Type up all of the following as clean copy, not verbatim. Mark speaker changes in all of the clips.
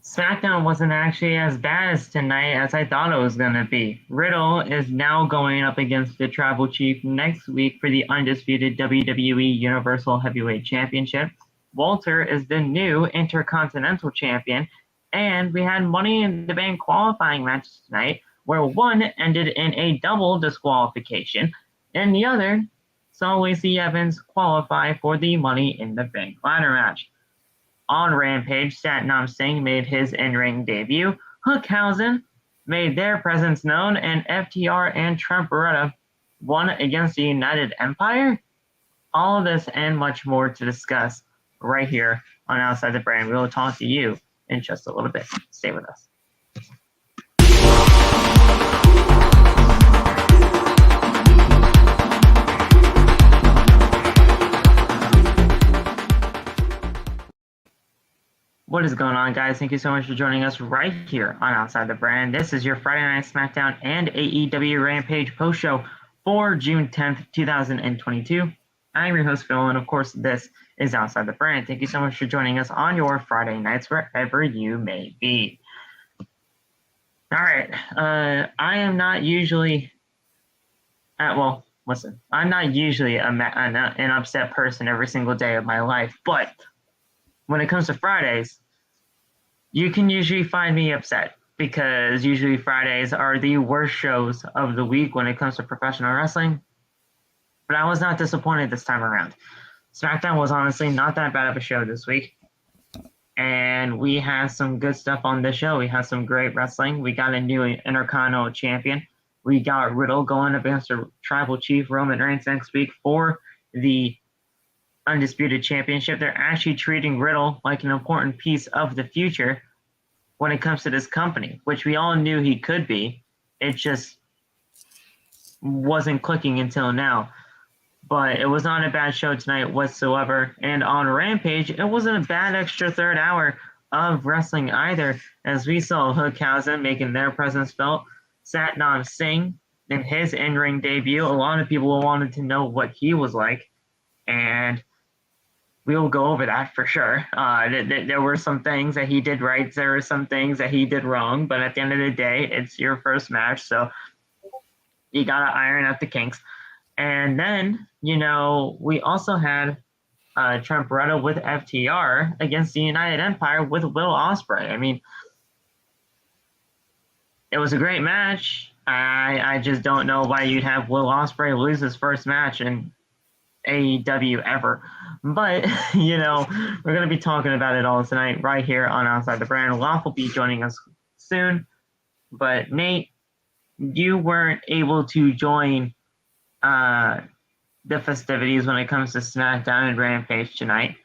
Speaker 1: SmackDown wasn't actually as bad as tonight as I thought it was going to be. Riddle is now going up against the Tribal Chief next week for the undisputed WWE Universal Heavyweight Championship. Walter is the new Intercontinental Champion, and we had Money in the Bank qualifying matches tonight, where one ended in a double disqualification, and the other saw Lacey Evans qualify for the Money in the Bank ladder match. On Rampage, Satnam Singh made his in-ring debut, Hookhausen made their presence known, and FTR and Trent Beretta won against the United Empire. All of this and much more to discuss right here on Outside the Brand. We will talk to you in just a little bit. Stay with us. What is going on, guys? Thank you so much for joining us right here on Outside the Brand. This is your Friday Night SmackDown and AEW Rampage post show for June 10th, 2022. I'm your host, Phil, and of course, this is Outside the Brand. Thank you so much for joining us on your Friday nights, wherever you may be. All right. I am not usually I'm not usually an upset person every single day of my life, but when it comes to Fridays, you can usually find me upset because usually Fridays are the worst shows of the week when it comes to professional wrestling. But I was not disappointed this time around. SmackDown was honestly not that bad of a show this week. And we had some good stuff on this show. We had some great wrestling. We got a new Intercontinental champion. We got Riddle going up against the Tribal Chief Roman Reigns next week for the Undisputed Championship. They're actually treating Riddle like an important piece of the future when it comes to this company, which we all knew he could be. It just wasn't clicking until now. But it was not a bad show tonight whatsoever. And on Rampage, it wasn't a bad extra third hour of wrestling either, as we saw Hookhausen making their presence felt. Satnam Singh in his in-ring debut. A lot of people wanted to know what he was like, and we will go over that for sure. There were some things that he did right. There were some things that he did wrong. But at the end of the day, it's your first match, so you got to iron out the kinks. And then, we also had Trent Beretta with FTR against the United Empire with Will Ospreay. I mean, it was a great match. I just don't know why you'd have Will Ospreay lose his first match in AEW ever. But, we're going to be talking about it all tonight right here on Outside the Brand. Loff will be joining us soon. But, Nate, you weren't able to join the festivities when it comes to SmackDown and Rampage tonight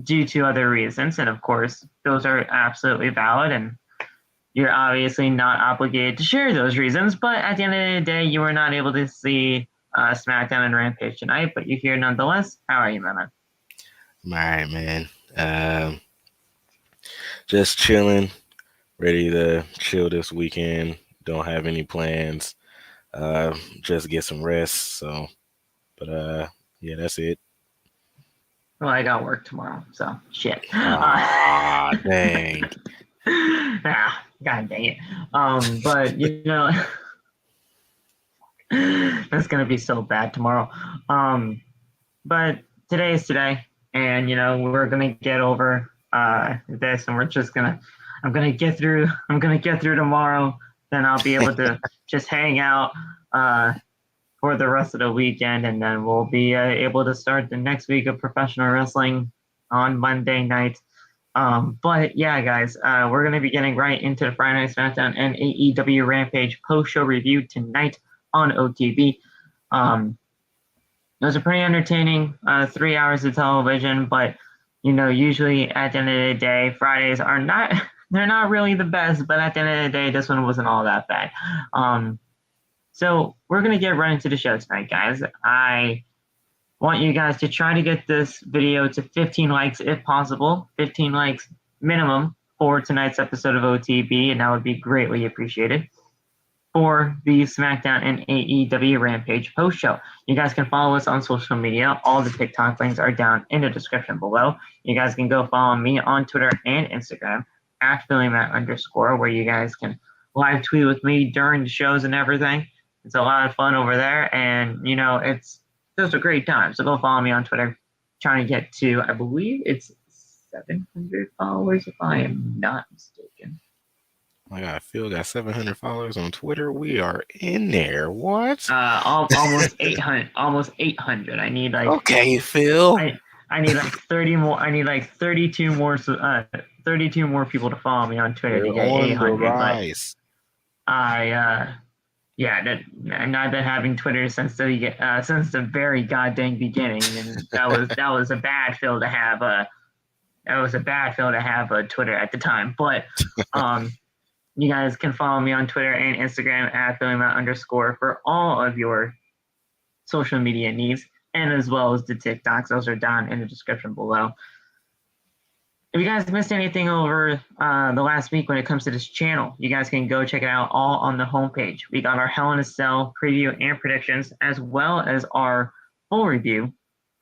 Speaker 1: due to other reasons. And, of course, those are absolutely valid. And you're obviously not obligated to share those reasons. But at the end of the day, you were not able to see SmackDown and Rampage tonight, but you're here nonetheless. How are you, man?
Speaker 2: I'm all right, man. Just chilling, ready to chill this weekend. Don't have any plans. Just get some rest. But yeah, that's it.
Speaker 1: Well, I got work tomorrow, so shit.
Speaker 2: Dang.
Speaker 1: God dang it. But that's gonna be so bad tomorrow. But today is today, and we're gonna get over this, and I'm gonna get through tomorrow. Then I'll be able to just hang out for the rest of the weekend, and then we'll be able to start the next week of professional wrestling on Monday night. But yeah, guys, we're gonna be getting right into the Friday Night SmackDown and AEW Rampage post-show review tonight on OTB. It was a pretty entertaining 3 hours of television, but usually at the end of the day, Fridays are they're not really the best, but at the end of the day, this one wasn't all that bad. So we're gonna get right into the show tonight, guys. I want you guys to try to get this video to 15 likes if possible, 15 likes minimum for tonight's episode of OTB, and that would be greatly appreciated for the SmackDown and AEW Rampage post show. You guys can follow us on social media. All the TikTok links are down in the description below. You guys can go follow me on Twitter and Instagram @PhillyMatt_, where you guys can live tweet with me during the shows and everything. It's a lot of fun over there, and it's just a great time. So go follow me on Twitter. Trying to get to, I believe it's 700 followers, if I am not mistaken.
Speaker 2: Oh my God, Phil got 700 followers on Twitter. We are in there. What?
Speaker 1: Almost 800. Almost 800. I need
Speaker 2: Okay, Phil.
Speaker 1: I need 30 more. I need 32 more. 32 more people to follow me on Twitter to
Speaker 2: We're
Speaker 1: get
Speaker 2: on
Speaker 1: 800.
Speaker 2: the rise.
Speaker 1: But I've been having Twitter since the very goddamn beginning, and that was a bad Phil to have. That was a bad Phil to have a Twitter at the time. But you guys can follow me on Twitter and Instagram @PhillyMatt_ for all of your social media needs, and as well as the TikToks. Those are down in the description below. If you guys missed anything over the last week when it comes to this channel, you guys can go check it out all on the homepage. We got our Hell in a Cell preview and predictions, as well as our full review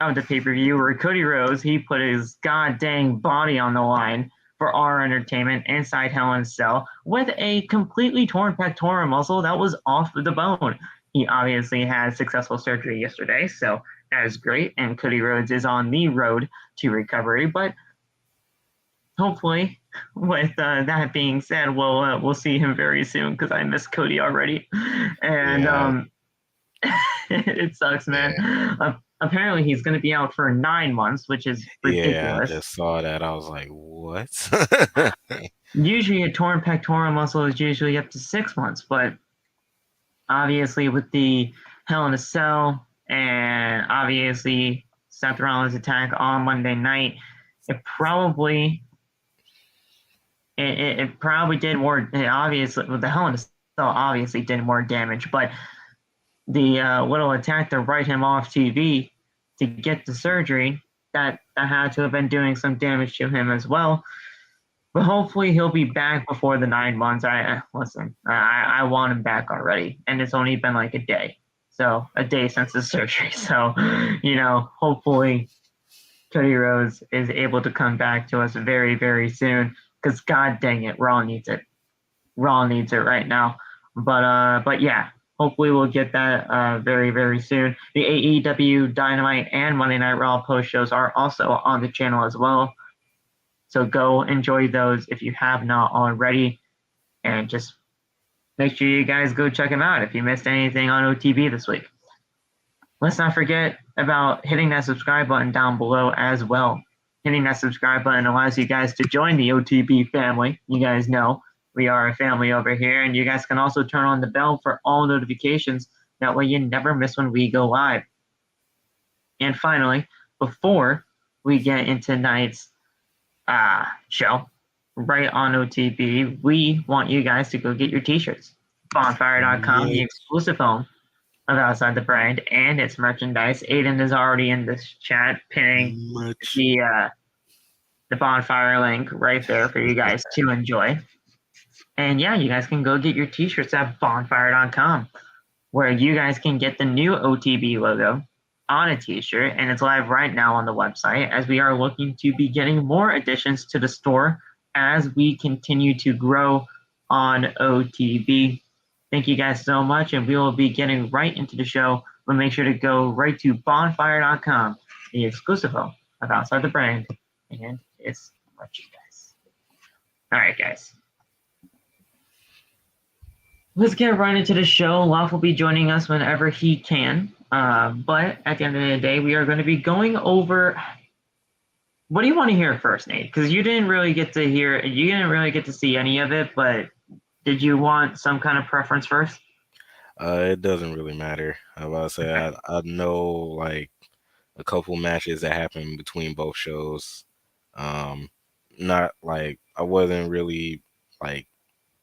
Speaker 1: of the pay-per-view where Cody Rhodes, he put his god dang body on the line for our entertainment inside Hell in a Cell with a completely torn pectoral muscle that was off the bone. He obviously had successful surgery yesterday, so that is great, and Cody Rhodes is on the road to recovery, but hopefully, with that being said, we'll see him very soon because I miss Cody already, and it sucks, man. Yeah. Apparently, he's going to be out for 9 months, which is ridiculous.
Speaker 2: Yeah, I just saw that. I was like, what?
Speaker 1: Usually, a torn pectoral muscle is usually up to 6 months, but obviously, with the Hell in a Cell and obviously Seth Rollins' attack on Monday night, it probably did more. Obviously, with the Hell in a Cell, obviously did more damage, but the little attack to write him off TV to get the surgery, that had to have been doing some damage to him as well. But hopefully he'll be back before the 9 months. I want him back already, and it's only been like a day since the surgery. So, hopefully Cody Rhodes is able to come back to us very, very soon. Because god dang it, Raw needs it. Raw needs it right now. But yeah. Hopefully we'll get that very, very soon. The AEW Dynamite and Monday Night Raw post shows are also on the channel as well. So go enjoy those if you have not already. And just make sure you guys go check them out if you missed anything on OTB this week. Let's not forget about hitting that subscribe button down below as well. Hitting that subscribe button allows you guys to join the OTB family. You guys know we are a family over here, and you guys can also turn on the bell for all notifications. That way you never miss when we go live. And finally, before we get into tonight's show, right on OTB, we want you guys to go get your t-shirts. Bonfire.com, the exclusive home of Outside the Brand and its merchandise. Aiden is already in this chat pinning the Bonfire link right there for you guys to enjoy. And yeah, you guys can go get your t-shirts at bonfire.com, where you guys can get the new OTB logo on a t-shirt, and it's live right now on the website as we are looking to be getting more additions to the store as we continue to grow on OTB. Thank you guys so much, and we will be getting right into the show, but make sure to go right to bonfire.com, the exclusive home of Outside the Brand, and it's merchandise. All right, guys. Let's get right into the show. Loft will be joining us whenever he can. But at the end of the day, we are going to be going over. What do you want to hear first, Nate? Because you didn't really get to see any of it, but did you want some kind of preference first?
Speaker 2: It doesn't really matter. I was about to say, okay. I know like a couple matches that happened between both shows. Not like I wasn't really like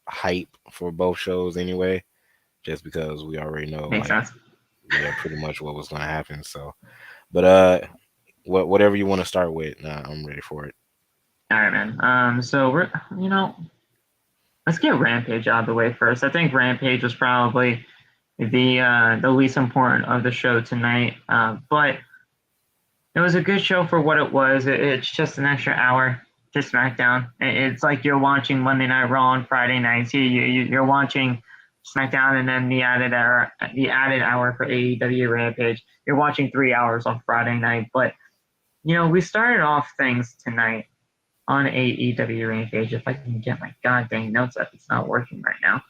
Speaker 2: hype for both shows anyway, just because we already know pretty much what was going to happen. So, but whatever you want to start with, I'm ready for it.
Speaker 1: All right, man. So we're let's get Rampage out of the way first. I think Rampage was probably the least important of the show tonight, but it was a good show for what it was. It's just an extra hour. to SmackDown. It's like you're watching Monday Night Raw on Friday nights. You're watching SmackDown and then the added hour for AEW Rampage. You're watching 3 hours on Friday night. But, we started off things tonight on AEW Rampage. If I can get my goddamn notes up, it's not working right now.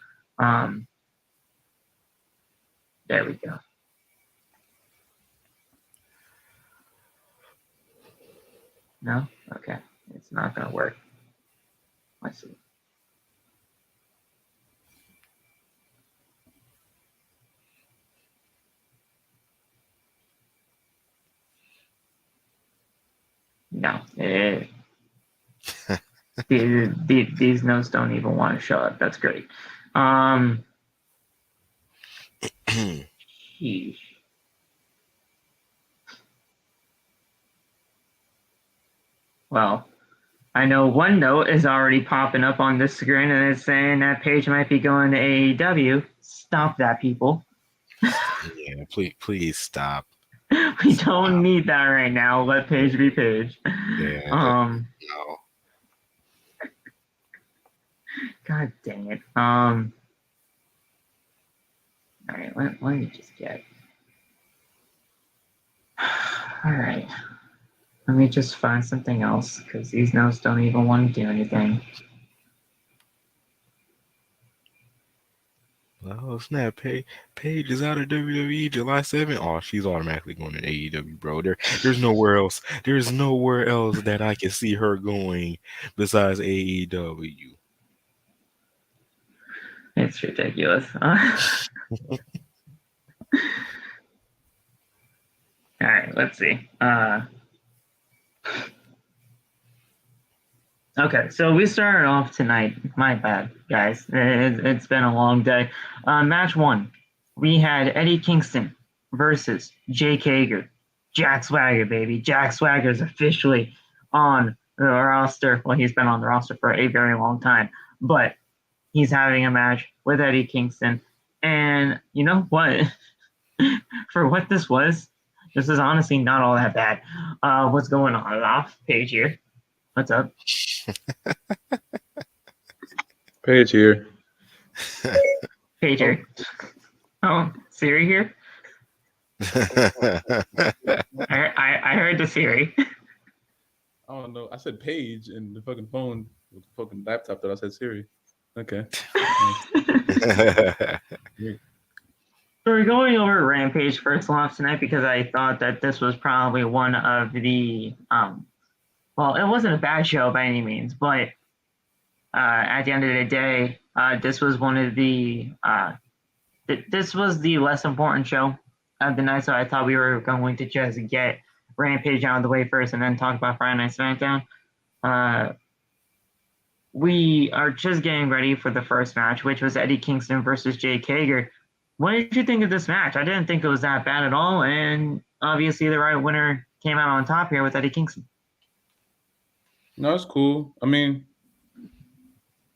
Speaker 1: There we go. No? Okay. It's not going to work. Let's see. No. These notes don't even want to show up. That's great. Sheesh. Well, I know one note is already popping up on this screen, and it's saying that Paige might be going to AEW. Stop that, people.
Speaker 2: Yeah, please stop.
Speaker 1: We don't need that right now. Let Paige be Paige.
Speaker 2: Yeah. No.
Speaker 1: God dang it. All right, let me just get. All right. Let me just find something else because these notes don't even want to do anything.
Speaker 2: Oh snap! Paige is out of WWE July 7th. Oh, she's automatically going to AEW, bro. There's nowhere else. There's nowhere else that I can see her going besides AEW.
Speaker 1: It's ridiculous. All right, let's see. Okay, so we started off tonight. My bad, guys. It's been a long day. Match 1, we had Eddie Kingston versus Jake Hager. Jack Swagger, baby. Jack Swagger is officially on the roster. Well, he's been on the roster for a very long time, but he's having a match with Eddie Kingston. And you know what? For what this is honestly not all that bad. What's going on? Off page here. What's up?
Speaker 3: Paige here.
Speaker 1: Page here. Oh, Siri here? I heard the Siri.
Speaker 3: I don't know. I said Paige and the fucking phone with the fucking laptop that I said Siri. Okay.
Speaker 1: So we're going over Rampage first off tonight because I thought that this was probably one of the well, it wasn't a bad show by any means, but at the end of the day, this was one of the this was the less important show of the night. So I thought we were going to just get Rampage out of the way first and then talk about Friday Night SmackDown. We are just getting ready for the first match, which was Eddie Kingston versus Jake Hager. What did you think of this match? I didn't think it was that bad at all, and obviously the right winner came out on top here with Eddie Kingston.
Speaker 3: No, it's cool. I mean,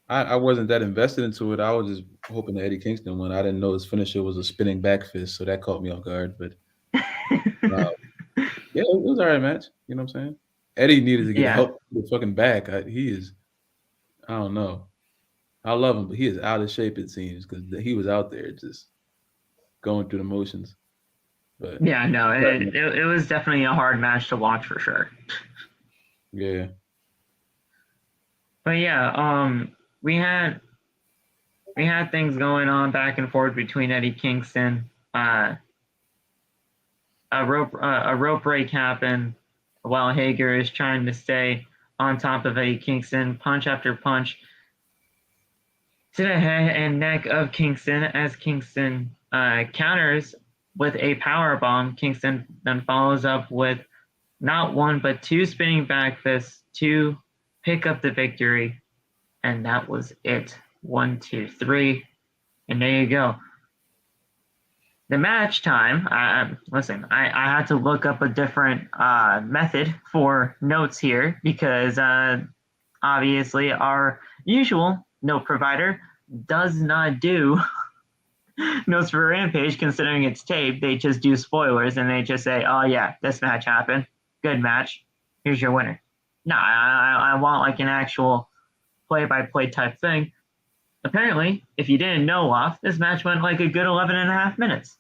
Speaker 3: I wasn't that invested into it. I was just hoping that Eddie Kingston won. I didn't know his finisher was a spinning back fist, so that caught me off guard. But yeah, it was all right match. You know what I'm saying? Eddie needed to get help with the fucking back. I don't know. I love him, but he is out of shape, it seems, because he was out there just going through the motions. But
Speaker 1: yeah, no, it was definitely a hard match to watch for sure.
Speaker 3: Yeah.
Speaker 1: But yeah, we had things going on back and forth between Eddie Kingston. A rope break happened while Hager is trying to stay on top of Eddie Kingston, punch after punch to the head and neck of Kingston as Kingston counters with a power bomb. Kingston then follows up with not one but two spinning back fists to pick up the victory, and that was it. 1, 2, 3, and there you go. The match time. Listen, I had to look up a different method for notes here because obviously our usual note provider does not do notes for Rampage, considering it's taped. They just do spoilers and they just say, "Oh yeah, this match happened. Good match. Here's your winner." No, I want like an actual play-by-play type thing. Apparently, if you didn't know off, this match went like a good 11 and a half minutes.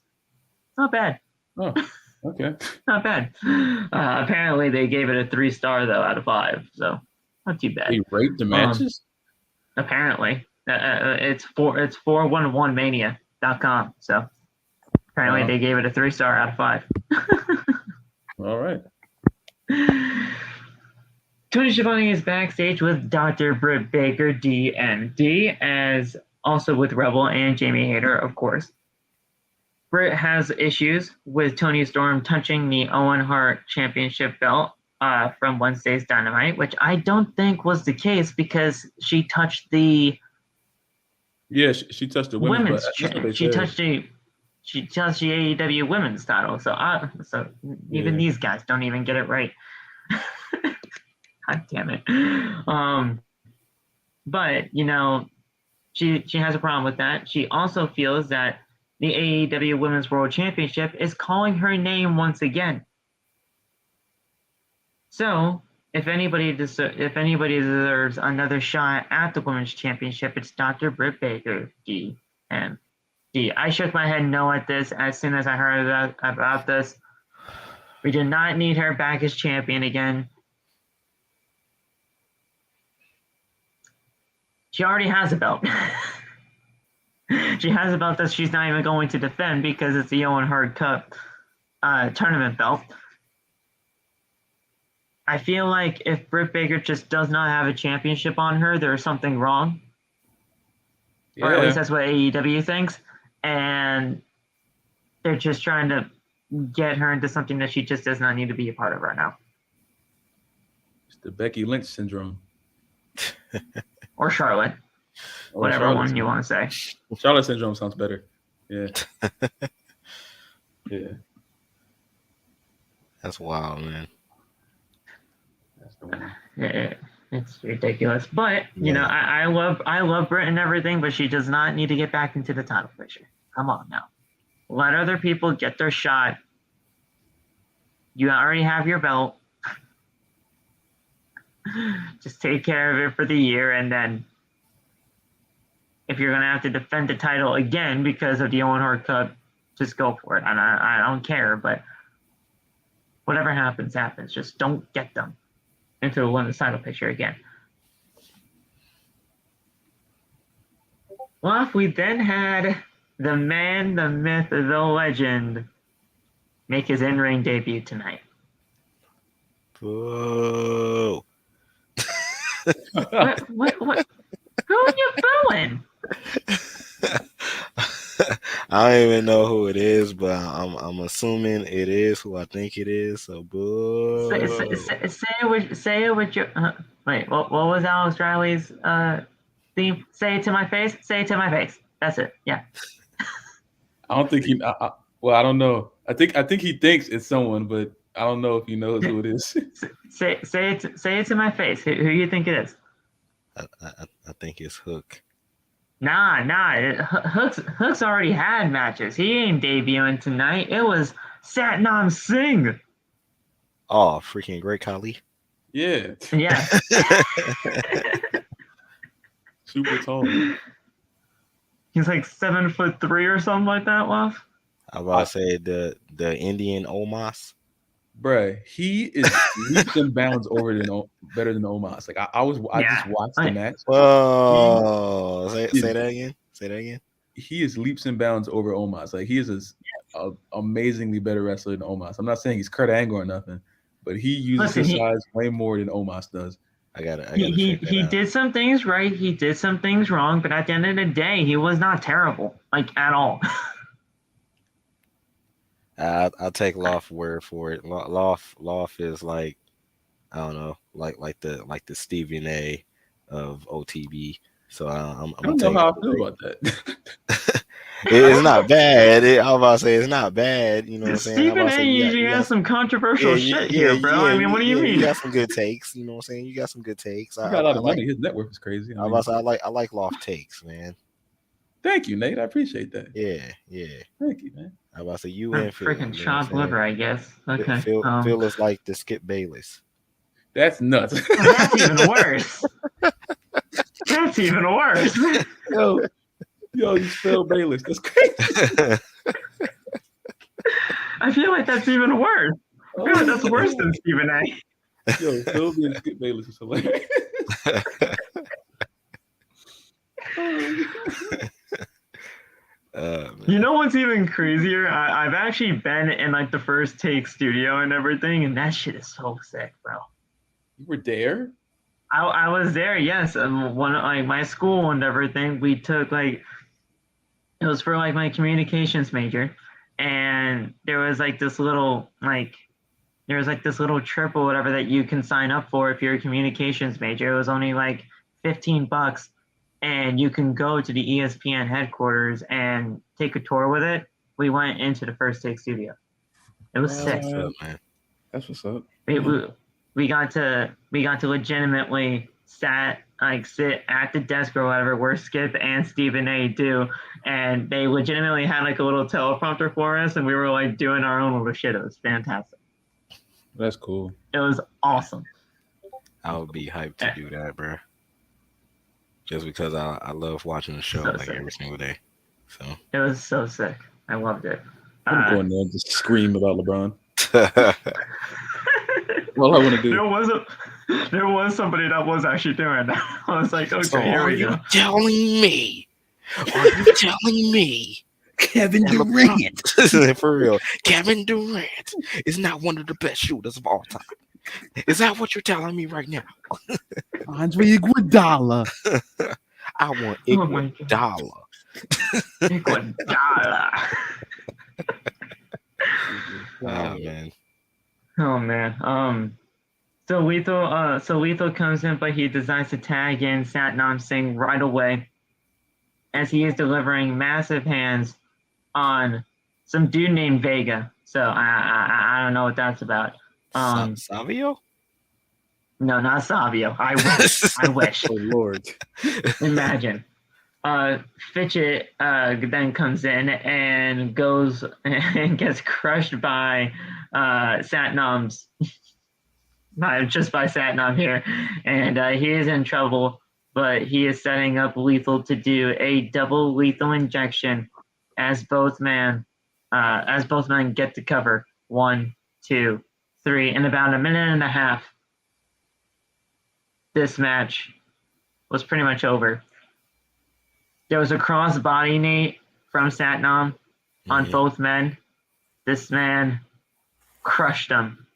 Speaker 1: Not bad.
Speaker 3: Oh, okay.
Speaker 1: Not bad. Apparently, they gave it a 3-star though out of 5, so not too bad.
Speaker 3: They rate the matches?
Speaker 1: Apparently, it's 411mania.com. So apparently, they gave it a 3-star out of 5.
Speaker 3: All right.
Speaker 1: Tony Schiavone is backstage with Dr. Britt Baker, DMD, as also with Rebel and Jamie Hayter, of course. Britt has issues with Tony Storm touching the Owen Hart Championship belt from Wednesday's Dynamite, which I don't think was the case because she touched the
Speaker 3: she touched the women's belt.
Speaker 1: She touched the AEW women's title. So even these guys don't even get it right. God damn it. But she has a problem with that. She also feels that the AEW Women's World Championship is calling her name once again. So, if anybody deserves another shot at the Women's Championship, it's Dr. Britt Baker, DMD. I shook my head no at this as soon as I heard about this. We do not need her back as champion again. She already has a belt. She has a belt that she's not even going to defend because it's the Owen Hart Cup tournament belt. I feel like if Britt Baker just does not have a championship on her, there's something wrong. Or at least that's what AEW thinks. And they're just trying to get her into something that she just does not need to be a part of right now.
Speaker 3: It's the Becky Lynch syndrome.
Speaker 1: Or Charlotte. Whatever Charlotte one you want to say.
Speaker 3: Charlotte syndrome sounds better. Yeah. Yeah.
Speaker 2: That's wild, man.
Speaker 3: That's the one.
Speaker 1: Yeah, it's ridiculous. But, I love Britt and everything, but she does not need to get back into the title picture. Come on now. Let other people get their shot. You already have your belt. Just take care of it for the year, and then if you're going to have to defend the title again because of the Owen Hart Cup, just go for it. And I don't care, but whatever happens, happens. Just don't get them into the women's title picture again. Well, we then had the man, the myth, the legend make his in-ring debut tonight.
Speaker 2: Whoa.
Speaker 1: What? Who are you booing?
Speaker 2: I don't even know who it is, but I'm assuming it is who I think it is. So, boo.
Speaker 1: Say it with your. Wait, what was Alex Riley's theme? Say it to my face. Say it to my face. That's it. Yeah.
Speaker 3: I don't think he. Well, I don't know. I think he thinks it's someone, but I don't know if he knows who it is.
Speaker 1: Say it to my face. Who you think it is?
Speaker 2: I think it's Hook.
Speaker 1: Nah. Hook's already had matches. He ain't debuting tonight. It was Satnam Singh.
Speaker 2: Oh, freaking Great Khali.
Speaker 3: Yeah.
Speaker 1: Yeah.
Speaker 3: Super tall.
Speaker 1: He's like 7'3" or something like that, Love.
Speaker 2: I was about to say the Indian Omos.
Speaker 3: Bruh, he is leaps and bounds better than Omos. Like I just watched the match.
Speaker 2: Oh, say that again. Say that again.
Speaker 3: He is leaps and bounds over Omos. Like he is a amazingly better wrestler than Omos. I'm not saying he's Kurt Angle or nothing, but he uses his size way more than Omos does.
Speaker 2: I got it.
Speaker 1: He did some things right. He did some things wrong, but at the end of the day, he was not terrible, like at all.
Speaker 2: I'll take Loft word for it. Loft is like, I don't know, like the Stephen A of OTB. So I'm
Speaker 3: I don't know how I feel about that.
Speaker 2: It's not bad. I was about to say it's not bad. You know what I'm saying?
Speaker 1: Stephen A usually has some controversial shit here, bro. I mean, what do you mean?
Speaker 2: You got some good takes. You know what I'm saying? You got some good takes.
Speaker 3: He got a lot of money. His net worth is crazy.
Speaker 2: I like Loft takes, man.
Speaker 3: Thank you, Nate. I appreciate that.
Speaker 2: Yeah.
Speaker 3: Thank you, man.
Speaker 2: I was about to say you and Phil.
Speaker 1: Freaking chopped liver, I guess. Okay.
Speaker 2: Phil is like the Skip Bayless.
Speaker 3: That's nuts.
Speaker 1: That's even worse. That's even worse.
Speaker 3: Yo, you spelled Bayless. That's crazy.
Speaker 1: I feel like that's even worse. I feel like that's worse than Stephen A.
Speaker 3: Yo, Philby and Skip Bayless is hilarious.
Speaker 1: You know what's even crazier? I've actually been in like the First Take studio and everything, and that shit is so sick, bro.
Speaker 3: You were there?
Speaker 1: I was there, yes. One like my school and everything. We took like it was for like my communications major, and there was like this little trip or whatever that you can sign up for if you're a communications major. It was only like $15, and you can go to the ESPN headquarters and take a tour with it. We went into the First Take studio. It was sick.
Speaker 2: What's up, man?
Speaker 3: That's what's up.
Speaker 1: We got to legitimately sit at the desk or whatever where Skip and Stephen A do, and they legitimately had like a little teleprompter for us, and we were like doing our own little shit. It was fantastic.
Speaker 3: That's cool.
Speaker 1: It was awesome.
Speaker 2: I would be hyped to do that, bro. Just because I love watching the show like every single day. So
Speaker 1: it was so sick. I loved it.
Speaker 3: I'm going there and just scream about LeBron. All I want to do.
Speaker 1: There was somebody that was actually doing that. I was like, okay,
Speaker 2: so
Speaker 1: here we go.
Speaker 2: Are you telling me
Speaker 3: Kevin Durant?
Speaker 2: For real, Kevin Durant is not one of the best shooters of all time? Is that what you're telling me right now?
Speaker 3: Andre Iguodala.
Speaker 2: I want Iguodala.
Speaker 1: Iguodala. Oh man. So Lethal comes in, but he decides to tag in Satnam Singh right away, as he is delivering massive hands on some dude named Vega. So I don't know what that's about.
Speaker 2: Savio?
Speaker 1: No, not Savio. I wish. I wish.
Speaker 3: Oh Lord.
Speaker 1: Imagine. Fitchett then comes in and goes and gets crushed by Satnam's just by Satnam here, and he is in trouble, but he is setting up Lethal to do a double lethal injection as both men get to cover 1, 2, 3 in about a minute and a half. This match was pretty much over. There was a cross-body knee from Satnam on both men. This man crushed him.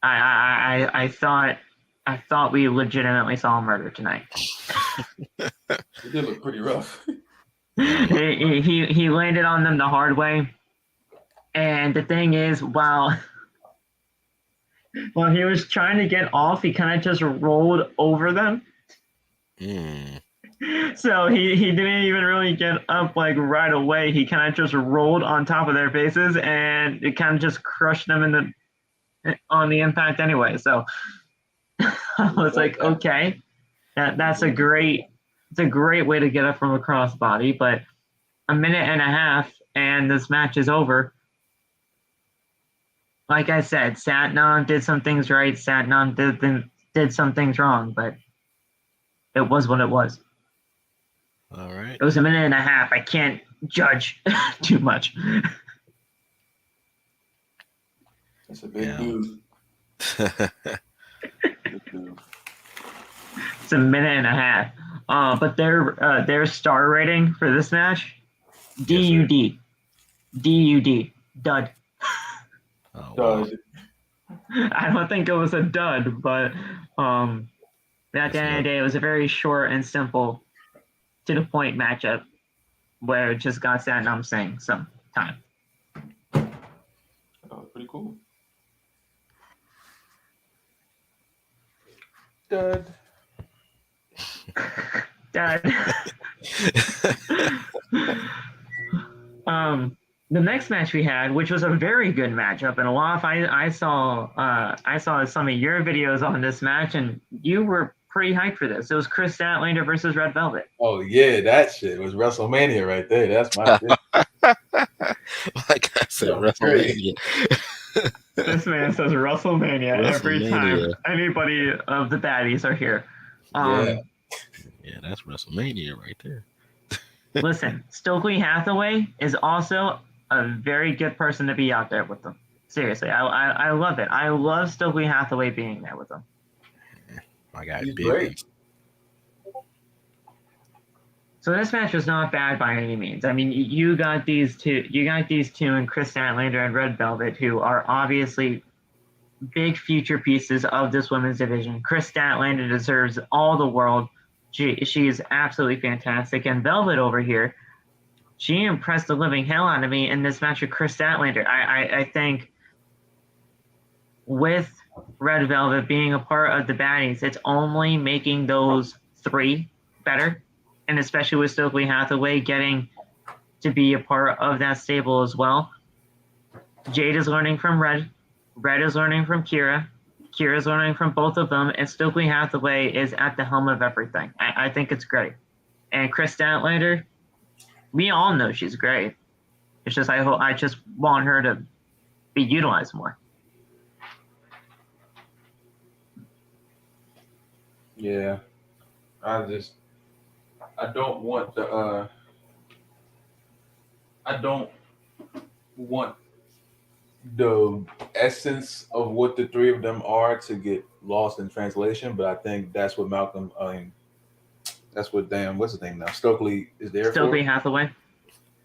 Speaker 1: I thought we legitimately saw a murder tonight.
Speaker 3: It did look pretty rough.
Speaker 1: He landed on them the hard way, and the thing is, while he was trying to get off, he kind of just rolled over them. So he didn't even really get up like right away. He kind of just rolled on top of their faces, and it kind of just crushed them on the impact anyway. So I was like, okay, that's a great way to get up from a crossbody. But a minute and a half, and this match is over. Like I said, Satnam did some things right. Satnam did some things wrong, but it was what it was.
Speaker 2: All right.
Speaker 1: It was a minute and a half. I can't judge too much.
Speaker 3: That's a big dude.
Speaker 1: It's a minute and a half. But their star rating for this match, DUD. DUD. Dud.
Speaker 2: Oh, wow.
Speaker 1: I don't think it was a dud, but at the end of the day, it was a very short and simple, to the point matchup where it just got Satnam Singh some time.
Speaker 3: Oh, pretty cool. Dud.
Speaker 1: The next match we had, which was a very good matchup, and a lot of I saw some of your videos on this match, and you were pretty hyped for this. It was Chris Statlander versus Red Velvet.
Speaker 3: Oh yeah, that shit was WrestleMania right there. That's my shit.
Speaker 2: Like I said, WrestleMania.
Speaker 1: This man says WrestleMania every time
Speaker 2: WrestleMania.
Speaker 1: anybody of the baddies are here.
Speaker 3: Yeah.
Speaker 2: Yeah, that's WrestleMania right there.
Speaker 1: Listen, Stokely Hathaway is also a very good person to be out there with them. Seriously, I love it. I love Stokely Hathaway being there with them.
Speaker 2: I got
Speaker 3: He's
Speaker 2: big
Speaker 3: great.
Speaker 2: ones.
Speaker 1: So this match was not bad by any means. I mean, you got these two and Chris Statlander and Red Velvet, who are obviously big future pieces of this women's division. Chris Statlander deserves all the world. She is absolutely fantastic. And Velvet over here, she impressed the living hell out of me in this match with Chris Statlander. I think with Red Velvet being a part of the baddies, it's only making those three better. And especially with Stokely Hathaway getting to be a part of that stable as well. Jade is learning from Red. Red is learning from Kira. Kira's learning from both of them. And Stokely Hathaway is at the helm of everything. I think it's great. And Chris Statlander, we all know she's great. It's just I just want her to be utilized more.
Speaker 3: Yeah. I don't want the essence of what the three of them are to get lost in translation, but I think that's what Malcolm that's what what's his name now? Stokely is there
Speaker 1: Stokely
Speaker 3: for.
Speaker 1: Hathaway.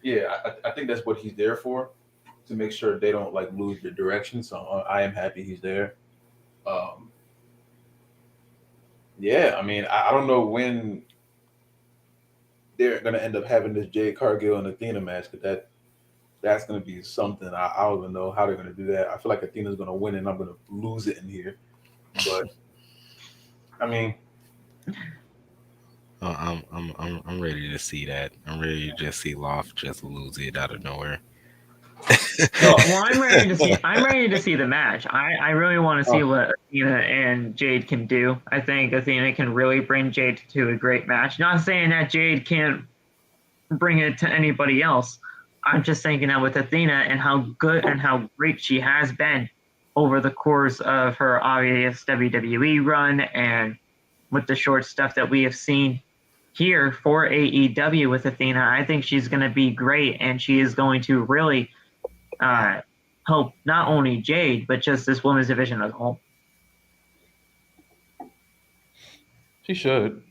Speaker 3: Yeah, I think that's what he's there for, to make sure they don't like lose their direction. So I am happy he's there. Yeah, I mean, I don't know when they're gonna end up having this Jade Cargill and Athena match, because that's gonna be something. I don't even know how they're gonna do that. I feel like Athena's gonna win and I'm gonna lose it in here. But I mean,
Speaker 2: I'm ready to see that. I'm ready to just see Loft just lose it out of nowhere.
Speaker 1: Well, I'm ready to see the match. I really want to see what Athena and Jade can do. I think Athena can really bring Jade to a great match. Not saying that Jade can't bring it to anybody else. I'm just thinking that with Athena and how good and how great she has been over the course of her obvious WWE run, and with the short stuff that we have seen here for AEW with Athena, I think she's going to be great, and she is going to really help not only Jade, but just this women's division as a whole.
Speaker 3: she should.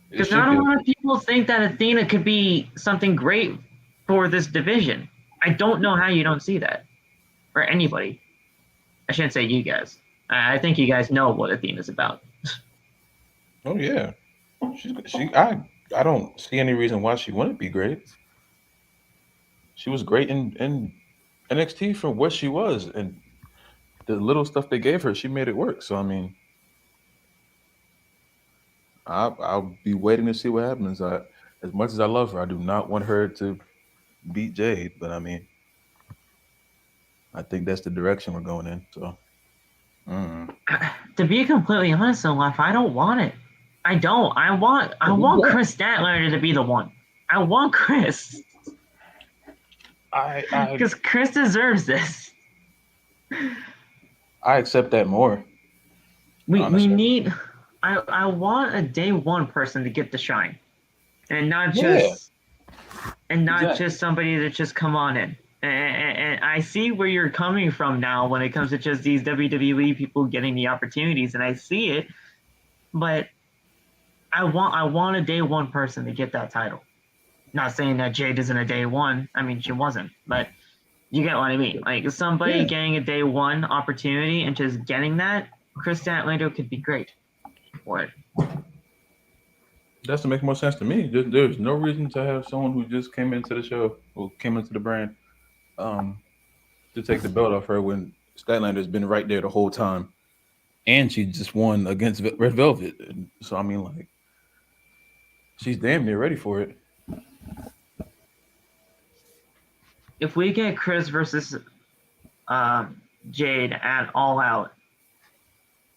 Speaker 1: Because not a lot of people think that Athena could be something great for this division. I don't know how you don't see that. Or anybody. I shouldn't say you guys. I think you guys know what Athena's about.
Speaker 3: Oh yeah, I don't see any reason why she wouldn't be great. She was great in NXT for what she was, and the little stuff they gave her, she made it work. So I mean, I'll be waiting to see what happens. As much as I love her, I do not want her to beat Jade, but I mean, I think that's the direction we're going in. So,
Speaker 1: To be completely honest, though, Lef, I don't want it. I don't. I want Chris Statlander to be the one. I want Chris. Because Chris deserves this.
Speaker 3: I accept that more.
Speaker 1: We need. I want a day one person to get the shine, and not just just somebody that just come on in. And I see where you're coming from now when it comes to just these WWE people getting the opportunities, and I see it, but I want a day one person to get that title. Not saying that Jade isn't a day one. I mean, she wasn't, but you get what I mean. Like somebody getting a day one opportunity and just getting that, Chris Statlander could be great for it.
Speaker 3: That's to make more sense to me. There's no reason to have someone who just came into the show, who came into the brand, to take the belt off her when Statlander's been right there the whole time, and she just won against Red Velvet. So I mean, like, she's damn near ready for it.
Speaker 1: If we get Chris versus Jade at All Out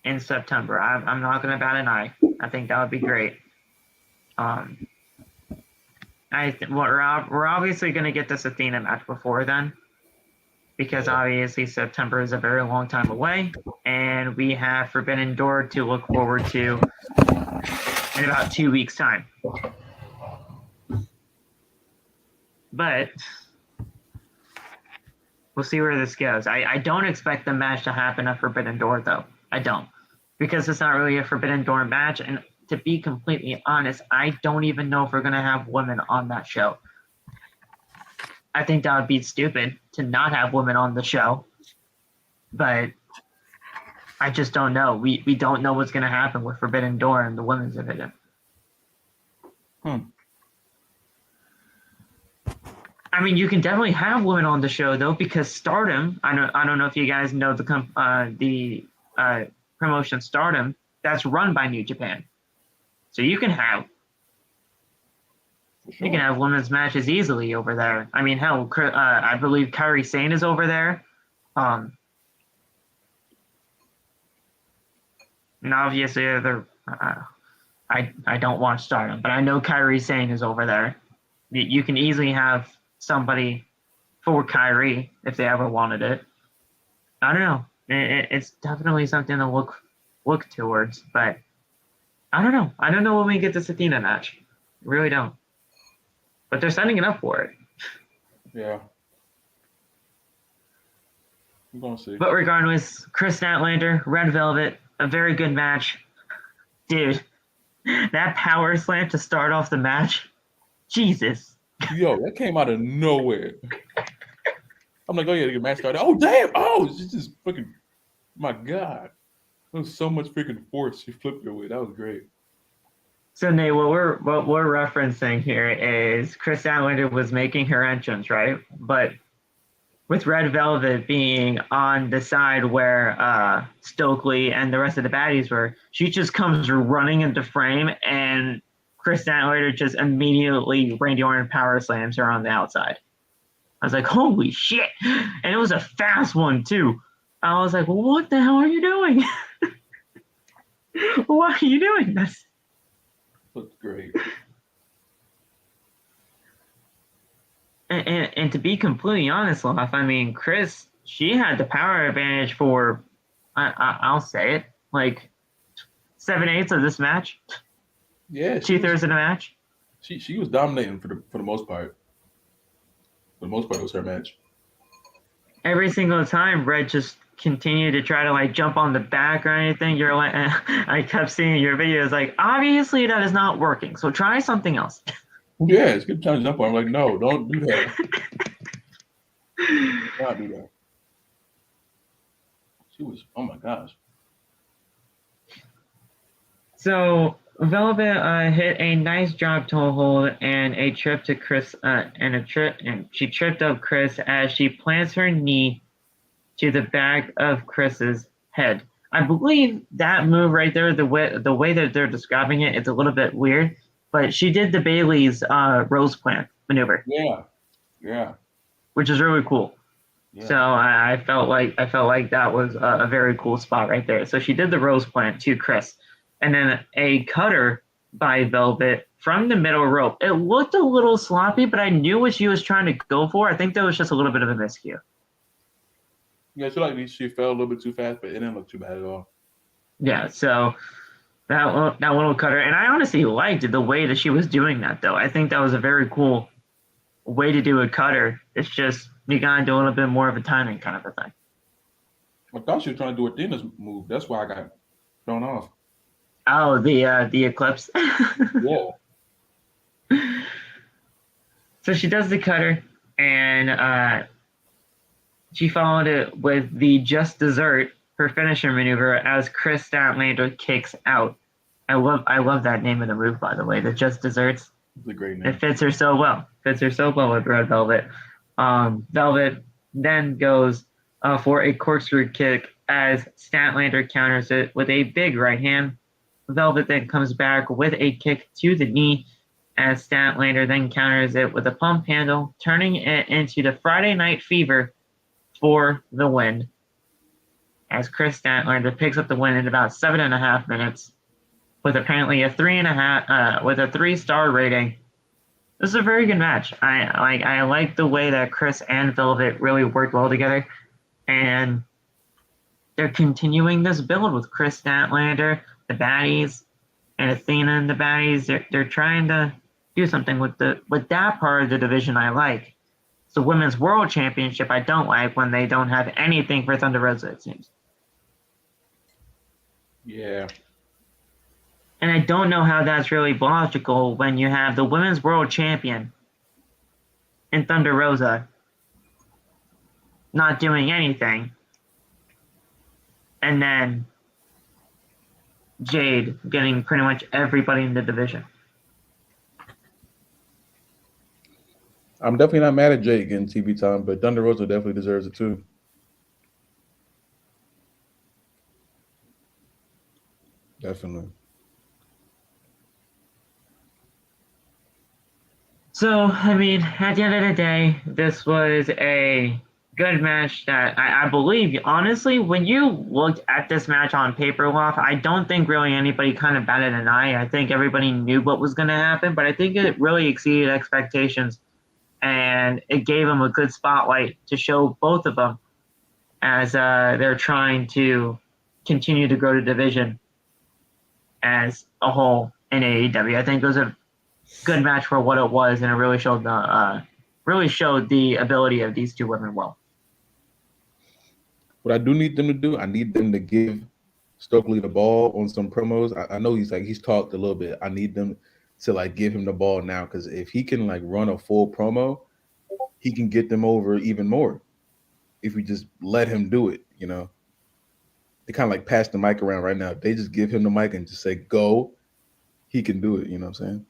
Speaker 1: in September, I'm not going to bat an eye. I think that would be great. We're obviously going to get this Athena match before then. because obviously September is a very long time away, and we have Forbidden Door to look forward to in about 2 weeks' time. But we'll see where this goes. I don't expect the match to happen at Forbidden Door, though. I don't. Because it's not really a Forbidden Door match. And to be completely honest, I don't even know if we're going to have women on that show. I think that would be stupid to not have women on the show. But I just don't know. We don't know what's going to happen with Forbidden Door and the women's division. I mean, you can definitely have women on the show though, because Stardom. I don't know if you guys know the promotion Stardom. That's run by New Japan, so you can have women's matches easily over there. I mean, hell, I believe Kairi Sane is over there. And obviously, I don't watch Stardom, but I know Kairi Sane is over there. You can easily have somebody for Kyrie if they ever wanted it. I don't know. It's definitely something to look towards, but I don't know. I don't know when we get this Athena match. I really don't. But they're setting it up for it.
Speaker 3: Yeah. I'm gonna see.
Speaker 1: But regardless, Chris Statlander, Red Velvet, a very good match. Dude, that power slam to start off the match. Jesus.
Speaker 3: Yo, that came out of nowhere. I'm like, oh yeah, the match started. Oh damn! Oh, it's just freaking. My God, there was so much freaking force she flipped her with. That was great.
Speaker 1: So Nate, what we're referencing here is Chris Statlander was making her entrance, right? But with Red Velvet being on the side where Stokely and the rest of the baddies were, she just comes running into frame, and Chris Statlander just immediately Randy Orton power slams her on the outside. I was like, holy shit. And it was a fast one, too. I was like, well, what the hell are you doing? Why are you doing this?
Speaker 3: Looked great.
Speaker 1: And to be completely honest, Lof, I mean, Chris, she had the power advantage for, I'll say it, like 7/8 of this match.
Speaker 3: Yeah,
Speaker 1: 2/3 of the match.
Speaker 3: She was dominating for the most part. For the most part, it was her match.
Speaker 1: Every single time, Red just continued to try to like jump on the back or anything. You're like, I kept seeing your videos like, obviously that is not working. So try something else.
Speaker 3: Yeah, it's good time to jump on. I'm like, no, don't do that. Do not do that. She was, oh my gosh.
Speaker 1: So Velvet hit a nice drop toe hold and a trip to Chris, and she tripped up Chris as she plants her knee to the back of Chris's head. I believe that move right there, the way that they're describing it, it's a little bit weird, but she did the Bailey's rose plant maneuver.
Speaker 3: Yeah.
Speaker 1: Which is really cool.
Speaker 3: Yeah.
Speaker 1: So I felt like that was a very cool spot right there. So she did the rose plant to Chris. And then a cutter by Velvet from the middle rope. It looked a little sloppy, but I knew what she was trying to go for. I think that was just a little bit of a miscue.
Speaker 3: Yeah, I feel like she fell a little bit too fast, but it didn't look too bad at all.
Speaker 1: Yeah, so that little cutter. And I honestly liked the way that she was doing that, though. I think that was a very cool way to do a cutter. It's just you got to do a little bit more of a timing kind of a thing.
Speaker 3: I thought she was trying to do Athena's move. That's why I got thrown off.
Speaker 1: Oh, the Eclipse.
Speaker 3: Yeah.
Speaker 1: So she does the cutter, and she followed it with the Just Dessert, her finisher maneuver, as Chris Statlander kicks out. I love that name of the move, by the way, the Just Desserts.
Speaker 3: It's a great name.
Speaker 1: It fits her so well. Fits her so well with Red Velvet. Velvet then goes for a corkscrew kick as Statlander counters it with a big right hand. Velvet then comes back with a kick to the knee as Statlander then counters it with a pump handle, turning it into the Friday Night Fever for the win. As Chris Statlander picks up the win in about 7.5 minutes with apparently a 3.5 with a 3-star rating. was a very good match. I like the way that Chris and Velvet really worked well together, and they're continuing this build with Chris Statlander, the baddies, and Athena and the baddies. They're trying to do something with that part of the division I like. It's the Women's World Championship I don't like when they don't have anything for Thunder Rosa, it seems.
Speaker 3: Yeah.
Speaker 1: And I don't know how that's really logical when you have the Women's World Champion in Thunder Rosa not doing anything, and then Jade getting pretty much everybody in the division.
Speaker 3: I'm definitely not mad at Jade getting TV time, but Thunder Rosa definitely deserves it too. Definitely.
Speaker 1: So, I mean, at the end of the day, this was a good match that I believe, honestly, when you looked at this match on paper-off, I don't think really anybody kind of batted an eye. I think everybody knew what was going to happen, but I think it really exceeded expectations, and it gave them a good spotlight to show both of them as they're trying to continue to grow the division as a whole in AEW. I think it was a good match for what it was, and it really showed the ability of these two women well.
Speaker 3: What I do need them to do, I need them to give Stokely the ball on some promos. I know he's talked a little bit. I need them to like give him the ball now, because if he can like run a full promo, he can get them over even more. If we just let him do it, you know. They kind of like pass the mic around right now. If they just give him the mic and just say go, he can do it. You know what I'm saying?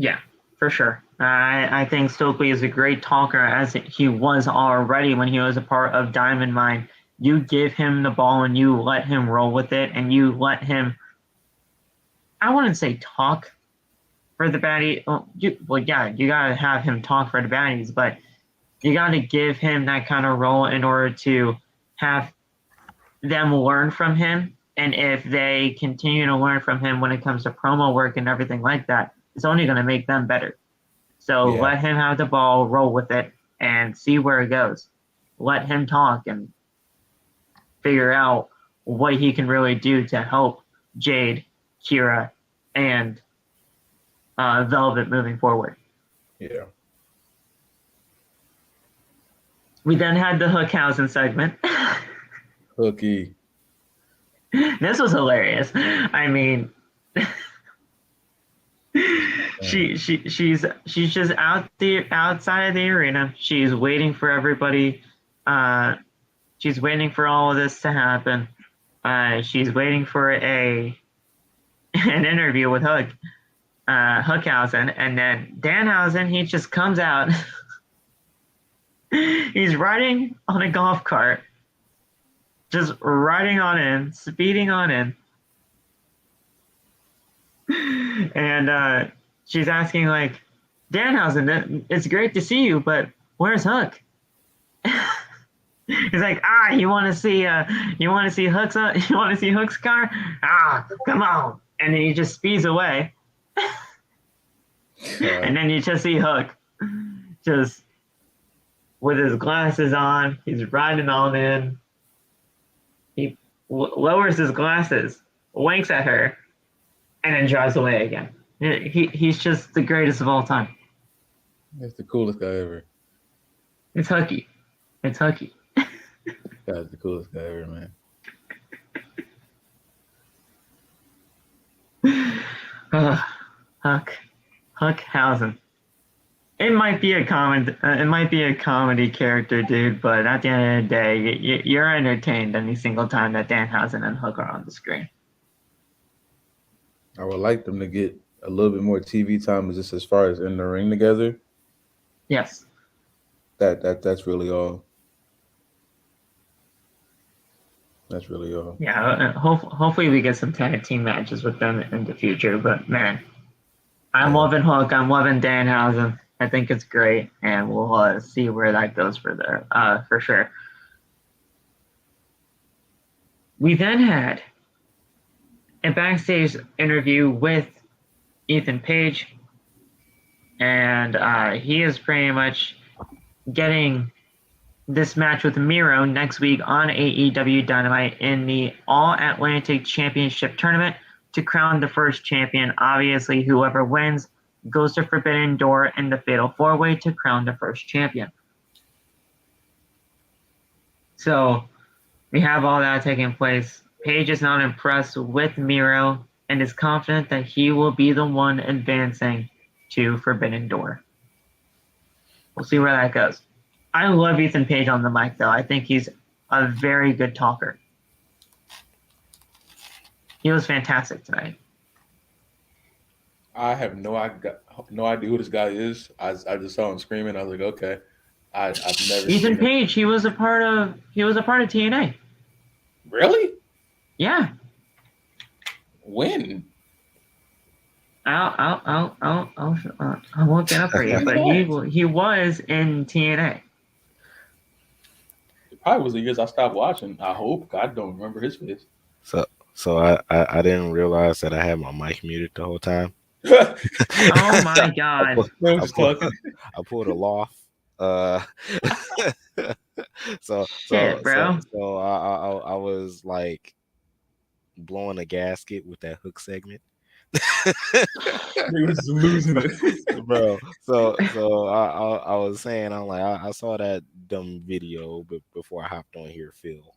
Speaker 1: Yeah, for sure. I think Stokely is a great talker, as he was already when he was a part of Diamond Mine. You give him the ball and you let him roll with it, and you let him, I wouldn't say talk for the baddie. You got to have him talk for the baddies, but you got to give him that kind of role in order to have them learn from him. And if they continue to learn from him when it comes to promo work and everything like that, it's only going to make them better. So let him have the ball, roll with it, and see where it goes. Let him talk and figure out what he can really do to help Jade, Kira, and Velvet moving forward.
Speaker 3: Yeah.
Speaker 1: We then had the Hookhausen segment.
Speaker 3: Hooky.
Speaker 1: This was hilarious. I mean, she's just outside of the arena. She's waiting for everybody. She's waiting for all of this to happen. She's waiting for an interview with Hookhausen, and then Danhausen, he just comes out. He's riding on a golf cart, just riding on in, speeding on in. And she's asking, like, Danhausen, it's great to see you, but where's Hook? He's like, you want to see Hook's car? Come on. And then he just speeds away. And then you just see Hook just with his glasses on. He's riding on in. He lowers his glasses, winks at her, and then drives away again. He's just the greatest of all time.
Speaker 3: That's the coolest guy ever.
Speaker 1: It's Hooky. It's Hooky.
Speaker 3: That's the coolest guy ever, man.
Speaker 1: Hookhausen. It might be a comedy character, dude, but at the end of the day, you're entertained any single time that Danhausen and Hook are on the screen.
Speaker 3: I would like them to get a little bit more TV time, just as far as in the ring together.
Speaker 1: Yes.
Speaker 3: That's really all. That's really all.
Speaker 1: Yeah, hopefully we get some tag team matches with them in the future. But man, I'm loving Hook. I'm loving Danhausen. I think it's great, and we'll see where that goes for sure. We then had a backstage interview with Ethan Page. And he is pretty much getting this match with Miro next week on AEW Dynamite in the All-Atlantic Championship Tournament to crown the first champion. Obviously, whoever wins goes to Forbidden Door in the Fatal 4-Way to crown the first champion. So we have all that taking place. Paige is not impressed with Miro and is confident that he will be the one advancing to Forbidden Door. We'll see where that goes. I love Ethan Page on the mic, though. I think he's a very good talker. He was fantastic tonight.
Speaker 3: I have no idea who this guy is. I just saw him screaming. I was like, okay. I've never
Speaker 1: Ethan
Speaker 3: seen
Speaker 1: Page. He was a part of TNA.
Speaker 3: Really?
Speaker 1: Yeah.
Speaker 3: When?
Speaker 1: I'll look it up for you. But he was in TNA.
Speaker 3: It probably was the years I stopped watching. I hope. I don't remember his face.
Speaker 2: So I didn't realize that I had my mic muted the whole time.
Speaker 1: Oh my god!
Speaker 2: I pulled a loft. So I was like blowing a gasket with that hook segment.
Speaker 3: He was losing it,
Speaker 2: bro. So I was saying, I'm like, I saw that dumb video, but before I hopped on here, Phil,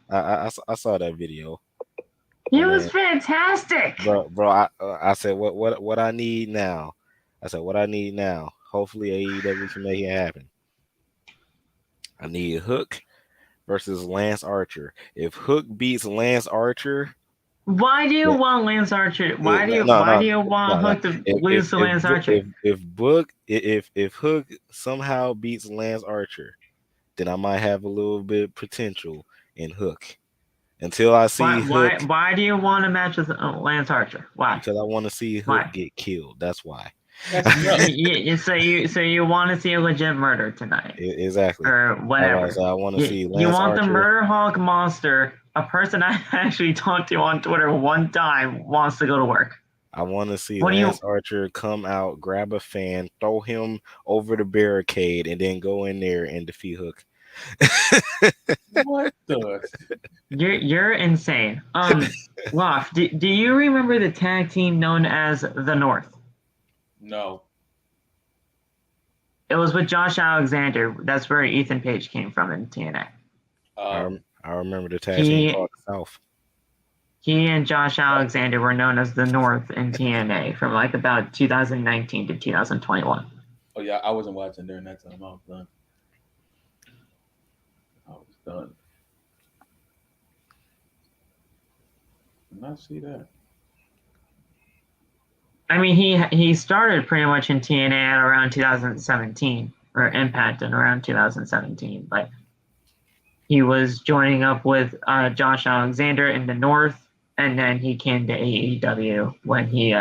Speaker 2: I saw that video.
Speaker 1: He was fantastic,
Speaker 2: bro. I said, what I need now? I said, what I need now? Hopefully AEW can make it happen. I need Hook versus Lance Archer. If Hook beats Lance Archer,
Speaker 1: why do you want Lance Archer? Why do you want Hook to lose to Lance Archer?
Speaker 2: If Hook somehow beats Lance Archer, then I might have a little bit of potential in Hook. Until I see Hook.
Speaker 1: Why do you want a match with Lance Archer? Why?
Speaker 2: Because I want to see Hook get killed. That's why.
Speaker 1: So you want to see a legit murder tonight?
Speaker 2: Exactly.
Speaker 1: Or whatever.
Speaker 2: So I want to see Lance
Speaker 1: You want
Speaker 2: Archer.
Speaker 1: The Murder Hawk monster, a person I actually talked to on Twitter one time, wants to go to work.
Speaker 2: I want to see Lance Archer come out, grab a fan, throw him over the barricade, and then go in there and defeat Hook.
Speaker 3: What the?
Speaker 1: You're insane. Loft, do you remember the tag team known as The North?
Speaker 3: No.
Speaker 1: It was with Josh Alexander. That's where Ethan Page came from in TNA.
Speaker 2: I remember the tag team called South.
Speaker 1: He and Josh Alexander were known as The North in TNA from like about 2019 to 2021.
Speaker 3: Oh yeah, I wasn't watching during that time. I was done. Did not see that.
Speaker 1: I mean, he started pretty much in TNA at around 2017, or Impact in around 2017, but he was joining up with Josh Alexander in the North, and then he came to AEW when he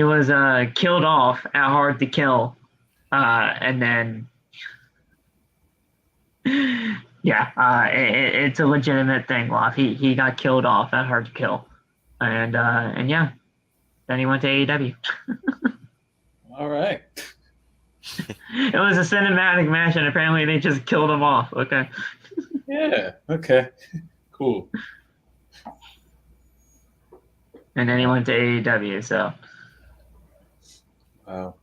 Speaker 1: was killed off at Hard to Kill, and then it's a legitimate thing, Loff. He got killed off at Hard to Kill, and yeah, then he went to AEW.
Speaker 3: All right.
Speaker 1: It was a cinematic match, and apparently they just killed him off. Okay.
Speaker 3: Yeah. Okay. Cool.
Speaker 1: And then he went to AEW. So.
Speaker 3: Wow.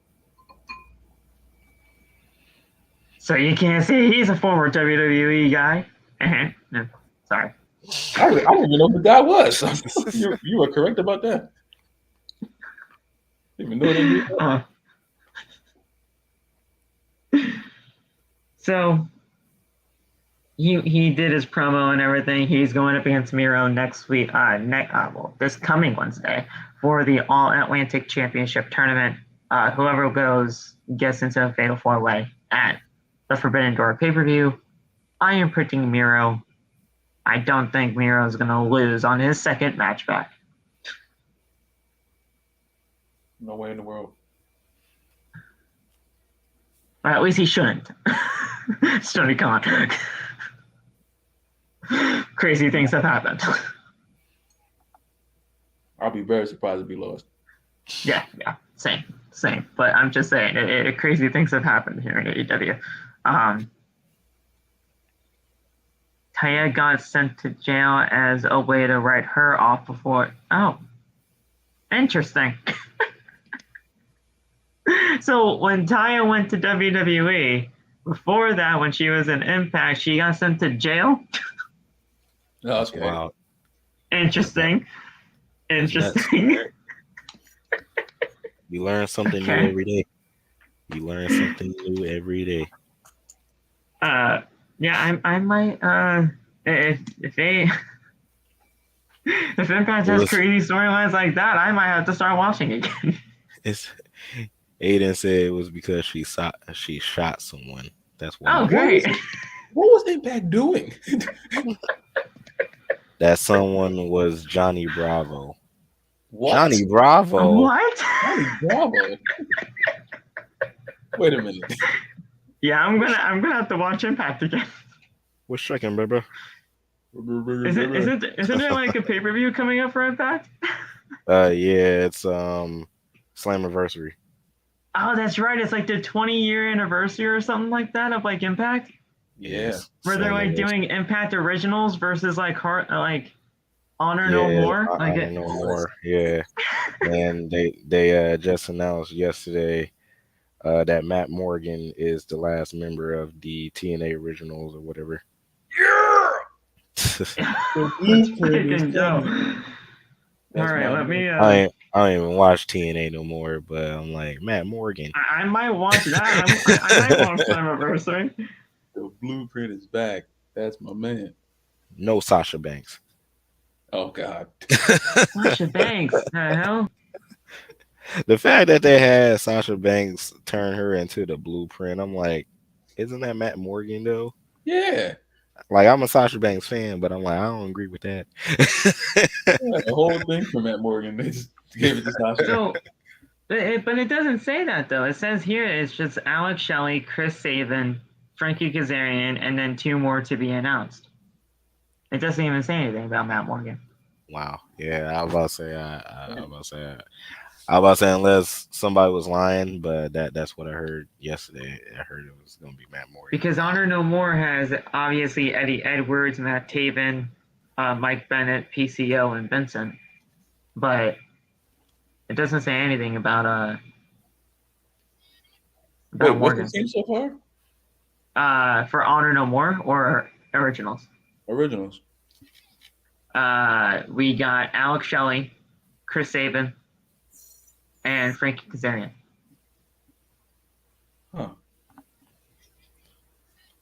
Speaker 1: So you can't say he's a former WWE guy. No, sorry.
Speaker 3: I didn't even know who the guy was. You were correct about that. I didn't even know that.
Speaker 1: So he did his promo and everything. He's going up against Miro next week. This coming Wednesday for the All Atlantic Championship Tournament. Whoever gets into a Fatal 4-Way at the Forbidden Door pay-per-view. I am predicting Miro. I don't think Miro is going to lose on his second match back.
Speaker 3: No way in the world.
Speaker 1: Or at least he shouldn't. Tony Khan. Crazy things have happened.
Speaker 3: I'll be very surprised if he lost.
Speaker 1: Yeah, same. But I'm just saying, crazy things have happened here in AEW. Taya got sent to jail as a way to write her off before. Oh, interesting. So when Taya went to WWE, before that, when she was in Impact, she got sent to jail.
Speaker 2: That's
Speaker 3: Okay.
Speaker 2: wild.
Speaker 1: Interesting.
Speaker 2: That's nuts. You learn something new every day.
Speaker 1: Yeah, I might if they if Impact has crazy storylines like that, I might have to start watching again.
Speaker 2: Aiden said it was because she shot someone. That's why.
Speaker 1: Oh, great.
Speaker 3: What was Impact doing?
Speaker 2: That someone was Johnny Bravo.
Speaker 3: What?
Speaker 2: Johnny Bravo?
Speaker 1: What?
Speaker 3: Johnny Bravo? Wait a minute.
Speaker 1: Yeah, I'm gonna have to watch Impact again.
Speaker 2: What's striking, baby?
Speaker 1: Isn't there like a pay-per-view coming up for Impact?
Speaker 2: Yeah, it's Slammiversary.
Speaker 1: Oh, that's right. It's like the 20-year anniversary or something like that of like Impact.
Speaker 3: Yeah.
Speaker 1: Where they're like doing Impact Originals versus like Honor No More.
Speaker 2: Honor No More. Yeah. And they just announced yesterday that Matt Morgan is the last member of the TNA Originals or whatever.
Speaker 3: Yeah.
Speaker 1: All right, let me.
Speaker 2: I don't even watch TNA no more, but I'm like, Matt Morgan.
Speaker 1: I might watch that. I might watch Slammiversary.
Speaker 3: The Blueprint is back. That's my man.
Speaker 2: No Sasha Banks.
Speaker 3: Oh God.
Speaker 1: Sasha Banks. The hell?
Speaker 2: The fact that they had Sasha Banks turn her into the Blueprint, I'm like, isn't that Matt Morgan though?
Speaker 3: Yeah.
Speaker 2: Like, I'm a Sasha Banks fan, but I'm like, I don't agree with that.
Speaker 3: The whole thing from Matt Morgan, they just gave it to Sasha.
Speaker 1: So, but it doesn't say that though. It says here it's just Alex Shelley, Chris Sabin, Frankie Kazarian, and then 2 more to be announced. It doesn't even say anything about Matt Morgan.
Speaker 2: Wow. Yeah, I was about to say unless somebody was lying, but that's what I heard yesterday. I heard it was going to be Matt Morgan.
Speaker 1: Because Honor No More has obviously Eddie Edwards, Matt Taven, Mike Bennett, PCO, and Vincent, but it doesn't say anything about
Speaker 3: Wait,
Speaker 1: Morgan.
Speaker 3: what's the team so far?
Speaker 1: For Honor No More or Originals?
Speaker 3: Originals.
Speaker 1: We got Alex Shelley, Chris Sabin, and Frankie Kazarian.
Speaker 3: Huh.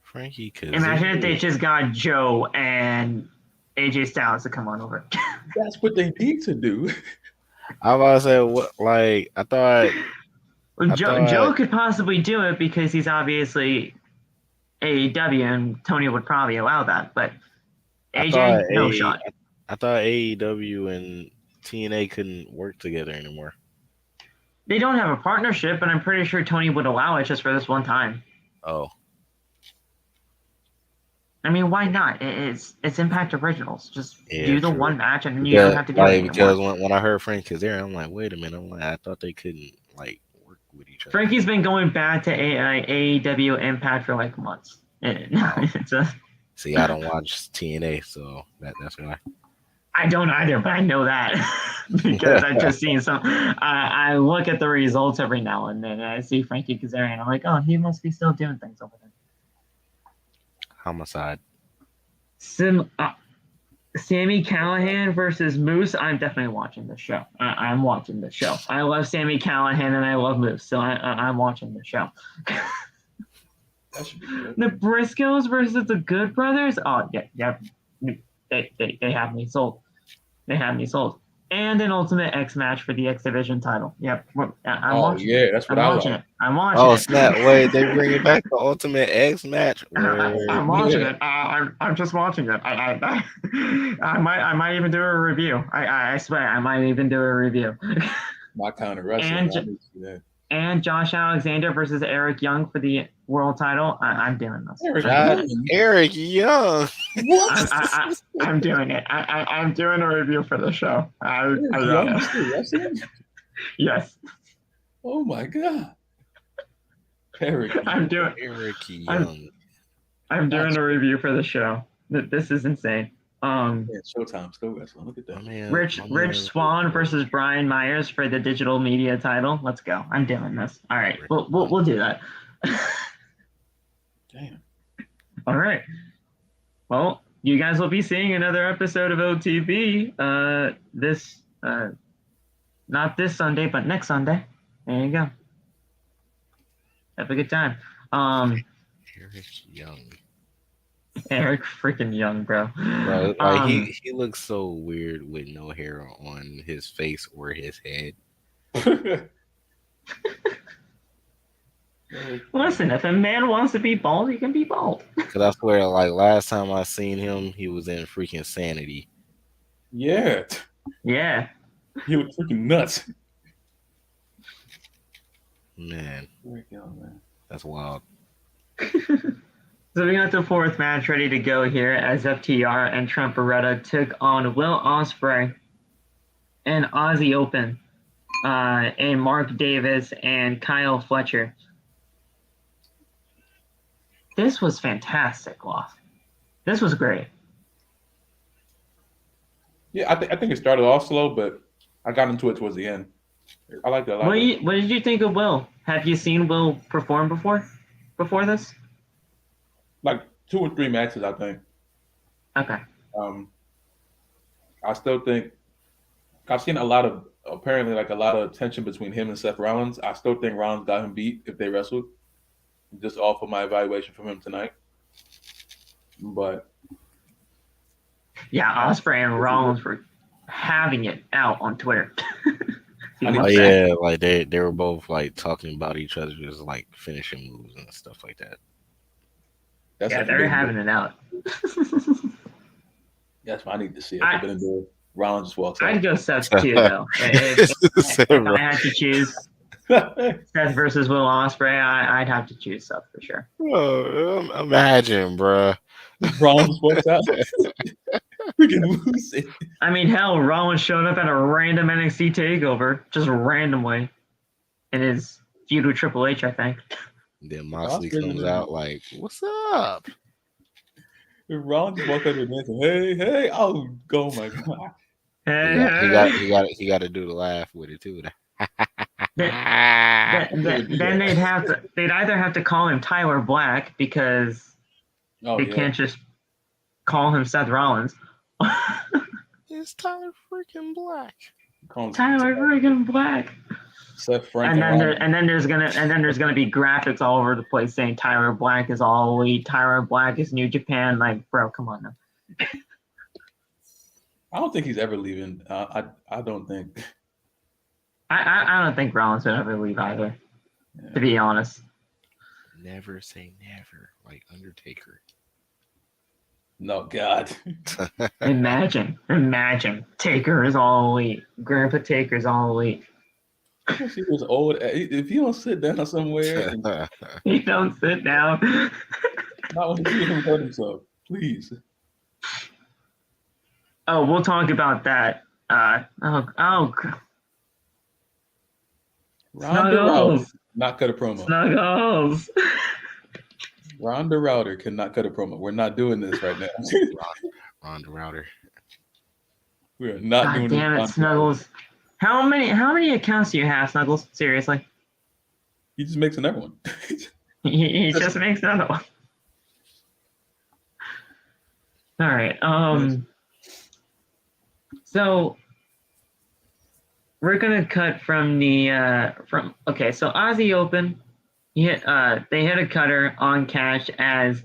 Speaker 2: Frankie Kazarian.
Speaker 1: Imagine if they just got Joe and AJ Styles to come on over.
Speaker 3: That's what they need to do.
Speaker 2: I was about to say, what? Like, I thought.
Speaker 1: Joe could possibly do it because he's obviously AEW, and Tony would probably allow that. But AJ, no shot.
Speaker 2: I thought AEW and TNA couldn't work together anymore.
Speaker 1: They don't have a partnership, but I'm pretty sure Tony would allow it just for this one time.
Speaker 2: Oh.
Speaker 1: I mean, why not? It's Impact Originals. Just do the one match, and you don't have to do it
Speaker 2: because when I heard Frank Kazarian, I'm like, wait a minute. I'm like, I thought they couldn't like work with each other.
Speaker 1: Frankie's been going back to AEW Impact for like months.
Speaker 2: See, I don't watch TNA, so that's why.
Speaker 1: I don't either, but I know that because I've just seen some. I look at the results every now and then, and I see Frankie Kazarian. I'm like, oh, he must be still doing things over there.
Speaker 2: Homicide.
Speaker 1: Sami Callihan versus Moose. I'm definitely watching this show. I'm watching this show. I love Sami Callihan and I love Moose, so I'm watching the show.
Speaker 3: That should be good.
Speaker 1: The Briscoes versus the Good Brothers. Oh yeah. They have me sold. They have me sold. And an Ultimate X match for the X Division title. Yep. I'm watching
Speaker 3: yeah, that's what
Speaker 1: I'm watching
Speaker 3: like.
Speaker 1: it. I'm watching it.
Speaker 2: Oh, snap. Wait, they bring it back to Ultimate X match?
Speaker 1: I'm watching it. I'm just watching it. I might even do a review. I swear, I might even do a review.
Speaker 3: My kind of wrestling.
Speaker 1: and Josh Alexander versus Eric Young for the world title. I'm doing this.
Speaker 2: Eric Young.
Speaker 3: What?
Speaker 1: I'm doing it. I'm doing a review for the show. I
Speaker 3: Young still wrestling?
Speaker 1: Yes.
Speaker 3: Oh my god. Eric
Speaker 1: I'm doing
Speaker 2: Eric Young.
Speaker 1: I'm doing a review for the show. This is insane.
Speaker 3: Yeah, Showtime still wrestling. Look at that.
Speaker 1: Rich Swann versus Brian Myers for the digital media title. Let's go. I'm doing this. All right. We'll do that.
Speaker 3: Damn.
Speaker 1: All right. Well, you guys will be seeing another episode of OTB. Not this Sunday, but next Sunday. There you go. Have a good time.
Speaker 2: Eric Young.
Speaker 1: Eric freaking Young, bro.
Speaker 2: Bro, like he looks so weird with no hair on his face or his head.
Speaker 1: Listen, if a man wants to be bald, he can be bald.
Speaker 2: Cause I swear, like last time I seen him, he was in freaking Sanity.
Speaker 3: Yeah.
Speaker 1: Yeah.
Speaker 3: He was freaking nuts.
Speaker 2: Man, that's wild.
Speaker 1: So we got the fourth match ready to go here as FTR and Trent Beretta took on Will Ospreay and Aussie Open and Mark Davis and Kyle Fletcher. This was fantastic, Loss. This was great.
Speaker 3: Yeah, I think it started off slow, but I got into it towards the end. I liked it a lot.
Speaker 1: What did you think of Will? Have you seen Will perform before this?
Speaker 3: Like 2 or 3 matches, I think.
Speaker 1: Okay.
Speaker 3: I still think I've seen a lot of tension between him and Seth Rollins. I still think Rollins got him beat if they wrestled. Just off of my evaluation from him tonight. But
Speaker 1: yeah, Ospreay and Rollins were having it out on Twitter.
Speaker 2: Oh yeah, like they were both like talking about each other's like finishing moves and stuff like that.
Speaker 1: They're having it out.
Speaker 3: That's what I need to see. Rollins just walks out.
Speaker 1: I'd go Seth too, though. If I had to choose Seth versus Will Ospreay, I'd have to choose Seth for sure.
Speaker 2: Oh, imagine, bruh.
Speaker 3: Rollins walks out. Freaking lose it.
Speaker 1: I mean, hell, Rollins showed up at a random NXT takeover, just randomly, in his feud with Triple H, I think.
Speaker 2: Then Moxley comes out like, "What's up?"
Speaker 3: Rollins walks out and dancing. Hey! Oh my god!
Speaker 2: He got to do the laugh with it too.
Speaker 1: Then they'd either have to call him Tyler Black because they can't just call him Seth Rollins.
Speaker 2: It's Tyler freaking Black.
Speaker 1: Tyler freaking Black.
Speaker 3: Seth Frank.
Speaker 1: And then there's gonna be graphics all over the place saying Tyler Black is all elite. Tyler Black is New Japan. Like, bro, come on now.
Speaker 3: I don't think he's ever leaving. I don't think.
Speaker 1: I don't think Rollins would ever leave either. Yeah. To be honest.
Speaker 2: Never say never, like Undertaker.
Speaker 3: No, God.
Speaker 1: Imagine. Taker is all elite. Grandpa Taker's all elite.
Speaker 3: He was old. If you don't sit down somewhere.
Speaker 1: He don't sit down.
Speaker 3: Not when he him hurt himself. Please.
Speaker 1: Oh, we'll talk about that.
Speaker 3: Ronda Rousey not cut a promo.
Speaker 1: Snuggles.
Speaker 3: Ronda Router cannot cut a promo. We're not doing this right now.
Speaker 2: Ronda Router.
Speaker 3: We are not doing this.
Speaker 1: Damn it, Snuggles. How many accounts do you have, Snuggles? Seriously?
Speaker 3: He just makes another one.
Speaker 1: he just makes another one. All right. So we're gonna cut from the so Aussie Open, they hit a cutter on Cash as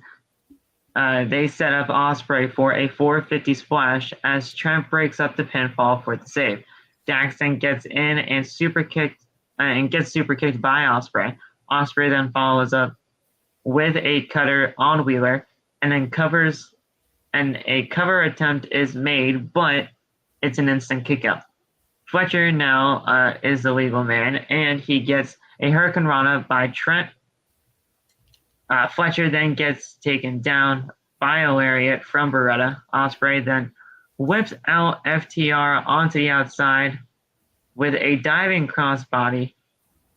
Speaker 1: they set up Ospreay for a 450 splash as Trent breaks up the pinfall for the save. Daxton gets in and gets super kicked by Ospreay. Ospreay then follows up with a cutter on Wheeler and then covers, and a cover attempt is made, but it's an instant kick out. Fletcher now is the legal man, and he gets a Hurricane Rana by Trent. Fletcher then gets taken down by a lariat from Beretta. Ospreay then whips out FTR onto the outside with a diving crossbody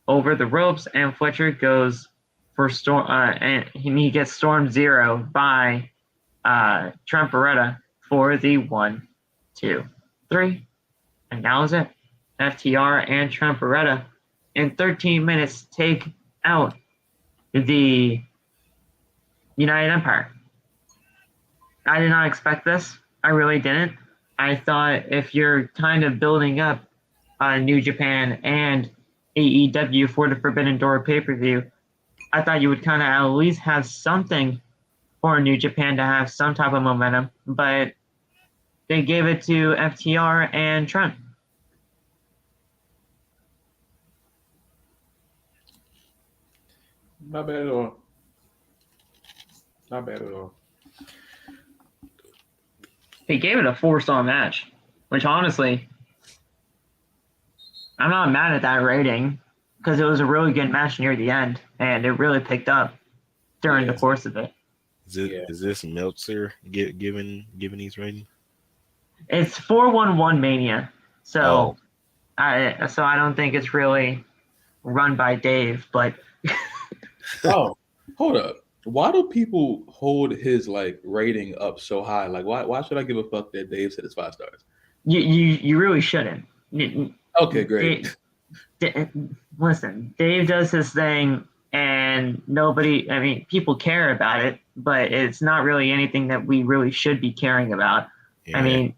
Speaker 1: over the ropes, and Fletcher goes for Storm, and he gets Storm Zero by Trent Beretta for the 1, 2, 3, and now is it. FTR and Trent Beretta in 13 minutes take out the United Empire. I did not expect this. I really didn't. I thought if you're kind of building up New Japan and AEW for the Forbidden Door pay-per-view, I thought you would kind of at least have something for New Japan to have some type of momentum, but they gave it to FTR and Trent.
Speaker 3: Not bad at all. Not bad at all.
Speaker 1: He gave it a 4-star match, which honestly, I'm not mad at that rating because it was a really good match near the end, and it really picked up during the course of it.
Speaker 2: Is this Meltzer giving these ratings?
Speaker 1: It's 411 Mania, so I don't think it's really run by Dave, but
Speaker 3: oh, hold up. Why do people hold his rating up so high? Like, why should I give a fuck that Dave said it's 5 stars?
Speaker 1: You really shouldn't.
Speaker 3: Okay, great.
Speaker 1: Listen, Dave does his thing, and people care about it, but it's not really anything that we really should be caring about. Yeah. I mean,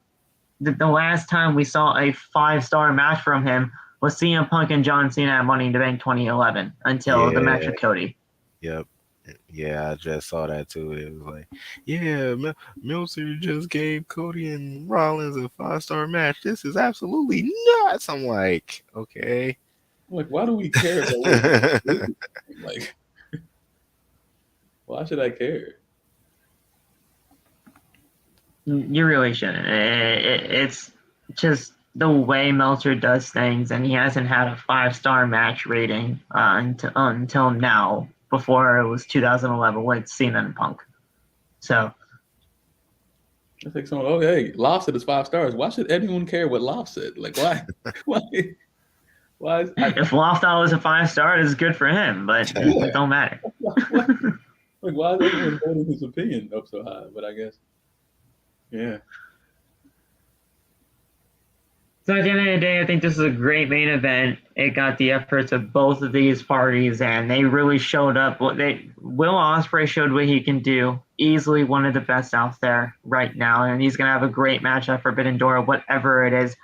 Speaker 1: the last time we saw a 5-star match from him was CM Punk and John Cena at Money in the Bank 2011 until the match with Cody.
Speaker 2: Yep. Yeah, I just saw that too. It was like, yeah, Meltzer just gave Cody and Rollins a 5-star match. This is absolutely nuts. I'm like, okay.
Speaker 3: Like, why do we care about what like, why should I care?
Speaker 1: You really shouldn't. It's just the way Meltzer does things, and he hasn't had a 5-star match rating until now. Before it was 2011 with Cena and Punk. So
Speaker 3: I think someone, okay, Loft said it's 5 stars. Why should anyone care what Loft said? Like, why? Why
Speaker 1: if Loft thought it was a 5-star, it's good for him, but it don't matter.
Speaker 3: Why is everyone holding his opinion up so high? But I guess, yeah.
Speaker 1: So at the end of the day, I think this is a great main event. It got the efforts of both of these parties, and they really showed up. Will Ospreay showed what he can do. Easily one of the best out there right now, and he's going to have a great match at Forbidden Door, whatever it is.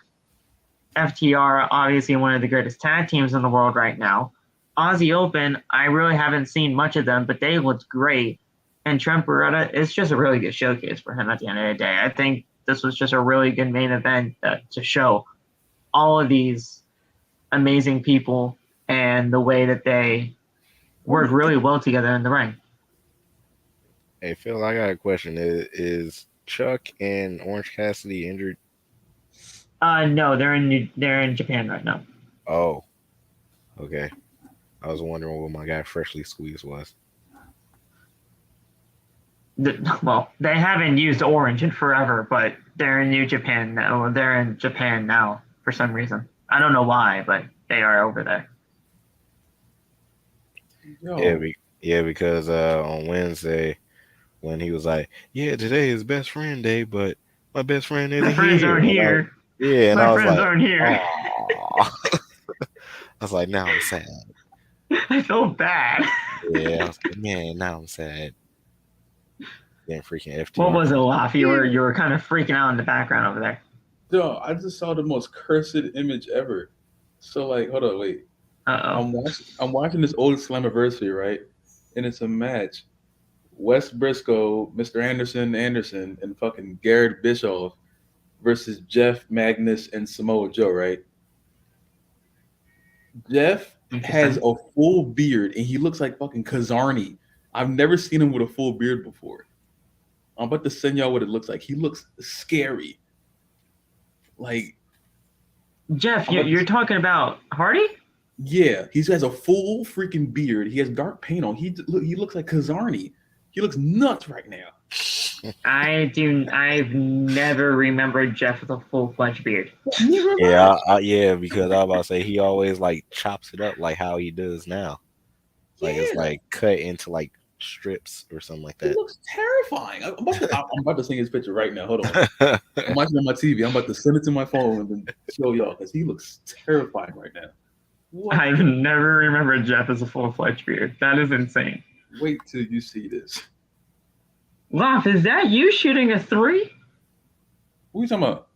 Speaker 1: FTR, obviously one of the greatest tag teams in the world right now. Aussie Open, I really haven't seen much of them, but they looked great. And Trent Beretta, it's just a really good showcase for him at the end of the day. I think this was just a really good main event to show all of these amazing people and the way that they work really well together in the ring.
Speaker 2: Hey, Phil, I got a question. Is Chuck and Orange Cassidy injured?
Speaker 1: No, they're in Japan right now.
Speaker 2: Oh, okay. I was wondering what my guy Freshly Squeezed was.
Speaker 1: Well, they haven't used Orange in forever, but they're in New Japan now. They're in Japan now for some reason. I don't know why, but they are over there.
Speaker 3: Yo.
Speaker 2: Yeah, because on Wednesday, when he was like, "Yeah, today is best friend day, but my best friend isn't here."
Speaker 1: My friends aren't here.
Speaker 2: Yeah, and
Speaker 1: my
Speaker 2: I was
Speaker 1: friends
Speaker 2: like,
Speaker 1: aren't here.
Speaker 2: I was like, now I'm sad.
Speaker 1: I feel bad.
Speaker 2: Yeah, I was like, man, now I'm sad. Then freaking FTR.
Speaker 1: What was it, Laugh? You were kind of freaking out in the background over there.
Speaker 3: Yo, I just saw the most cursed image ever. So hold on, wait. I'm watching this old Slammiversary, right? And it's a match. Wes Briscoe, Mr. Anderson, and fucking Garrett Bischoff versus Jeff, Magnus, and Samoa Joe, right? Jeff has a full beard, and he looks like fucking Kazarni. I've never seen him with a full beard before. I'm about to send y'all what it looks like. He looks scary. Like
Speaker 1: Jeff, you're talking about Hardy?
Speaker 3: Yeah, he has a full freaking beard. He has dark paint on. He looks like Kazarni. He looks nuts right now.
Speaker 1: I've never remembered Jeff with a full-fledged beard.
Speaker 2: Yeah, yeah, because I was about to say he always like chops it up like how he does now. Like it's like cut into like strips or something like that.
Speaker 3: He looks terrifying. I'm about to sing his picture right now. Hold on. I'm watching on my TV. I'm about to send it to my phone and then show y'all because he looks terrifying right now. What?
Speaker 1: I've never remembered Jeff as a full-fledged beard. That is insane.
Speaker 3: Wait till you see this.
Speaker 1: Loff, is that you shooting a 3?
Speaker 3: What are you talking about?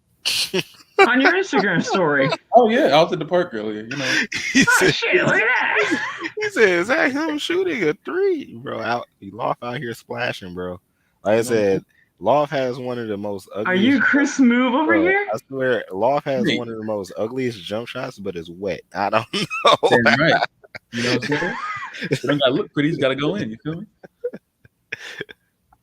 Speaker 1: On your Instagram story.
Speaker 3: Oh yeah, I was at the park earlier. You know.
Speaker 1: Oh shit! Look at that.
Speaker 2: He said, "Is that him shooting a 3, bro?" Loft out here splashing, bro. Like I said, Loft has one of the most ugliest.
Speaker 1: Are you Chris Move over here?
Speaker 2: I swear, Loft has one of the most ugliest jump shots, but it's wet. I don't know.
Speaker 3: Damn right. You know what I'm saying? It don't gotta look pretty. It's gotta go in. You feel me?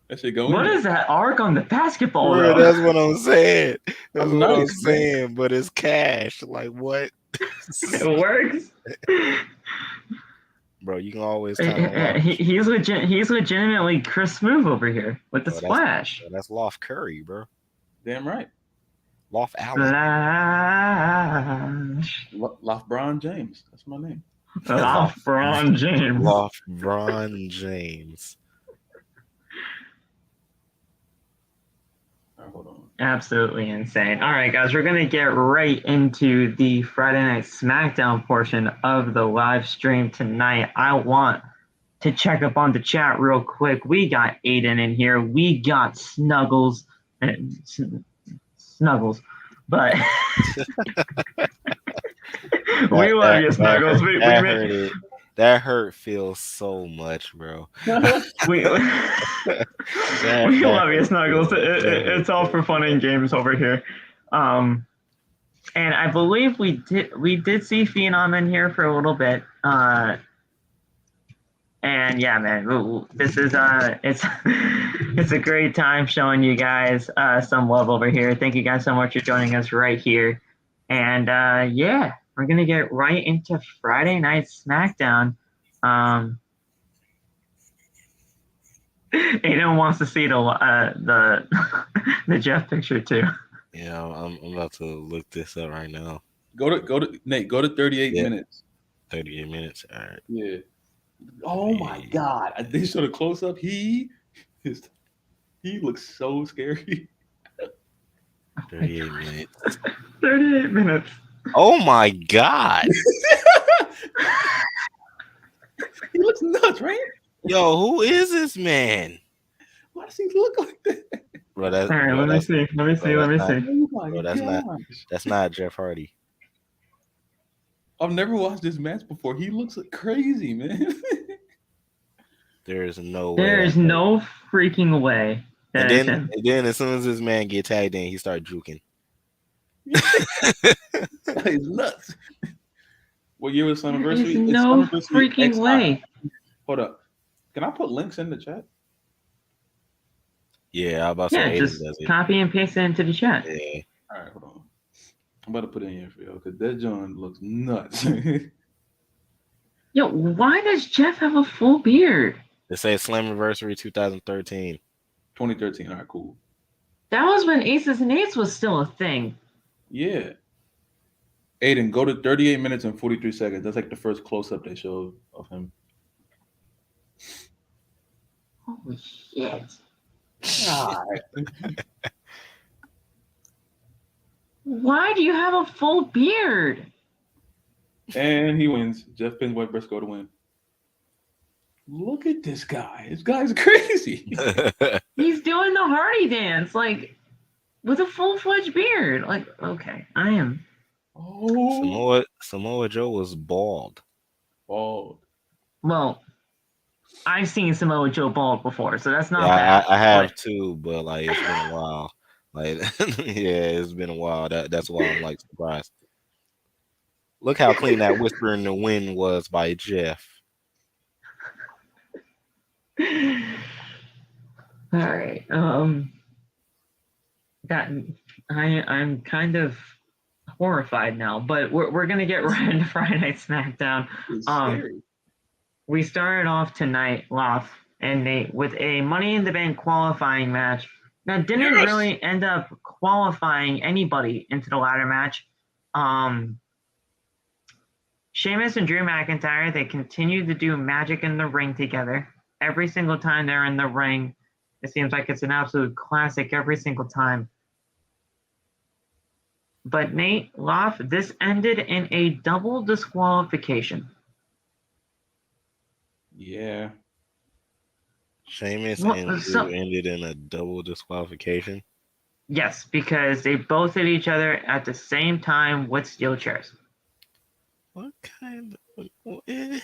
Speaker 3: That shit go in.
Speaker 1: What is that arc on the basketball?
Speaker 2: Bro, that's what I'm saying. That's
Speaker 3: I'm
Speaker 2: what I'm
Speaker 3: nice,
Speaker 2: saying. But it's cash. Like what?
Speaker 1: It works.
Speaker 2: Bro, you can always kind of
Speaker 1: he's legitimately Chris Move over here with the splash.
Speaker 2: That's Loft Curry, bro.
Speaker 3: Damn right.
Speaker 2: Loft Allen.
Speaker 3: Loft Bron James. That's my name.
Speaker 1: Loft Bron James.
Speaker 2: Loft Bron James.
Speaker 3: Hold on.
Speaker 1: Absolutely insane. All right, guys, we're going to get right into the Friday Night SmackDown portion of the live stream tonight. I want to check up on the chat real quick. We got Aiden in here. We got Snuggles. Snuggles. But we love you, Snuggles.
Speaker 2: That hurt feels so much, bro.
Speaker 1: we love you, Snuggles. It's all for fun and games over here. And I believe we did see Phenom in here for a little bit. And yeah, man, this is it's a great time showing you guys some love over here. Thank you guys so much for joining us right here. And yeah. We're gonna get right into Friday Night SmackDown. Aiden wants to see the the Jeff picture too.
Speaker 2: Yeah, I'm about to look this up right now.
Speaker 3: Go to Nate. Go to 38 minutes.
Speaker 2: 38 minutes. All right.
Speaker 3: Yeah. Oh my God! They showed a close up. He looks so scary.
Speaker 2: 38 minutes.
Speaker 1: 38 minutes.
Speaker 2: Oh my God!
Speaker 3: He looks nuts, right?
Speaker 2: Yo, who is this man?
Speaker 3: Why does he look like that?
Speaker 2: Bro,
Speaker 1: all right, let me see.
Speaker 3: Oh
Speaker 2: bro, that's not Jeff Hardy.
Speaker 3: I've never watched this match before. He looks crazy, man.
Speaker 2: There's no way.
Speaker 1: There's no freaking way.
Speaker 2: And then as soon as this man get tagged in, he start juking.
Speaker 3: He's nuts. What year was his anniversary?
Speaker 1: There's no freaking way.
Speaker 3: Hold up. Can I put links in the chat?
Speaker 2: Yeah, I'm about to say
Speaker 1: just copy and paste it into the chat.
Speaker 2: Yeah.
Speaker 3: All right, hold on. I'm about to put it in here for you because that John looks nuts.
Speaker 1: Yo, why does Jeff have a full beard?
Speaker 2: They say Slammiversary 2013.
Speaker 3: 2013. All right, cool.
Speaker 1: That was when Aces and Eights was still a thing.
Speaker 3: Yeah. Aiden, go to 38 minutes and 43 seconds. That's like the first close-up they showed of him.
Speaker 1: Holy shit.
Speaker 3: God.
Speaker 1: Why do you have a full beard?
Speaker 3: And he wins. Jeff pins White Briscoe to win. Look at this guy. This guy's crazy.
Speaker 1: He's doing the Hardy dance, like, with a full-fledged beard. Like, okay, I am.
Speaker 3: Oh.
Speaker 2: Samoa Joe was bald.
Speaker 3: Bald.
Speaker 1: Well, I've seen Samoa Joe bald before, so that's not bad.
Speaker 2: I have too, but like it's been a while. Like yeah, it's been a while. That's why I'm like surprised. Look how clean that Whisper in the Wind was by Jeff.
Speaker 1: All right. I'm kind of horrified now. But we're gonna get right into Friday Night SmackDown.
Speaker 3: It's scary.
Speaker 1: We started off tonight, Loth and Nate, with a Money in the Bank qualifying match that didn't really end up qualifying anybody into the ladder match. Sheamus and Drew McIntyre, they continue to do magic in the ring together. Every single time they're in the ring, it seems like it's an absolute classic every single time. But Nate, Loth, this ended in a double disqualification.
Speaker 3: Yeah.
Speaker 2: Sheamus and Drew ended in a double disqualification.
Speaker 1: Yes, because they both hit each other at the same time with steel chairs.
Speaker 2: What kind of what?
Speaker 1: And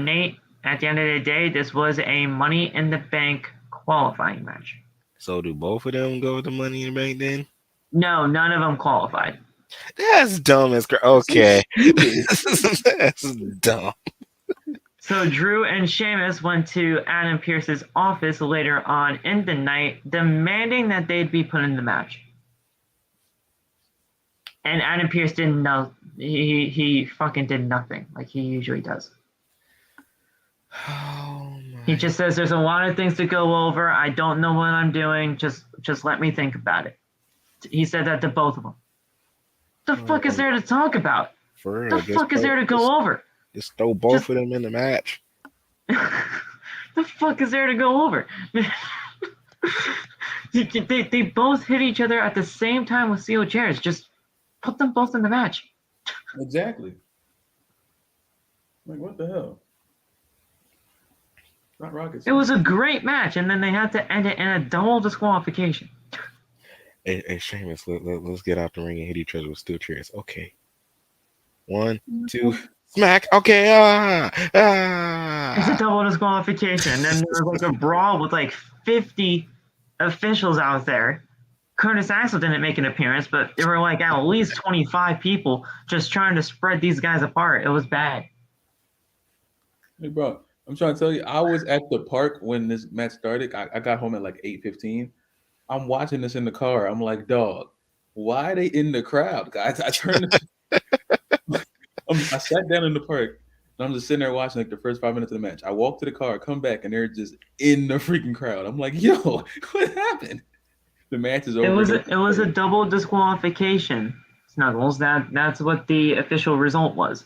Speaker 1: Nate, at the end of the day, this was a Money in the Bank qualifying match.
Speaker 2: So do both of them go with the Money in the Bank then?
Speaker 1: No, none of them qualified.
Speaker 2: That's dumb as crap. Okay. That's dumb.
Speaker 1: So Drew and Sheamus went to Adam Pearce's office later on in the night, demanding that they'd be put in the match. And Adam Pearce didn't know. He fucking did nothing like he usually does.
Speaker 2: Oh
Speaker 1: he just says there's a lot of things to go over. I don't know what I'm doing. Just let me think about it. He said that to both of them. The fuck is there to talk about?
Speaker 2: For real,
Speaker 1: the fuck is there to go over?
Speaker 2: Just throw both of them in the match.
Speaker 1: The fuck is there to go over? they both hit each other at the same time with steel chairs. Just put them both in the match.
Speaker 3: Exactly. Like, what the hell? Not rocket science.
Speaker 1: It was a great match, and then they had to end it in a double disqualification.
Speaker 2: Hey Sheamus, let's get out the ring and hit each other with steel chairs. Okay. 1, 2, smack. Okay.
Speaker 1: It's a double disqualification. And then there was like a brawl with like 50 officials out there. Curtis Axel didn't make an appearance, but there were like at least 25 people just trying to spread these guys apart. It was bad.
Speaker 3: Hey, bro, I'm trying to tell you, I was at the park when this match started. I got home at like 8:15. I'm watching this in the car. I'm like, dog, why are they in the crowd, guys? I turned. I sat down in the park, and I'm just sitting there watching like the first 5 minutes of the match. I walk to the car, come back, and they're just in the freaking crowd. I'm like, yo, what happened? The match is over.
Speaker 1: It was a double disqualification, Snuggles. That's what the official result was.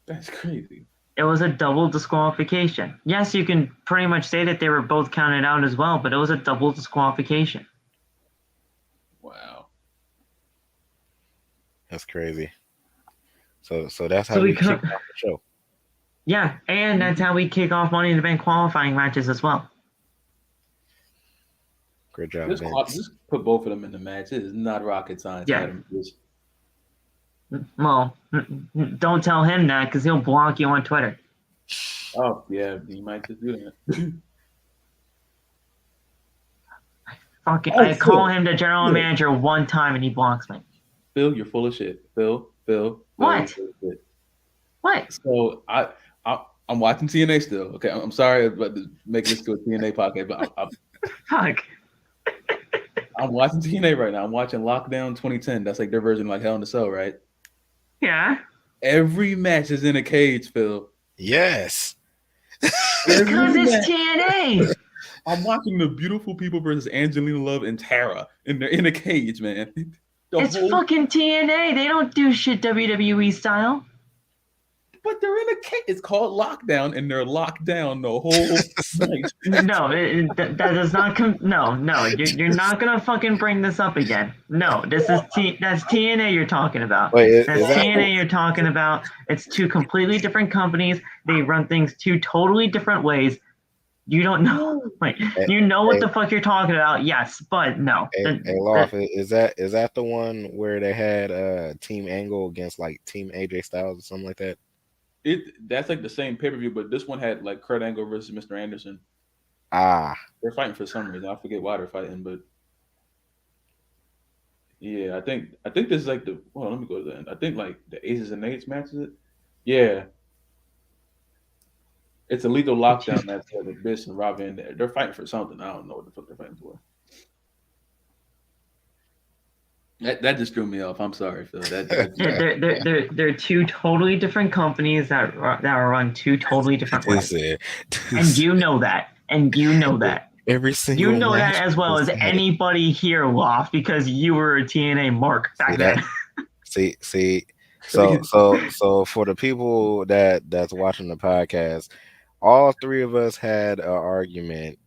Speaker 3: That's crazy.
Speaker 1: It was a double disqualification. Yes, you can pretty much say that they were both counted out as well, but it was a double disqualification.
Speaker 3: Wow.
Speaker 2: That's crazy. So that's how we kick off the show.
Speaker 1: Yeah, and that's how we kick off Money in the Bank qualifying matches as well.
Speaker 2: Great job,
Speaker 3: just put both of them in the match. It is not rocket science.
Speaker 1: Yeah. Well, don't tell him that because he'll block you on Twitter.
Speaker 3: Oh, yeah, he might just do that.
Speaker 1: I call him the general manager one time and he blocks me.
Speaker 3: Phil, you're full of shit. Phil.
Speaker 1: What? What?
Speaker 3: So I'm watching TNA still. Okay, I'm sorry about making this to a TNA podcast, but
Speaker 1: Fuck.
Speaker 3: I'm watching TNA right now. I'm watching Lockdown 2010. That's like their version of like Hell in a Cell, right?
Speaker 1: Yeah.
Speaker 3: Every match is in a cage, Phil.
Speaker 2: Yes.
Speaker 1: Because it's TNA.
Speaker 3: I'm watching the Beautiful People versus Angelina Love and Tara, and they're in a cage, man.
Speaker 1: It's fucking TNA. They don't do shit WWE style.
Speaker 3: But they're in a cage. It's called Lockdown, and they're locked down the whole night.
Speaker 1: No, that does not come. No, you're not gonna fucking bring this up again. No, that's TNA you're talking about.
Speaker 2: Wait,
Speaker 1: that's TNA you're talking about. It's two completely different companies. They run things two totally different ways. You don't know. Wait, you know what the fuck you're talking about? Yes, but no.
Speaker 2: Hey, Loft, is that the one where they had Team Angle against like Team AJ Styles or something like that?
Speaker 3: That's like the same pay-per-view, but this one had like Kurt Angle versus Mr. Anderson. They're fighting for some reason. I forget why they're fighting, but yeah, I think this is like let me go to the end. I think like the Aces and Eights match is it? Yeah. It's a lethal lockdown match with Bish and Robin. They're fighting for something. I don't know what the fuck they're fighting for. That just threw me off. I'm sorry, Phil.
Speaker 1: They're two totally different companies that are run two totally different ways. And you know that. And you know that.
Speaker 2: Every single
Speaker 1: you know that as well as anybody here, Loft, because you were a TNA mark back then.
Speaker 2: See. So for the people that's watching the podcast, all three of us had an argument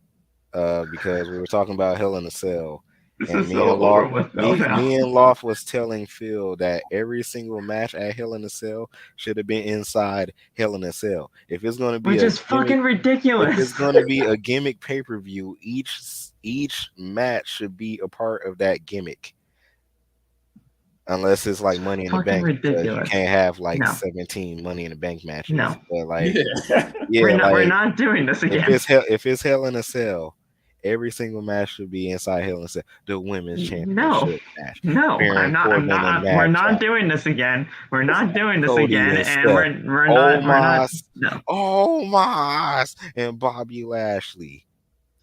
Speaker 2: because we were talking about Hell in a Cell. And me and Loft was telling Phil that every single match at Hell in a Cell should have been inside Hell in a Cell. If it's going to be
Speaker 1: which is fucking ridiculous.
Speaker 2: If it's going to be a gimmick pay-per-view, each match should be a part of that gimmick. Unless it's like Money in the Bank, you can't have like 17 Money in the Bank matches.
Speaker 1: No,
Speaker 2: but like,
Speaker 1: we're not doing this again.
Speaker 2: If it's Hell in a Cell, every single match should be inside Hell in a Cell. The women's championship match.
Speaker 1: No, I'm not. We're not doing this again. We're not doing this again, and we're not. No.
Speaker 2: Omos and Bobby Lashley.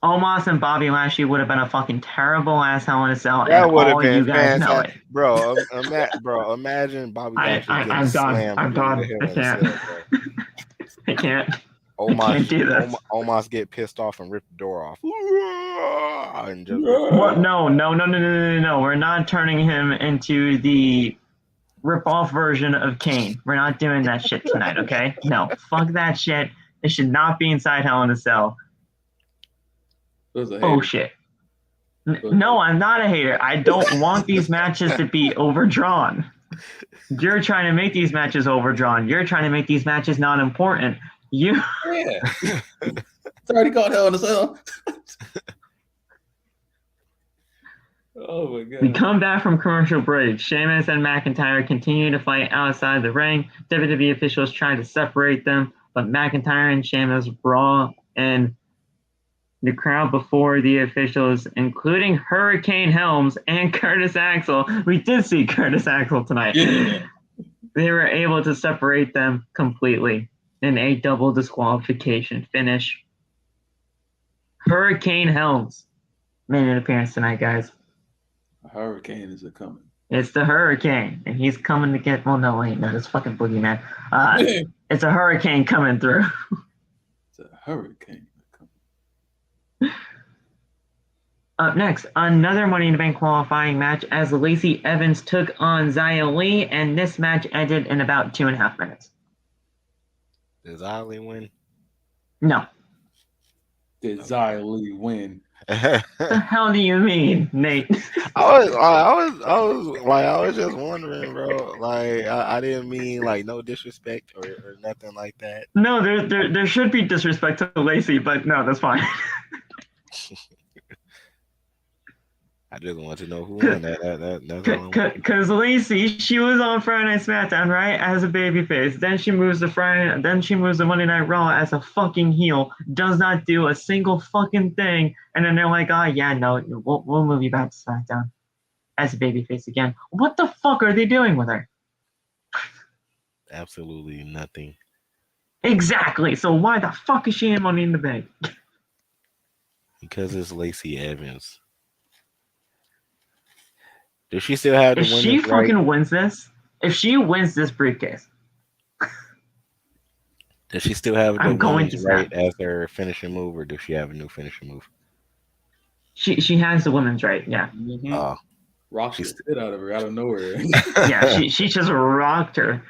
Speaker 1: Omos and Bobby Lashley would have been a fucking terrible ass Hell in a Cell,
Speaker 2: that
Speaker 1: and all you guys know it.
Speaker 2: Bro, imagine Bobby Lashley
Speaker 1: I'm done. I can't. I can't.
Speaker 2: Omos, do this. Omos get pissed off and rip the door off. And just...
Speaker 1: What? No. We're not turning him into the rip-off version of Kane. We're not doing that shit tonight, okay? No, fuck that shit. It should not be inside Hell in a Cell. Bullshit. No, I'm not a hater. I don't want these matches to be overdrawn. You're trying to make these matches overdrawn. You're trying to make these matches not important.
Speaker 3: Yeah. It's already called Hell in a Cell. Oh my god.
Speaker 1: We come back from commercial break. Sheamus and McIntyre continue to fight outside the ring. WWE officials try to separate them, but McIntyre and Sheamus brawl in the crowd before the officials, including Hurricane Helms and Curtis Axel. We did see Curtis Axel tonight.
Speaker 3: Yeah.
Speaker 1: They were able to separate them completely in a double disqualification finish. Hurricane Helms made an appearance tonight, guys.
Speaker 3: A hurricane is coming.
Speaker 1: It's the Hurricane, and he's coming to get. Well, no, wait, no, that's fucking Boogeyman. It's a hurricane coming through.
Speaker 3: It's a hurricane.
Speaker 1: Up next, another Money in the Bank qualifying match as Lacey Evans took on Xia Li, and this match ended in about 2.5 minutes.
Speaker 2: Did Xia Li win?
Speaker 1: No.
Speaker 3: Did Xia Li win?
Speaker 1: What the hell do you mean, Nate?
Speaker 2: I was just wondering, bro. Like, I didn't mean like no disrespect or nothing like that.
Speaker 1: No, there should be disrespect to Lacey, but no, that's fine.
Speaker 2: I just want to know who won that.
Speaker 1: Because Lacey, she was on Friday Night SmackDown, right, as a babyface. Then she moves to Monday Night Raw as a fucking heel. Does not do a single fucking thing, and then they're like, "Oh yeah, no, we'll move you back to SmackDown as a babyface again." What the fuck are they doing with her?
Speaker 2: Absolutely nothing.
Speaker 1: Exactly. So why the fuck is she in Money in the Bank?
Speaker 2: Because it's Lacey Evans. Does she still have the
Speaker 1: if she fucking wins this? If she wins this briefcase,
Speaker 2: does she still have the women's right as her finishing move, or does she have a new finishing move?
Speaker 1: She has the women's right, yeah.
Speaker 3: Mm-hmm. Rocked the shit out of her out of nowhere.
Speaker 1: Yeah, she just rocked her.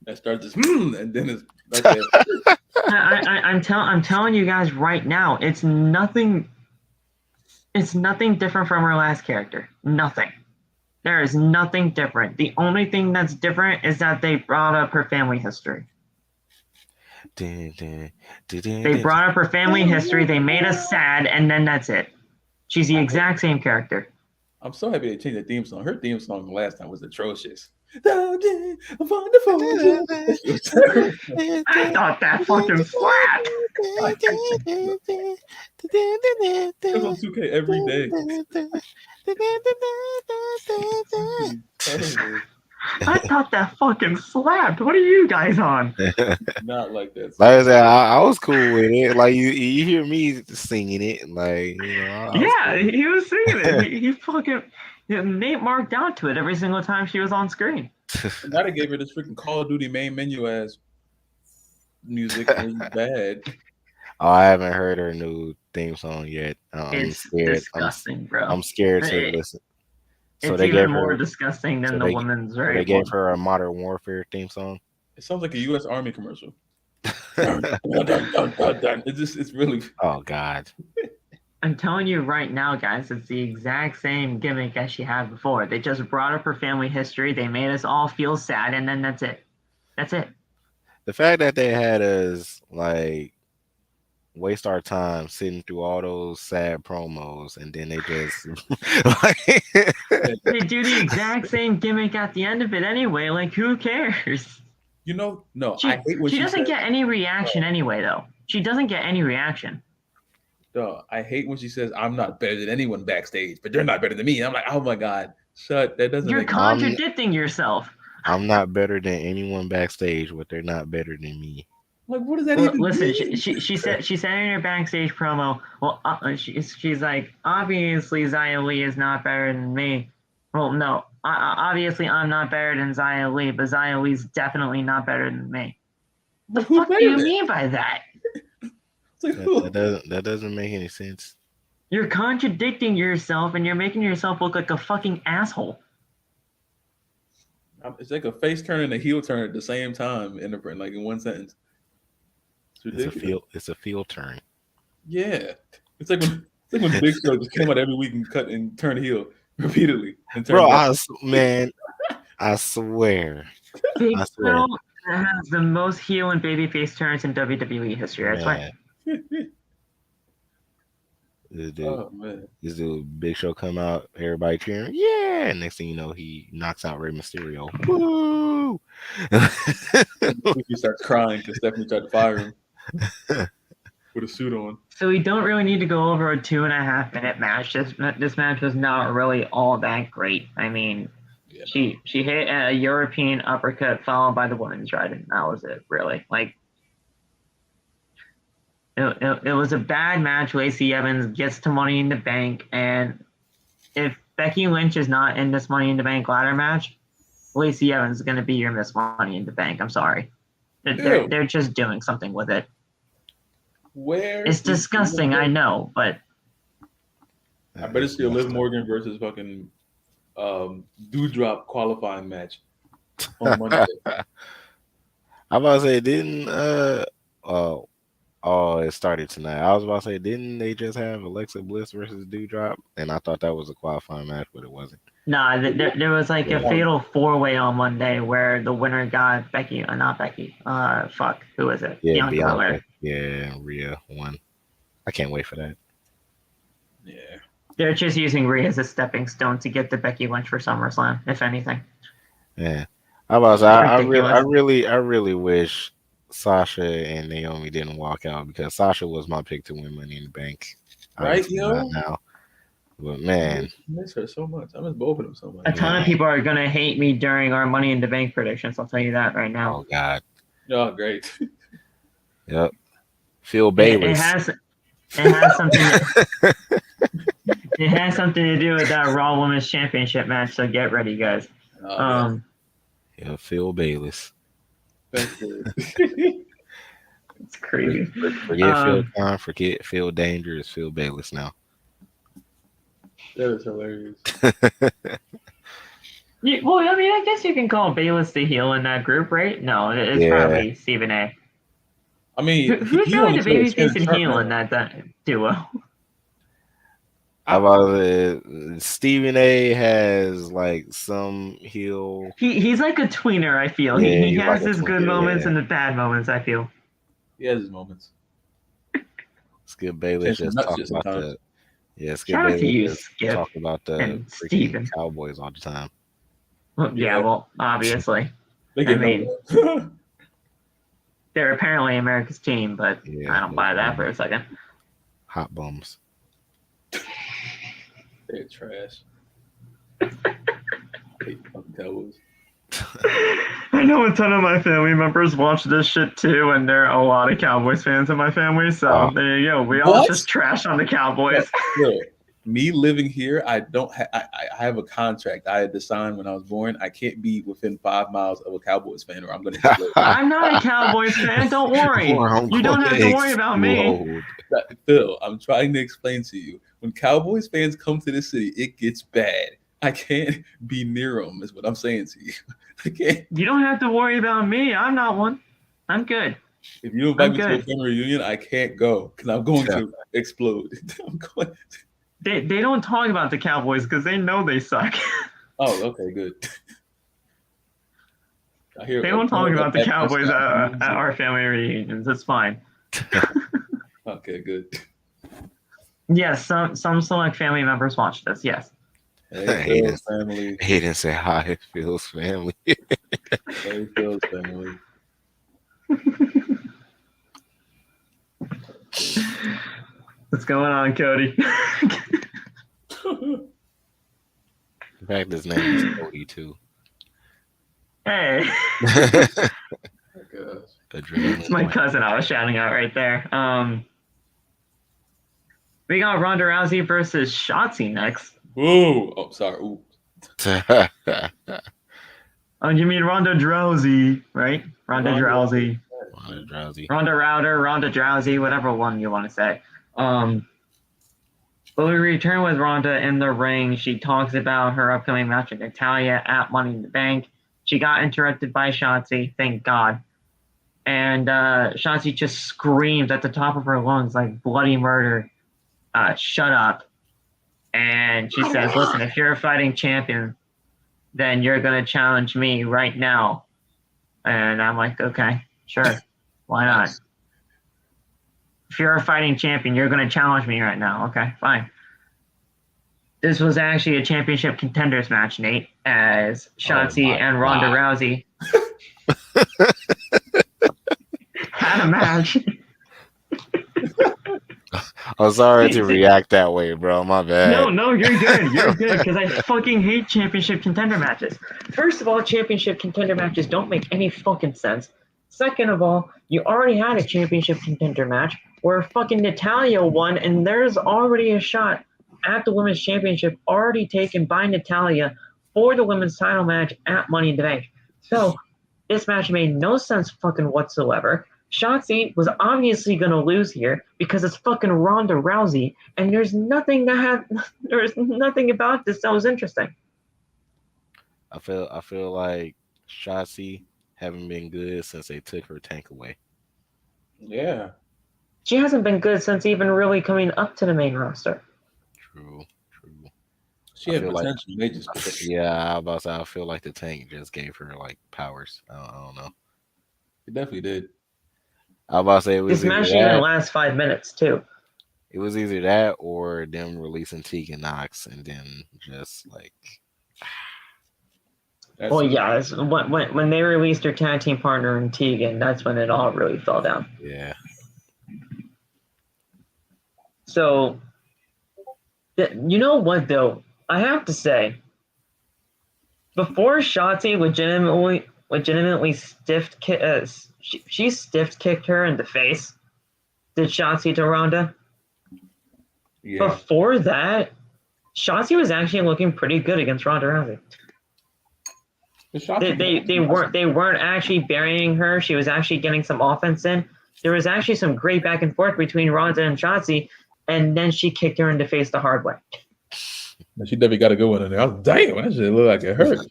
Speaker 3: That starts this, and then it's like that.
Speaker 1: I'm telling you guys right now, it's nothing. It's nothing different from her last character. Nothing. There is nothing different. The only thing that's different is that they brought up her family history. They brought up her family history. They made us sad, and then that's it. She's the exact same character.
Speaker 3: I'm so happy they changed the theme song. Her theme song last time was atrocious. I
Speaker 1: thought that fucking slapped.
Speaker 3: It's on 2K every day.
Speaker 1: I thought that fucking slapped. What are you guys on?
Speaker 3: Not like that.
Speaker 2: Like I said, I was cool with it. Like you hear me singing it, like
Speaker 1: yeah, cool. He was singing it. Nate marked down to it every single time she was on screen.
Speaker 3: And now they gave her this freaking Call of Duty main menu as music, and it's bad.
Speaker 2: Oh, I haven't heard her new theme song yet. I'm
Speaker 1: It's
Speaker 2: scared.
Speaker 1: disgusting, bro.
Speaker 2: I'm scared to listen. So
Speaker 1: It's
Speaker 2: they
Speaker 1: even
Speaker 2: gave
Speaker 1: more
Speaker 2: her.
Speaker 1: disgusting than
Speaker 2: So
Speaker 1: the
Speaker 2: they,
Speaker 1: women's
Speaker 2: so they
Speaker 1: right
Speaker 2: gave
Speaker 1: one.
Speaker 2: her a Modern Warfare theme song.
Speaker 3: It sounds like a U.S. Army commercial. It's really.
Speaker 2: Oh God.
Speaker 1: I'm telling you right now, guys, it's the exact same gimmick as she had before. They just brought up her family history. They made us all feel sad, and then that's it. That's it.
Speaker 2: The fact that they had us like waste our time sitting through all those sad promos, and then they just
Speaker 1: They do the exact same gimmick at the end of it anyway. Like, who cares?
Speaker 3: No.
Speaker 1: She,
Speaker 3: I hate when
Speaker 1: she doesn't
Speaker 3: says,
Speaker 1: get any reaction anyway, though. She doesn't get any reaction.
Speaker 3: I hate when she says, "I'm not better than anyone backstage, but they're not better than me." And I'm like, oh my God, shut. That doesn't.
Speaker 1: You're
Speaker 3: make
Speaker 1: contradicting yourself.
Speaker 2: I'm not better than anyone backstage, but they're not better than me.
Speaker 3: Like, what does that
Speaker 1: Well,
Speaker 3: even
Speaker 1: listen,
Speaker 3: mean?
Speaker 1: she said in her backstage promo. Well, she's like, obviously Xia Li is not better than me. Well, no, obviously I'm not better than Xia Li, but Xia Li's definitely not better than me. The
Speaker 3: Who
Speaker 1: fuck do
Speaker 3: said
Speaker 1: you
Speaker 3: that?
Speaker 1: mean by that?
Speaker 3: It's like,
Speaker 2: That doesn't make any sense.
Speaker 1: You're contradicting yourself, and you're making yourself look like a fucking asshole.
Speaker 3: it's like a face turn and a heel turn at the same time in one sentence. It's ridiculous.
Speaker 2: It's a field turn.
Speaker 3: Yeah, it's like when Big Show just came out every week and cut and turned heel repeatedly. And turned
Speaker 2: Bro,
Speaker 3: back.
Speaker 2: I swear.
Speaker 1: Big
Speaker 2: I swear.
Speaker 1: Show has the most heel and babyface turns in WWE history. That's why.
Speaker 2: This
Speaker 3: Man.
Speaker 2: This dude, Big Show, come out, everybody cheering, yeah. And next thing you know, he knocks out Rey Mysterio. Woo!
Speaker 3: He starts crying because Stephanie tried to fire him with a suit on.
Speaker 1: So we don't really need to go over a 2.5-minute match. This match was not really all that great. I mean, she hit a European uppercut followed by the women's trident. That was it, really. Like, it was a bad match. Lacey Evans gets to Money in the Bank, and if Becky Lynch is not in this Money in the Bank ladder match, Lacey Evans is going to be your Miss Money in the Bank. I'm sorry. They're just doing something with it. It's disgusting, I know, but
Speaker 3: I better see a Liv Morgan versus fucking Doudrop qualifying match on Monday.
Speaker 2: I'm about to say, it started tonight. I was about to say, didn't they just have Alexa Bliss versus Doudrop? And I thought that was a qualifying match, but it wasn't.
Speaker 1: Nah, there was like a fatal 4-way on Monday where the winner got Becky, not Becky. Who is it?
Speaker 2: Yeah, Bianca. Yeah, Rhea won. I can't wait for that.
Speaker 3: Yeah.
Speaker 1: They're just using Rhea as a stepping stone to get the Becky Lynch for SummerSlam, if anything.
Speaker 2: Yeah. I was I really wish Sasha and Naomi didn't walk out, because Sasha was my pick to win Money in the Bank.
Speaker 3: Right, yo?
Speaker 2: Now. But man,
Speaker 3: I miss her so much. I miss both of them so much.
Speaker 1: A ton of people are gonna hate me during our Money in the Bank predictions. I'll tell you that right now.
Speaker 2: Oh God.
Speaker 3: Oh, great.
Speaker 2: Yep. Phil Bayless.
Speaker 1: It has something. It has something to do with that Raw Women's Championship match. So get ready, guys.
Speaker 2: Yeah, Phil Bayless.
Speaker 3: That's good.
Speaker 1: It's crazy.
Speaker 2: Forget Phil Khan. Forget Phil Danger. It's Phil Bayless now.
Speaker 3: That was hilarious.
Speaker 1: Well, I mean, I guess you can call Bayless the heel in that group, right? No, it's probably Stephen A.
Speaker 3: I mean,
Speaker 1: who's really the babyface and heel in that duo?
Speaker 2: Stephen A has like some heel.
Speaker 1: He's like a tweener, I feel.
Speaker 2: Yeah,
Speaker 1: he has
Speaker 2: like
Speaker 1: his good moments and the bad moments, I feel.
Speaker 3: He has his moments.
Speaker 2: Skip Bayless just talk about the. Yeah, Skip Bayless just talk about the freaking Cowboys all the time.
Speaker 1: Well, well, obviously. I mean, they're apparently America's team, but I don't buy that for a second.
Speaker 2: Hot bums.
Speaker 3: They're trash. Hate fucking Cowboys.
Speaker 1: I know a ton of my family members watch this shit too, and there are a lot of Cowboys fans in my family, so there you go. We all just trash on the Cowboys.
Speaker 3: Me living here, I don't have. I have a contract I had to sign when I was born. I can't be within 5 miles of a Cowboys fan, or I'm going to explode.
Speaker 1: I'm not a Cowboys fan. Don't worry. You don't have to worry about me.
Speaker 3: Phil, I'm trying to explain to you. When Cowboys fans come to this city, it gets bad. I can't be near them, is what I'm saying to you. I can't.
Speaker 1: You don't have to worry about me. I'm not one. I'm good.
Speaker 3: If you invite me to a family reunion, I can't go because I'm going to explode. I'm going.
Speaker 1: They don't talk about the Cowboys because they know they suck.
Speaker 3: Oh, okay, good.
Speaker 1: They don't talk about the Cowboys at our family reunions. It's fine.
Speaker 3: Okay, good.
Speaker 1: Yes, some select family members watch this. Yes.
Speaker 3: Hey, Phil's family.
Speaker 2: He didn't say hi, Phil's family.
Speaker 3: Hey, Phil's family.
Speaker 1: What's going on, Cody?
Speaker 2: In fact, his name is Cody too.
Speaker 1: Hey. It's my cousin I was shouting out right there. We got Ronda Rousey versus Shotzi next.
Speaker 3: Ooh. Oh, sorry. Ooh.
Speaker 1: Oh, you mean Ronda Drowsy, right? Ronda Drowsy.
Speaker 2: Ronda Drowsy.
Speaker 1: Ronda Router, Ronda Drowsy, whatever one you want to say. But we return with Ronda in the ring. She talks about her upcoming match with Natalya at Money in the Bank. She got interrupted by Shotzi, thank God. And Shotzi just screams at the top of her lungs like bloody murder. Shut up. And she says, listen, if you're a fighting champion, then you're going to challenge me right now. And I'm like, okay, sure. Why not? If you're a fighting champion, you're going to challenge me right now. Okay, fine. This was actually a championship contenders match, Nate, as Shotzi and Ronda Rousey had a match.
Speaker 2: I'm sorry to react that way, bro. My bad.
Speaker 1: No, you're good. You're good because I fucking hate championship contender matches. First of all, championship contender matches don't make any fucking sense. Second of all, you already had a championship contender match where fucking Natalya won, and there's already a shot at the women's championship already taken by Natalya for the women's title match at Money in the Bank. So this match made no sense fucking whatsoever. Shotzi was obviously going to lose here because it's fucking Ronda Rousey, and there's nothing about this that was interesting.
Speaker 2: I feel like Shotzi haven't been good since they took her tank away.
Speaker 3: Yeah.
Speaker 1: She hasn't been good since even really coming up to the main roster.
Speaker 2: True.
Speaker 3: She had potential. They just
Speaker 2: I was about to say, I feel like the tank just gave her like powers. I don't know.
Speaker 3: It definitely did.
Speaker 2: I was about to say it was
Speaker 1: this match even lasts 5 minutes too.
Speaker 2: It was either that or them releasing Tegan Knox and then just like.
Speaker 1: Well, yeah, when they released their tag team partner in Tegan, that's when it all really fell down.
Speaker 2: Yeah.
Speaker 1: So, you know what though? I have to say, before Shotzi legitimately she stiff kicked her in the face. Did Shotzi to Ronda? Yeah. Before that, Shotzi was actually looking pretty good against Ronda Rousey. They weren't actually burying her. She was actually getting some offense in. There was actually some great back and forth between Ronda and Shotzi, and then she kicked her in the face the hard way.
Speaker 3: She definitely got a good one in there. I was damn, that shit looked like it hurt.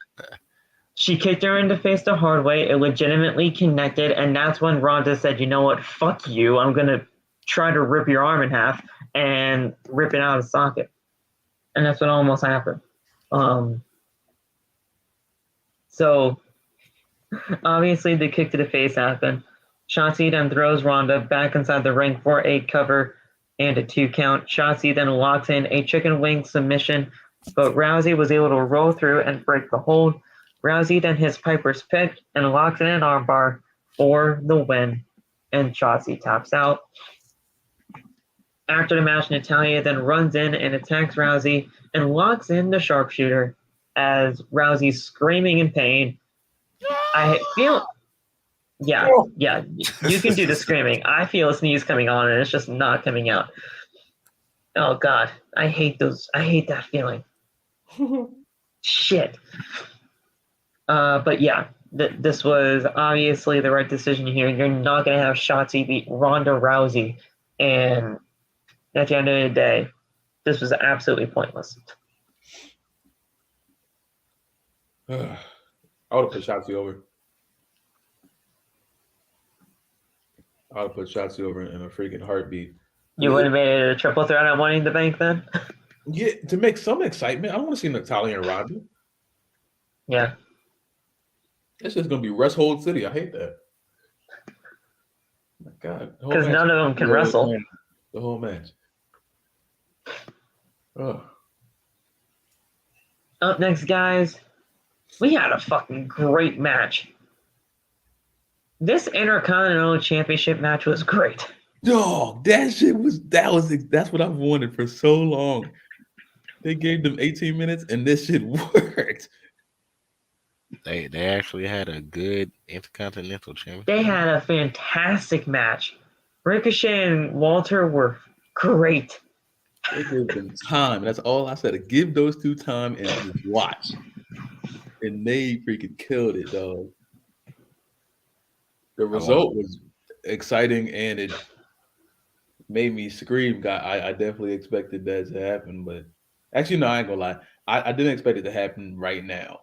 Speaker 1: She kicked her in the face the hard way. It legitimately connected, and that's when Ronda said, "You know what? Fuck you. I'm gonna try to rip your arm in half and rip it out of the socket." And that's what almost happened. So, obviously, the kick to the face happened. Shotzi then throws Ronda back inside the ring for a cover and a 2 count. Shotzi then locks in a chicken wing submission, but Rousey was able to roll through and break the hold. Rousey then hits Piper's pick and locks in an armbar for the win, and Shotzi taps out. After the match, Natalya then runs in and attacks Rousey and locks in the sharpshooter as Rousey's screaming in pain. I feel... Yeah, you can do the screaming. I feel a sneeze coming on and it's just not coming out. Oh God, I hate those. I hate that feeling. Shit. But yeah, this was obviously the right decision here. You're not gonna have Shotzi beat Ronda Rousey, and at the end of the day, this was absolutely pointless.
Speaker 3: I would have put Shotzi over. I would have put Shotzi over in a freaking heartbeat.
Speaker 1: You would have made it a triple threat at Money in the Bank then?
Speaker 3: Yeah, to make some excitement. I want to see Natalia and Ronda.
Speaker 1: Yeah.
Speaker 3: It's just gonna be Rest Hold City. I hate that. My God.
Speaker 1: Because none of them can wrestle.
Speaker 3: The whole match. Oh.
Speaker 1: Up next, guys, we had a fucking great match. This Intercontinental Championship match was great.
Speaker 3: Dog, that's what I've wanted for so long. They gave them 18 minutes and this shit worked.
Speaker 2: They actually had a good Intercontinental Championship.
Speaker 1: They had a fantastic match. Ricochet and Walter were great.
Speaker 3: They gave them time. That's all I said. Give those two time and just watch. And they freaking killed it, dog. The result was exciting and it made me scream. I definitely expected that to happen, but actually, no, I ain't gonna lie. I didn't expect it to happen right now.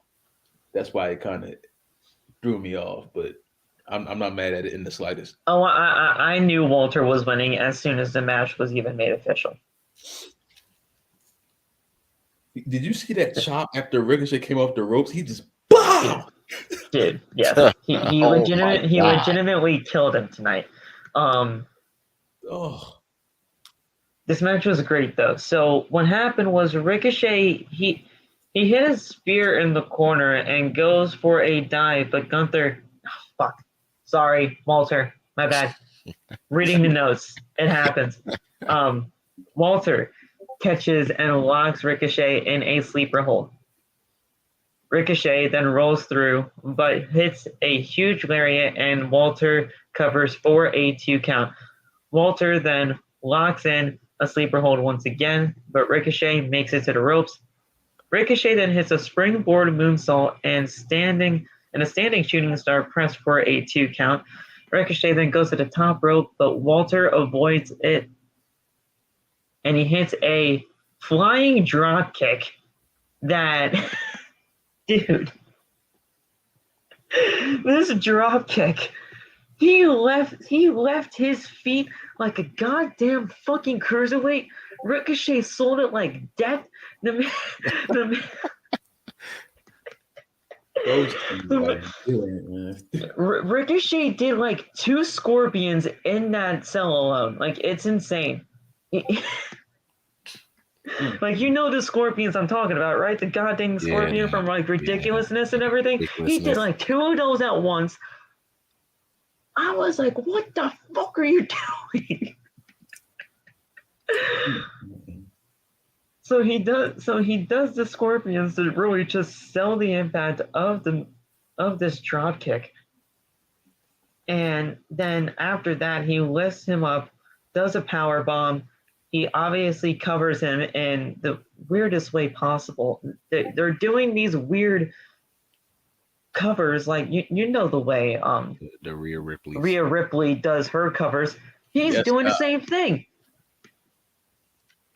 Speaker 3: That's why it kind of threw me off, but I'm not mad at it in the slightest.
Speaker 1: Oh, I knew Walter was winning as soon as the match was even made official.
Speaker 3: Did you see that chop after Ricochet came off the ropes? He just BAM!
Speaker 1: Dude, yes. He legitimately killed him tonight. This match was great though. So what happened was Ricochet he hit a spear in the corner and goes for a dive, but GUNTHER, sorry, Walter, my bad. Reading the notes, it happens. Walter catches and locks Ricochet in a sleeper hold. Ricochet then rolls through, but hits a huge lariat, and Walter covers for a 2 count. Walter then locks in a sleeper hold once again, but Ricochet makes it to the ropes. Ricochet then hits a springboard moonsault and a standing shooting star press for a 2 count. Ricochet then goes to the top rope, but Walter avoids it, and he hits a flying drop kick that, dude, this drop kick, he left his feet like a goddamn fucking cruiserweight. Ricochet sold it like death. Ricochet did like 2 scorpions in that cell alone. Like, it's insane. Like, you know the scorpions I'm talking about, right? The goddamn scorpion from like Ridiculousness and everything. He did like 2 of those at once. I was like, what the fuck are you doing? So he does the scorpions to really just sell the impact of this drop kick. And then after that, he lifts him up, does a power bomb. He obviously covers him in the weirdest way possible. They're doing these weird covers, like you know the way
Speaker 2: the Rhea
Speaker 1: Ripley does her covers. He's doing the same thing.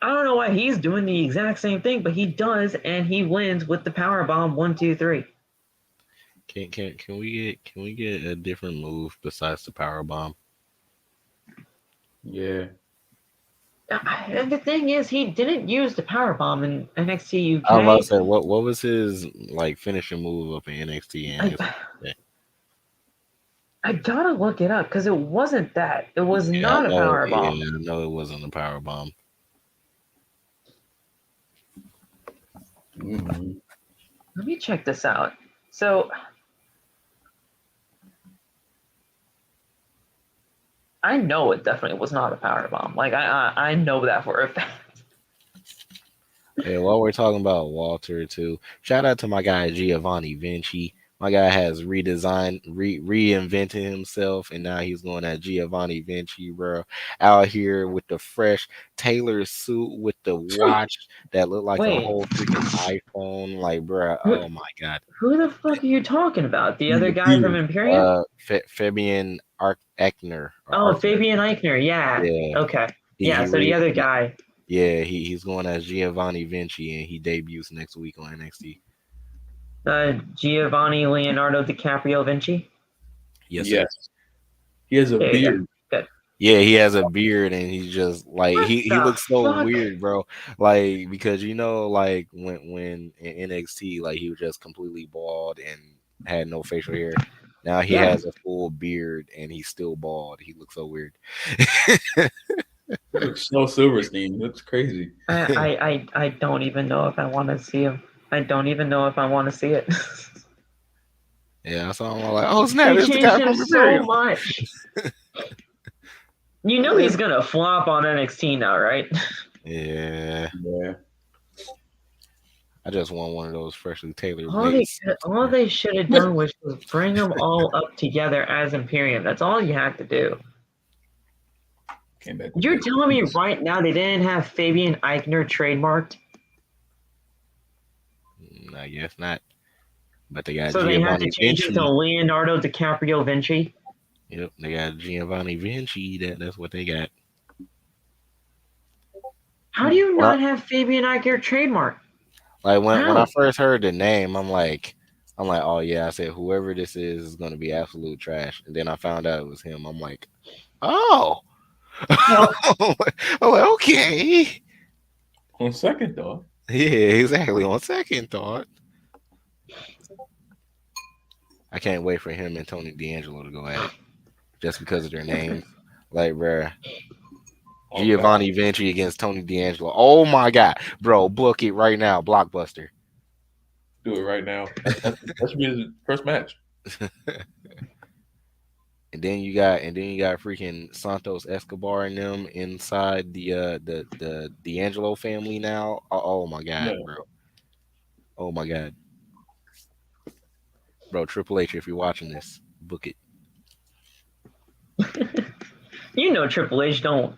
Speaker 1: I don't know why he's doing the exact same thing, but he does, and he wins with the power bomb 1, 2, 3.
Speaker 2: Can we get a different move besides the power bomb?
Speaker 3: Yeah.
Speaker 1: And the thing is, he didn't use the power bomb in NXT UK.
Speaker 2: I was about to say, what was his like finishing move up in NXT?
Speaker 1: I gotta look it up because it wasn't that. It was not a power bomb.
Speaker 2: Yeah, I know it wasn't a power bomb.
Speaker 3: Mm-hmm.
Speaker 1: Let me check this out. So I know it definitely was not a power bomb. Like I know that for a fact.
Speaker 2: Hey, while we're talking about Walter too, shout out to my guy Giovanni Vinci. My guy has reinvented himself, and now he's going at Giovanni Vinci, bro. Out here with the fresh tailored suit with the watch that looked like a
Speaker 1: Wait.
Speaker 2: whole freaking iPhone. Like, bro, oh my god.
Speaker 1: Who the fuck are you talking about? The other
Speaker 3: The
Speaker 1: guy from
Speaker 3: beard.
Speaker 1: Imperium?
Speaker 2: Fabian Eichner.
Speaker 1: Oh, Fabian Eichner. Yeah.
Speaker 2: Yeah.
Speaker 1: Okay.
Speaker 2: He
Speaker 1: So the other guy.
Speaker 2: Yeah, he's going as Giovanni Vinci, and he debuts next week on NXT.
Speaker 1: Giovanni Leonardo DiCaprio Vinci.
Speaker 2: Yes, sir.
Speaker 3: He has a beard.
Speaker 1: Good.
Speaker 2: Yeah, he has a beard, and he's just like
Speaker 1: What
Speaker 2: he
Speaker 1: the
Speaker 2: looks so
Speaker 1: fuck?
Speaker 2: weird, bro. Like because like when in NXT, like he was just completely bald and had no facial hair. Now he has a full beard and he's still bald. He looks so weird.
Speaker 3: He looks so Silverstein. He looks crazy.
Speaker 1: I don't even know if I want to see him. I don't even know if I want to see it.
Speaker 2: Yeah, so I'm like, oh snap!
Speaker 1: They
Speaker 2: It's the
Speaker 1: changed
Speaker 2: guy
Speaker 1: him
Speaker 2: from
Speaker 1: so
Speaker 2: Imperium.
Speaker 1: much. You know he's gonna flop on NXT now, right?
Speaker 2: Yeah,
Speaker 3: Yeah.
Speaker 2: I just want one of those freshly tailored.
Speaker 1: All they should have done was bring them all up together as Imperium. That's all you have to do.
Speaker 3: Came back.
Speaker 1: You're telling me right now they didn't have Fabian Eichner trademarked?
Speaker 2: I guess not. But they got
Speaker 1: So they had to
Speaker 2: Giovanni
Speaker 1: change it
Speaker 2: Vinci.
Speaker 1: to Leonardo DiCaprio Vinci?
Speaker 2: Yep, they got Giovanni Vinci. That's what they got.
Speaker 1: How do you not have Fabian Eichner trademark?
Speaker 2: Like when I first heard the name, I'm like, oh yeah. I said whoever this is gonna be absolute trash. And then I found out it was him. I'm like, oh. I'm like, okay.
Speaker 3: On second thought.
Speaker 2: Yeah, exactly. On second thought. I can't wait for him and Tony D'Angelo to go at it. Just because of their names. Like, bruh. Giovanni Vinci against Tony D'Angelo. Oh my god. Bro, book it right now. Blockbuster.
Speaker 3: Do it right now. That should be his first match.
Speaker 2: And then you got freaking Santos Escobar and them inside the D'Angelo family now. Oh my god, bro. Oh my god. Bro, Triple H, if you're watching this, book it.
Speaker 1: You know Triple H don't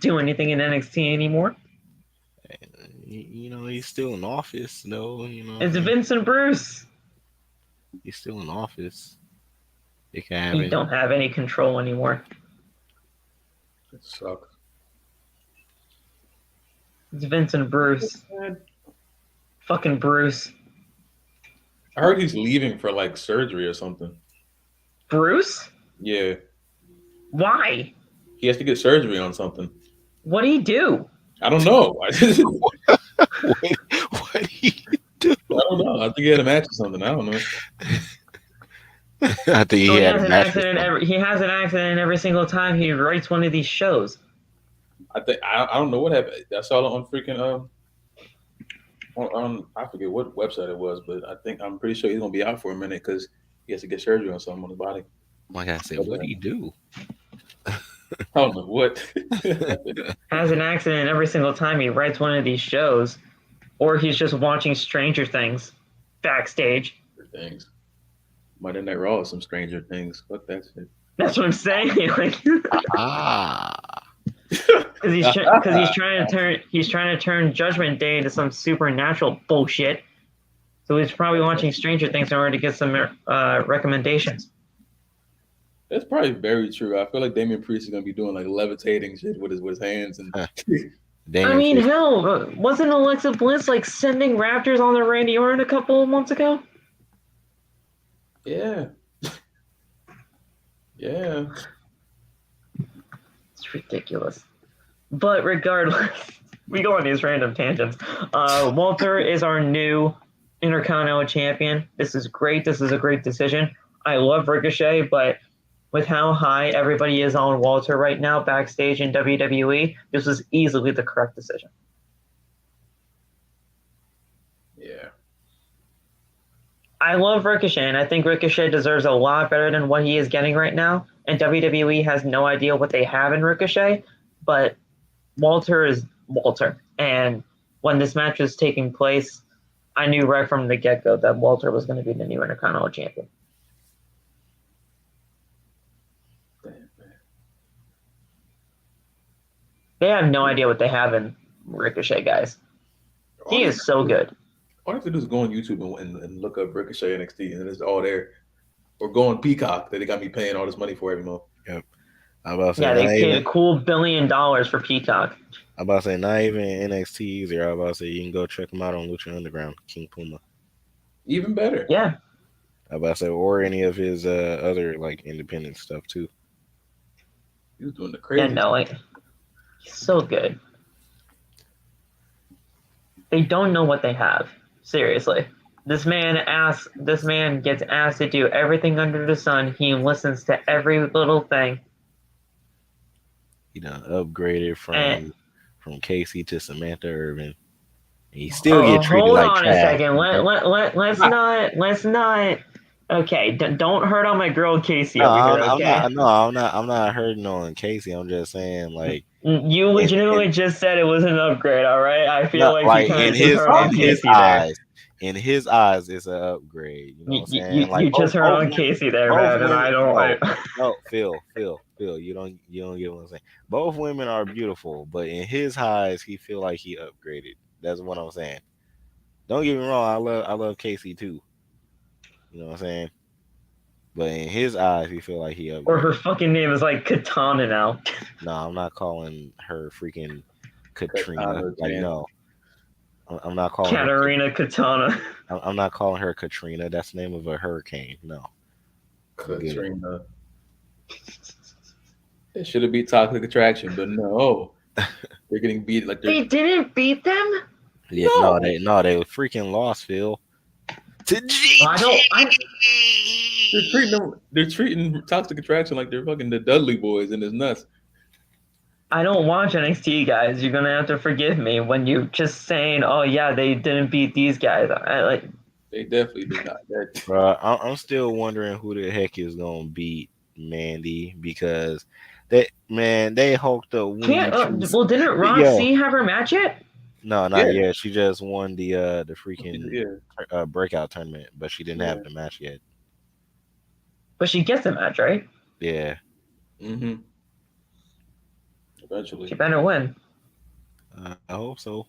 Speaker 1: do anything in NXT anymore.
Speaker 2: You know, he's still in office, though. You know,
Speaker 1: it's Vincent Bruce.
Speaker 2: He's still in office. He
Speaker 1: don't have any control anymore.
Speaker 3: It sucks.
Speaker 1: It's Vincent Bruce. Fucking Bruce.
Speaker 3: I heard he's leaving for like surgery or something.
Speaker 1: Bruce?
Speaker 3: Yeah.
Speaker 1: Why?
Speaker 3: He has to get surgery on something.
Speaker 1: What do he do?
Speaker 3: I don't know.
Speaker 2: what do he do?
Speaker 3: I don't know. I think he had a match or something. I don't know.
Speaker 2: I think he had an
Speaker 1: accident. He has an accident every single time he writes one of these shows.
Speaker 3: I don't know what happened. I saw it on freaking on I forget what website it was, but I'm pretty sure he's gonna be out for a minute because he has to get surgery on something on his body.
Speaker 2: My God, said, what do you do?
Speaker 3: I don't know what.
Speaker 1: Has an accident every single time he writes one of these shows, or he's just watching Stranger Things backstage.
Speaker 3: Things. Monday Night Raw is some Stranger Things. Fuck that shit.
Speaker 1: That's what I'm saying. Because he's trying to turn Judgment Day into some supernatural bullshit. So he's probably watching Stranger Things in order to get some recommendations.
Speaker 3: That's probably very true. I feel like Damian Priest is gonna be doing like levitating shit with his hands and.
Speaker 1: I mean, hell, wasn't Alexa Bliss like sending Raptors on the Randy Orton a couple of months ago?
Speaker 3: Yeah. Yeah.
Speaker 1: It's ridiculous. But regardless, we go on these random tangents. Walter is our new Intercontinental champion. This is great. This is a great decision. I love Ricochet, but with how high everybody is on Walter right now backstage in WWE, this was easily the correct decision.
Speaker 3: Yeah.
Speaker 1: I love Ricochet, and I think Ricochet deserves a lot better than what he is getting right now. And WWE has no idea what they have in Ricochet, but Walter is Walter. And when this match was taking place, I knew right from the get-go that Walter was going to be the new Intercontinental Champion. They have no idea what they have in Ricochet, guys. He is so good.
Speaker 3: All I have to do is go on YouTube and look up Ricochet NXT, and it's all there. Or go on Peacock that they got me paying all this money for every month.
Speaker 2: Yep. I'm about to say,
Speaker 1: Yeah, they paid a cool $1 billion for Peacock.
Speaker 2: I'm about to say, not even NXT either. I'm about to say, you can go check them out on Lucha Underground, King Puma.
Speaker 3: Even better.
Speaker 1: Yeah.
Speaker 2: I'm about to say, or any of his other like independent stuff too.
Speaker 3: He was doing the crazy.
Speaker 1: Yeah, no, like, he's so good. They don't know what they have. Seriously. This man gets asked to do everything under the sun. He listens to every little thing.
Speaker 2: You know, upgraded from Casey to Samantha Irvin. He still get treated like trash. Hold on a
Speaker 1: second. Let's not. Okay, don't hurt on my girl Casey over here. Okay?
Speaker 2: I'm not hurting on Casey. I'm just saying, like,
Speaker 1: you legitimately just said it was an upgrade. All right, I feel like
Speaker 2: in his eyes. In his eyes, it's an upgrade. You know what I'm saying?
Speaker 1: You just heard on Casey there, man, and I don't like.
Speaker 2: No, Phil, you don't get what I'm saying. Both women are beautiful, but in his eyes, he feel like he upgraded. That's what I'm saying. Don't get me wrong, I love Casey too. You know what I'm saying? But in his eyes, he feel like he upgraded.
Speaker 1: Or her fucking name is like Katana now.
Speaker 2: No, I'm not calling her freaking Katrina. Like, no. I'm not calling
Speaker 1: Katarina Katana.
Speaker 2: I'm not calling her Katrina. That's the name of a hurricane. No.
Speaker 3: Katrina. They should have beat Toxic Attraction, but no. They're getting beat like
Speaker 1: they didn't beat them?
Speaker 2: Yeah, they freaking lost, Phil. To G.
Speaker 3: They're treating Toxic Attraction like they're fucking the Dudley Boys, and it's nuts.
Speaker 1: I don't watch NXT, guys. You're gonna have to forgive me when you just saying, "Oh yeah, they didn't beat these guys."
Speaker 3: They definitely did not.
Speaker 2: Bro, I'm still wondering who the heck is gonna beat Mandy because they hulked up.
Speaker 1: Well, didn't Rousey have her match yet?
Speaker 2: No, not yet. She just won the freaking breakout tournament, but she didn't have the match yet.
Speaker 1: But she gets the match, right?
Speaker 2: Yeah.
Speaker 3: Mm-hmm. Eventually.
Speaker 1: She better win.
Speaker 2: I hope so.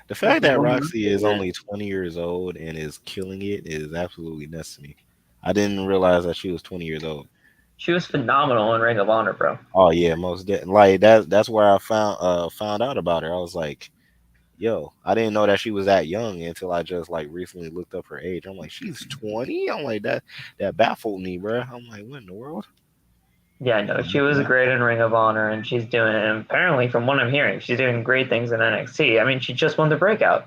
Speaker 2: The fact that Roxy is only 20 years old and is killing it is absolutely nuts to me. I didn't realize that she was 20 years old.
Speaker 1: She was phenomenal in Ring of Honor, bro.
Speaker 2: Oh yeah, most like that's where I found out about her. I was like, yo, I didn't know that she was that young until I just like recently looked up her age. I'm like, she's 20. I'm like that baffled me, bro. I'm like, what in the world?
Speaker 1: Yeah, no, she was great in Ring of Honor, and she's doing it. And apparently, from what I'm hearing, she's doing great things in NXT. I mean, she just won the breakout.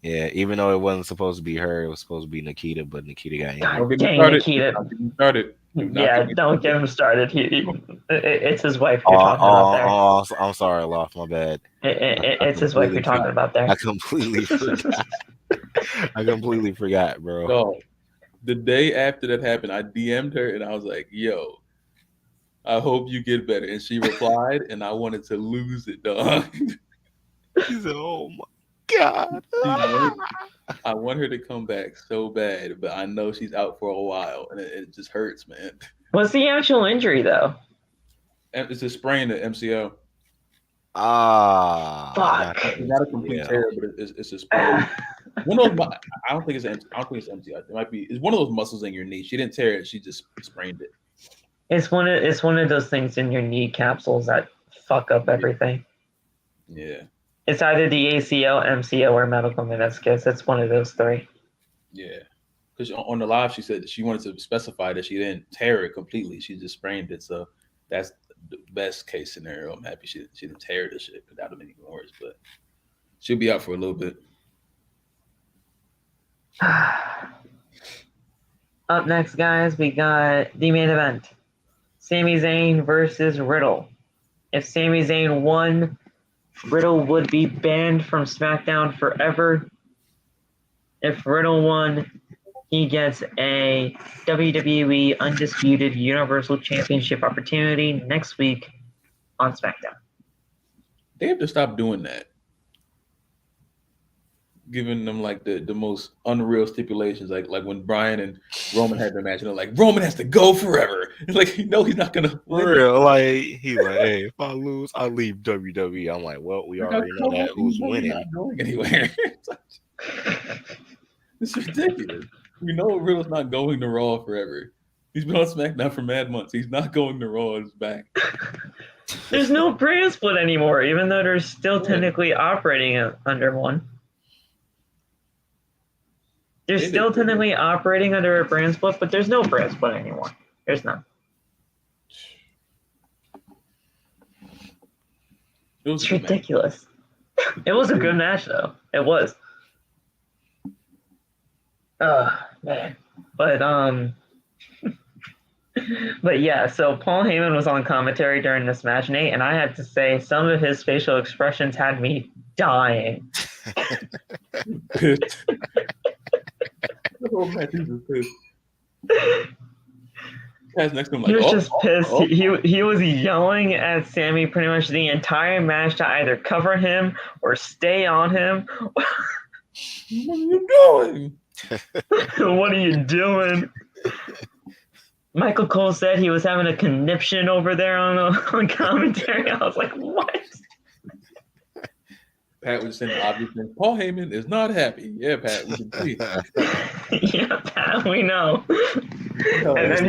Speaker 2: Yeah, even though it wasn't supposed to be her, it was supposed to be Nikita, but Nikita got injured.
Speaker 1: God dang, Nikita. Yeah, don't get him started. It's his wife you're talking about there.
Speaker 2: Oh, I'm sorry, Loft, my bad.
Speaker 1: It's his wife you're talking about there.
Speaker 2: I completely forgot. I completely forgot, bro.
Speaker 3: No, the day after that happened, I DM'd her and I was like, yo, I hope you get better. And she replied, and I wanted to lose it, dog.
Speaker 2: She said, oh my God.
Speaker 3: I want her to come back so bad, but I know she's out for a while, and it just hurts, man.
Speaker 1: What's the actual injury, though?
Speaker 3: It's a sprain at MCL.
Speaker 1: Fuck.
Speaker 3: Not a complete tear, but it's a sprain. One of those, I don't think it's MCL. It might be. It's one of those muscles in your knee. She didn't tear it. She just sprained it.
Speaker 1: It's one of those things in your knee capsules that fuck up everything.
Speaker 3: Yeah.
Speaker 1: It's either the ACL, MCL, or medical meniscus. It's one of those three. Yeah.
Speaker 3: Because on the live, she said that she wanted to specify that she didn't tear it completely. She just sprained it. So that's the best case scenario. I'm happy she didn't tear the shit. That would have been even worse. But she'll be out for a little bit.
Speaker 1: Up next, guys, we got the main event. Sami Zayn versus Riddle. If Sami Zayn won, Riddle would be banned from SmackDown forever. If Riddle won, he gets a WWE Undisputed Universal Championship opportunity next week on SmackDown.
Speaker 3: They have to stop doing that. giving them like the most unreal stipulations, like when Bryan and Roman had their match, and they're like, Roman has to go forever. It's like, you know, he's not gonna
Speaker 2: For
Speaker 3: win.
Speaker 2: real, like he's like, hey, if I lose, I leave WWE. I'm like, well, we
Speaker 3: Like,
Speaker 2: already know that who's
Speaker 3: he's
Speaker 2: winning.
Speaker 3: not going anywhere. It's ridiculous. We know Riddle's not going to Raw forever. He's been on SmackDown for mad months. He's not going to Raw. He's back.
Speaker 1: There's no brand split anymore, even though they're still technically operating under one. They're still technically operating under a brand split, but there's no brand split anymore. There's none. It's ridiculous. It was a good match, though. It was. Oh, man. But yeah, so Paul Heyman was on commentary during this match, Nate, and I had to say some of his facial expressions had me dying.
Speaker 3: Oh, man, he was pissed. Next to him, like,
Speaker 1: he was just pissed. He was yelling at Sami pretty much the entire match to either cover him or stay on him.
Speaker 3: What are you doing?
Speaker 1: What are you doing? Michael Cole said he was having a conniption over there on commentary. I was like, what?
Speaker 3: Pat was saying the obvious thing. Paul Heyman is not happy. Yeah, Pat, we can see.
Speaker 1: Yeah, Pat, we know. And then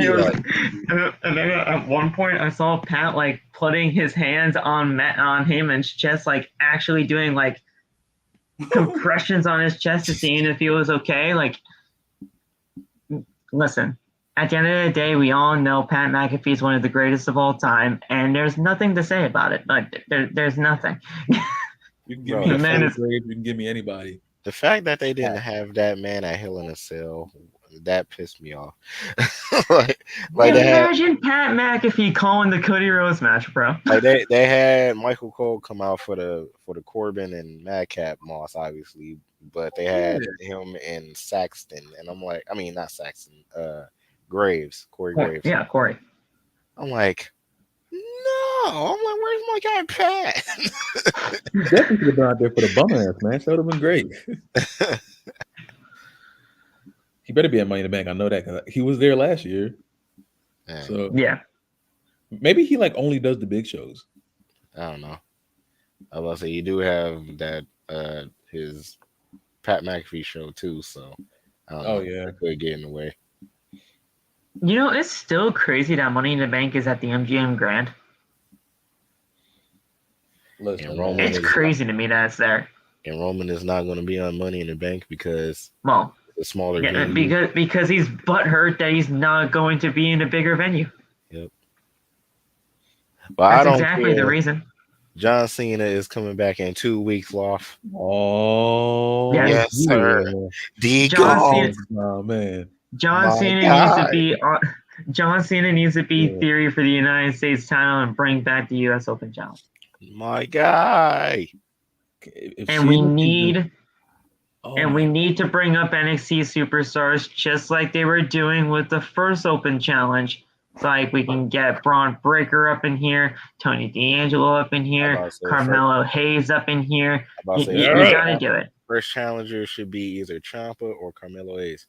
Speaker 1: and then at one point I saw Pat like putting his hands on Heyman's chest, like actually doing like compressions on his chest to see if he was okay. Like, listen. At the end of the day, we all know Pat McAfee is one of the greatest of all time, and there's nothing to say about it. Like, there's nothing.
Speaker 3: You can give me a grade, you can give me anybody.
Speaker 2: The fact that they didn't have that man at Hell in a Cell, that pissed me off.
Speaker 1: Imagine Pat McAfee calling the Cody Rhodes match, bro.
Speaker 2: Like they had Michael Cole come out for the Corbin and Madcap Moss, obviously, but they had him and Saxton, and I'm like, I mean, not Saxton, Corey Graves.
Speaker 1: Yeah, Corey.
Speaker 2: I'm like, no. I'm like, where's my guy Pat?
Speaker 3: He definitely could have been out there for the bummer ass match. That would have been great. He better be at Money in the Bank. I know that because he was there last year.
Speaker 2: Man.
Speaker 3: So
Speaker 1: yeah,
Speaker 3: maybe he like only does the big shows.
Speaker 2: I don't know. I was about to say you do have that his Pat McAfee show too. So I don't know.
Speaker 3: Yeah,
Speaker 2: I could get in the way.
Speaker 1: You know, it's still crazy that Money in the Bank is at the MGM Grand.
Speaker 3: Listen,
Speaker 1: it's crazy to me that it's there.
Speaker 2: And Roman is not going to be on Money in the Bank because it's a smaller
Speaker 1: venue. Because he's butthurt that he's not going to be in a bigger venue.
Speaker 2: Yep. But
Speaker 1: that's exactly the reason.
Speaker 2: John Cena is coming back in 2 weeks off.
Speaker 3: Oh,
Speaker 2: yes, sir.
Speaker 3: Oh man.
Speaker 1: John Cena needs to be Theory for the United States title and bring back the U.S. Open challenge.
Speaker 2: My guy.
Speaker 1: And we need to bring up NXT superstars just like they were doing with the first Open challenge. It's like we can get Braun Breaker up in here, Tony D'Angelo up in here, Carmelo Hayes up in here. You got to do it.
Speaker 2: First challenger should be either Ciampa or Carmelo Hayes.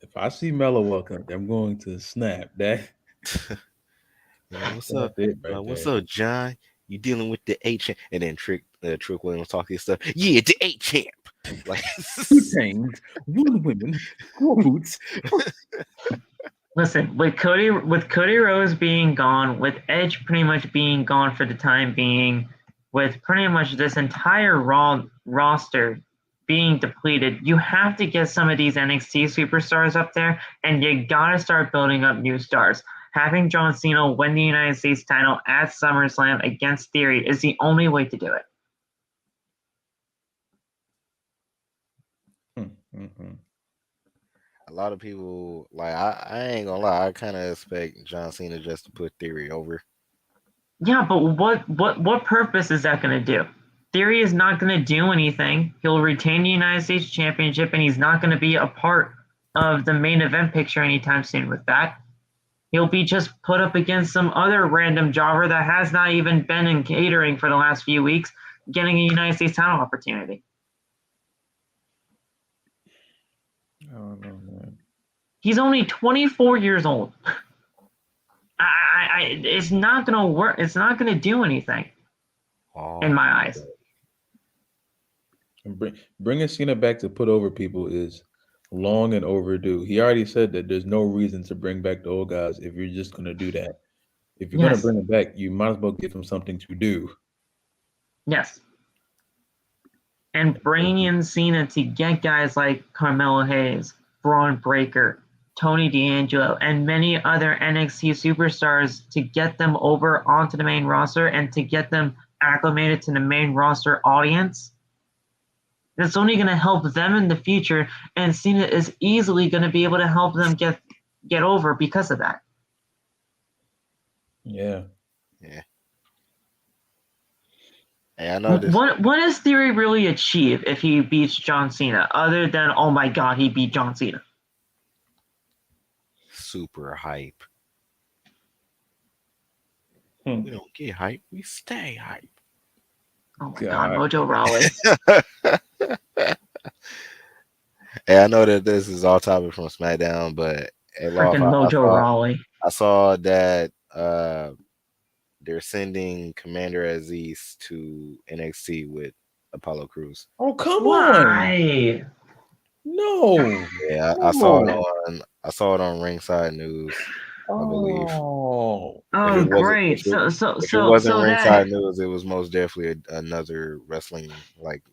Speaker 3: If I see Melo welcome, I'm going to snap that.
Speaker 2: What's up? What's up, John? You dealing with the A-Champ? And then Trick Williams talk his stuff. Yeah, the A-Champ. Like
Speaker 3: 2 chains, 1 women, 4 boots.
Speaker 1: Listen, with Cody Rhodes being gone, with Edge pretty much being gone for the time being, with pretty much this entire Raw roster being depleted, you have to get some of these NXT superstars up there, and you gotta start building up new stars. Having John Cena win the United States title at SummerSlam against Theory is the only way to do it.
Speaker 2: A lot of people, like, I ain't gonna lie, I kind of expect John Cena just to put Theory over.
Speaker 1: Yeah, but what purpose is that going to do? Theory is not going to do anything. He'll retain the United States Championship, and he's not going to be a part of the main event picture anytime soon with that. He'll be just put up against some other random jobber that has not even been in catering for the last few weeks, getting a United States title opportunity.
Speaker 3: don't know, man.
Speaker 1: He's only 24 years old. It's not gonna work. It's not gonna do anything in my eyes.
Speaker 3: And bringing Cena back to put over people is long and overdue. He already said that there's no reason to bring back the old guys if you're just gonna do that. If you're gonna bring him back, you might as well give him something to do.
Speaker 1: Yes. And bringing in Cena to get guys like Carmelo Hayes, Braun Breaker, Tony D'Angelo, and many other NXT superstars to get them over onto the main roster and to get them acclimated to the main roster audience. That's only going to help them in the future, and Cena is easily going to be able to help them get over because of that.
Speaker 3: Yeah.
Speaker 2: Hey, I know this.
Speaker 1: What does Theory really achieve if he beats John Cena, other than, oh my god, he beat John Cena?
Speaker 2: Super hype.
Speaker 3: We
Speaker 2: don't get hype, we stay hype.
Speaker 1: Oh my god, Mojo Rawley.
Speaker 2: Hey, I know that this is all topic from SmackDown, but
Speaker 1: freaking Mojo Rawley.
Speaker 2: I saw that they're sending Commander Aziz to NXT with Apollo Crews.
Speaker 3: Oh, come
Speaker 1: Why?
Speaker 3: on! No.
Speaker 2: Yeah, I saw it on Ringside News, I believe.
Speaker 3: Oh,
Speaker 1: great!
Speaker 2: If it wasn't Ringside News, it was most definitely another wrestling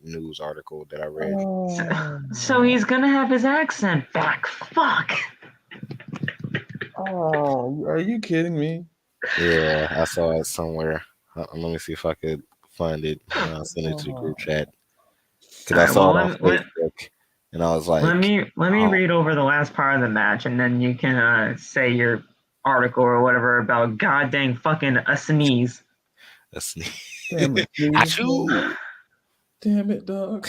Speaker 2: news article that I read.
Speaker 1: So he's gonna have his accent back. Fuck.
Speaker 3: Oh, are you kidding me?
Speaker 2: Yeah, I saw it somewhere. Let me see if I could find it. I'll send it to the group chat because I saw it on Facebook, and I was like,
Speaker 1: "Let me read over the last part of the match, and then you can say your article or whatever about goddamn fucking a sneeze."
Speaker 2: A sneeze.
Speaker 3: Damn it,
Speaker 2: Achoo!
Speaker 3: Damn it, dog.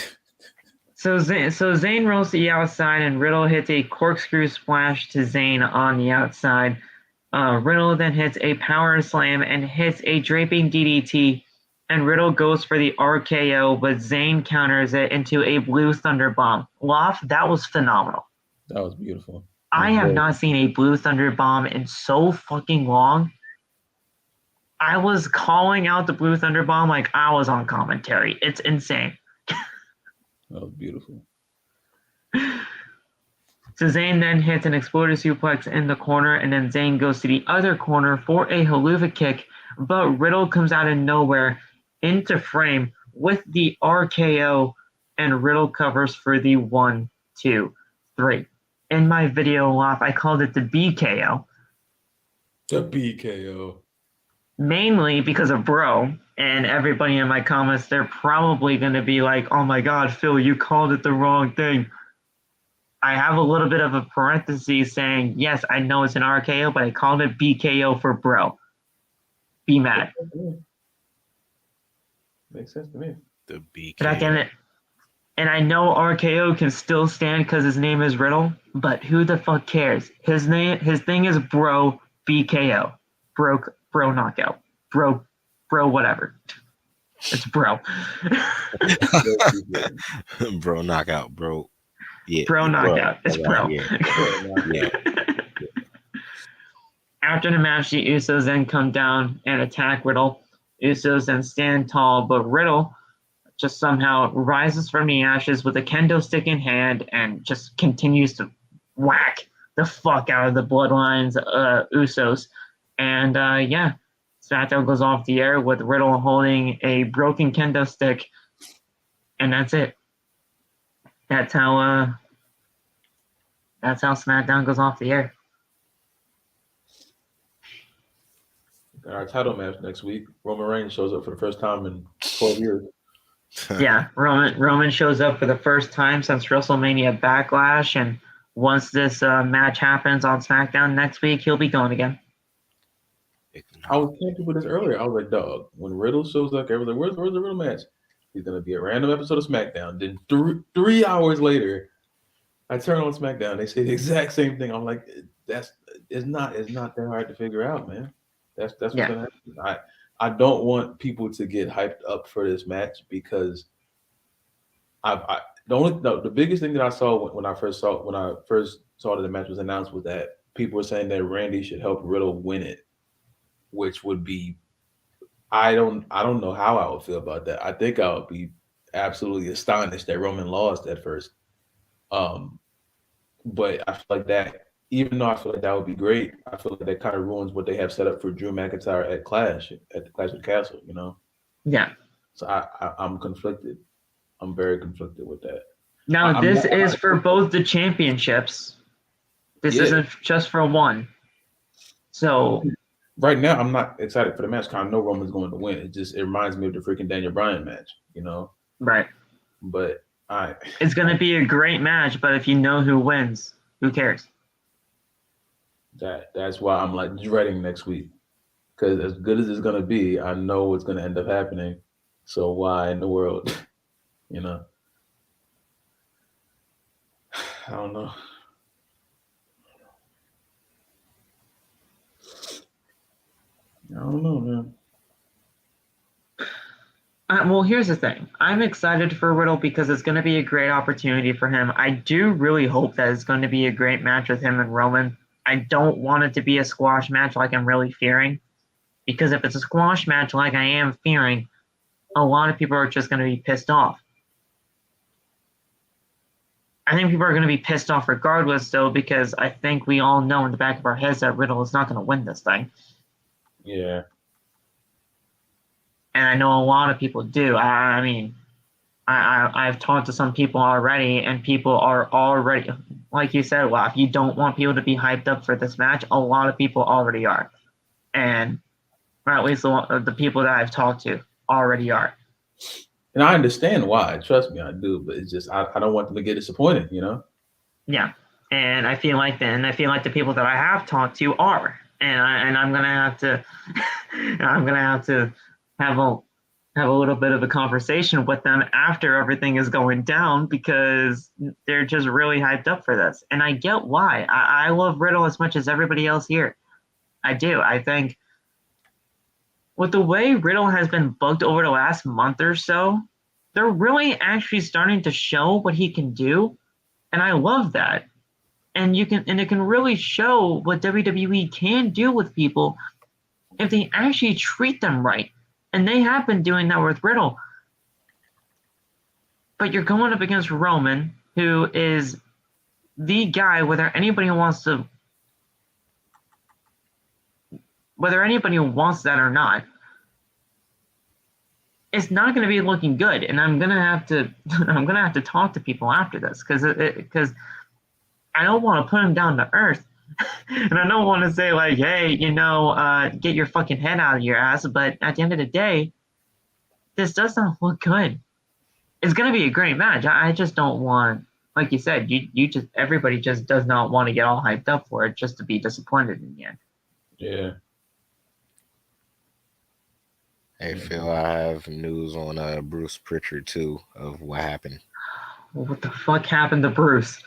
Speaker 1: So Zayn rolls to the outside, and Riddle hits a corkscrew splash to Zayn on the outside. Riddle then hits a power slam and hits a draping DDT, and Riddle goes for the RKO, but Zayn counters it into a Blue Thunder Bomb. Loft, that was phenomenal.
Speaker 3: That was beautiful.
Speaker 1: I have not seen a Blue Thunder Bomb in so fucking long. I was calling out the Blue Thunder Bomb like I was on commentary. It's insane.
Speaker 3: That was beautiful.
Speaker 1: So Zayn then hits an exploder suplex in the corner, and then Zayn goes to the other corner for a haluva kick, but Riddle comes out of nowhere into frame with the RKO, and Riddle covers for the 1, 2, 3. In my video off, I called it the BKO.
Speaker 3: The BKO.
Speaker 1: Mainly because of Bro, and everybody in my comments, they're probably going to be like, oh my god, Phil, you called it the wrong thing. I have a little bit of a parenthesis saying, yes, I know it's an RKO, but I called it BKO for Bro. Be mad.
Speaker 3: Makes sense to me.
Speaker 2: The BKO.
Speaker 1: But and I know RKO can still stand because his name is Riddle, but who the fuck cares? His thing is Bro BKO. Bro knockout. Bro whatever. It's Bro.
Speaker 2: Bro knockout, bro. Yeah,
Speaker 1: Bro knockout. It's Bro.
Speaker 2: Yeah.
Speaker 1: After the match, the Usos then come down and attack Riddle. Usos then stand tall, but Riddle just somehow rises from the ashes with a kendo stick in hand and just continues to whack the fuck out of the Bloodlines Usos. And SmackDown goes off the air with Riddle holding a broken kendo stick, and that's it. That's how SmackDown goes off the air.
Speaker 3: Our title match next week. Roman Reigns shows up for the first time in 12 years.
Speaker 1: Yeah, Roman shows up for the first time since WrestleMania Backlash, and once this match happens on SmackDown next week, he'll be gone again.
Speaker 3: I was telling people this earlier. I was like, dog, when Riddle shows up, everyone's like, where's the Riddle match? He's going to be a random episode of SmackDown. Then 3 hours later, I turn on SmackDown. They say the exact same thing. I'm like, it's not that hard to figure out, man. That's what's going to happen. I don't want people to get hyped up for this match because The biggest thing that I saw when I first saw that the match was announced was that people were saying that Randy should help Riddle win it, which would be I don't know how I would feel about that. I think I would be absolutely astonished that Roman lost at first. Um, but I feel like that, even though I feel like that would be great, I feel like that kind of ruins what they have set up for Drew McIntyre at the Clash of the Castle, you know?
Speaker 1: Yeah.
Speaker 3: So I'm conflicted. I'm very conflicted with that.
Speaker 1: Now, this is for both the championships. This isn't just for one. So
Speaker 3: right now, I'm not excited for the match because I know Roman's going to win. It reminds me of the freaking Daniel Bryan match, you know?
Speaker 1: Right.
Speaker 3: But
Speaker 1: it's going to be a great match, but if you know who wins, who cares?
Speaker 3: That's why I'm like dreading next week. Because as good as it's going to be, I know what's going to end up happening. So why in the world, you know? I don't know. I don't know, man.
Speaker 1: Well, here's the thing. I'm excited for Riddle because it's going to be a great opportunity for him. I do really hope that it's going to be a great match with him and Roman. I don't want it to be a squash match like I'm really fearing. Because if it's a squash match like I am fearing, a lot of people are just going to be pissed off. I think people are going to be pissed off regardless, though, because I think we all know in the back of our heads that Riddle is not going to win this thing.
Speaker 3: Yeah.
Speaker 1: And I know a lot of people do. I mean, I've talked to some people already, and people are already, like you said, well, if you don't want people to be hyped up for this match, a lot of people already are. And or at least the people that I've talked to already are.
Speaker 3: And I understand why. Trust me, I do. But it's just I don't want them to get disappointed, you know?
Speaker 1: Yeah. And I feel like the people that I have talked to are. And I'm gonna have to have a little bit of a conversation with them after everything is going down because they're just really hyped up for this. And I get why. I love Riddle as much as everybody else here. I do. I think with the way Riddle has been booked over the last month or so, they're really actually starting to show what he can do. And I love that. And it can really show what WWE can do with people if they actually treat them right. And they have been doing that with Riddle. But you're going up against Roman, who is the guy, whether anybody wants that or not, it's not going to be looking good. And I'm going to have to talk to people after this because I don't want to put him down to earth. And I don't want to say like, hey, get your fucking head out of your ass. But at the end of the day, this does not look good. It's going to be a great match. I just don't want, like you said, everybody just does not want to get all hyped up for it just to be disappointed in the end.
Speaker 3: Yeah.
Speaker 2: Hey Phil, I have news on Bruce Pritchard too of what happened.
Speaker 1: Well, what the fuck happened to Bruce?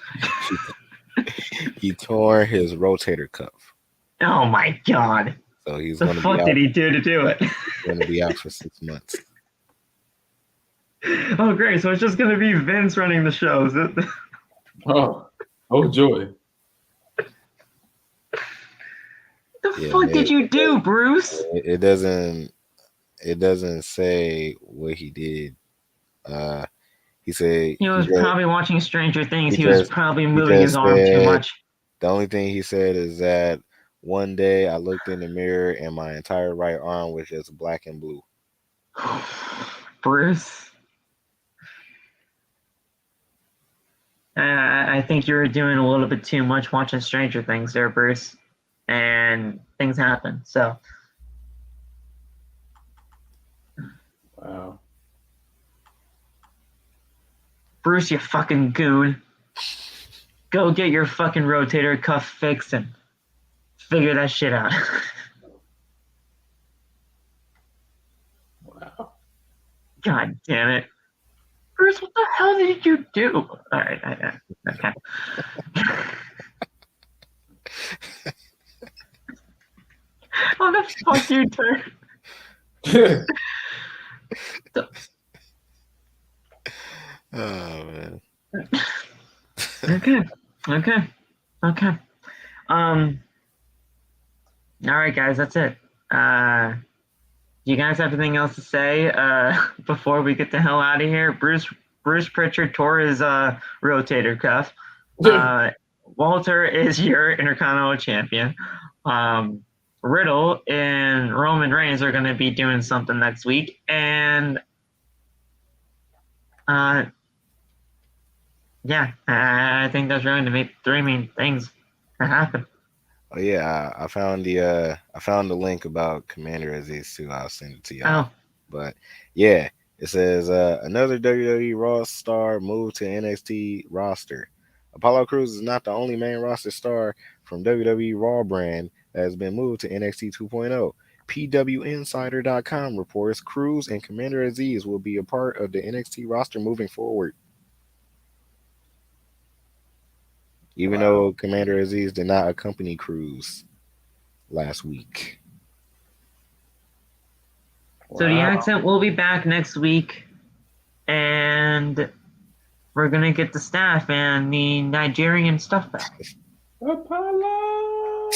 Speaker 2: He tore his rotator cuff.
Speaker 1: Oh my god!
Speaker 2: So he's
Speaker 1: going to be out. What the fuck did he do to do it?
Speaker 2: He's going to be out for 6 months.
Speaker 1: Oh great! So it's just going to be Vince running the shows.
Speaker 3: Oh joy!
Speaker 1: What the fuck did you do, Bruce?
Speaker 2: It doesn't say what he did. He said
Speaker 1: he was probably watching Stranger Things. He was probably moving his arm too much.
Speaker 2: The only thing he said is that one day I looked in the mirror and my entire right arm was just black and blue.
Speaker 1: Bruce. I think you were doing a little bit too much watching Stranger Things there, Bruce. And things happen, so.
Speaker 3: Wow.
Speaker 1: Bruce, you fucking goon. Go get your fucking rotator cuff fixed and figure that shit out.
Speaker 3: Wow.
Speaker 1: God damn it. Bruce, what the hell did you do? All right, okay. How the fuck you turn?
Speaker 2: Oh man.
Speaker 1: Okay. All right, guys, that's it. Do you guys have anything else to say before we get the hell out of here? Bruce Pritchard tore his rotator cuff. Walter is your Intercontinental champion. Riddle and Roman Reigns are going to be doing something next week, and yeah, I think that's really the three main things that happen.
Speaker 2: Oh yeah, I found the link about Commander Aziz too. I'll send it to y'all.
Speaker 1: Oh.
Speaker 2: But yeah, it says another WWE Raw star moved to NXT roster. Apollo Crews is not the only main roster star from WWE Raw brand that has been moved to NXT 2.0. PWInsider.com reports Crews and Commander Aziz will be a part of the NXT roster moving forward. Even though Commander Aziz did not accompany Crews last week.
Speaker 1: So the accent will be back next week, and we're going to get the staff and the Nigerian stuff back.
Speaker 3: Apollo!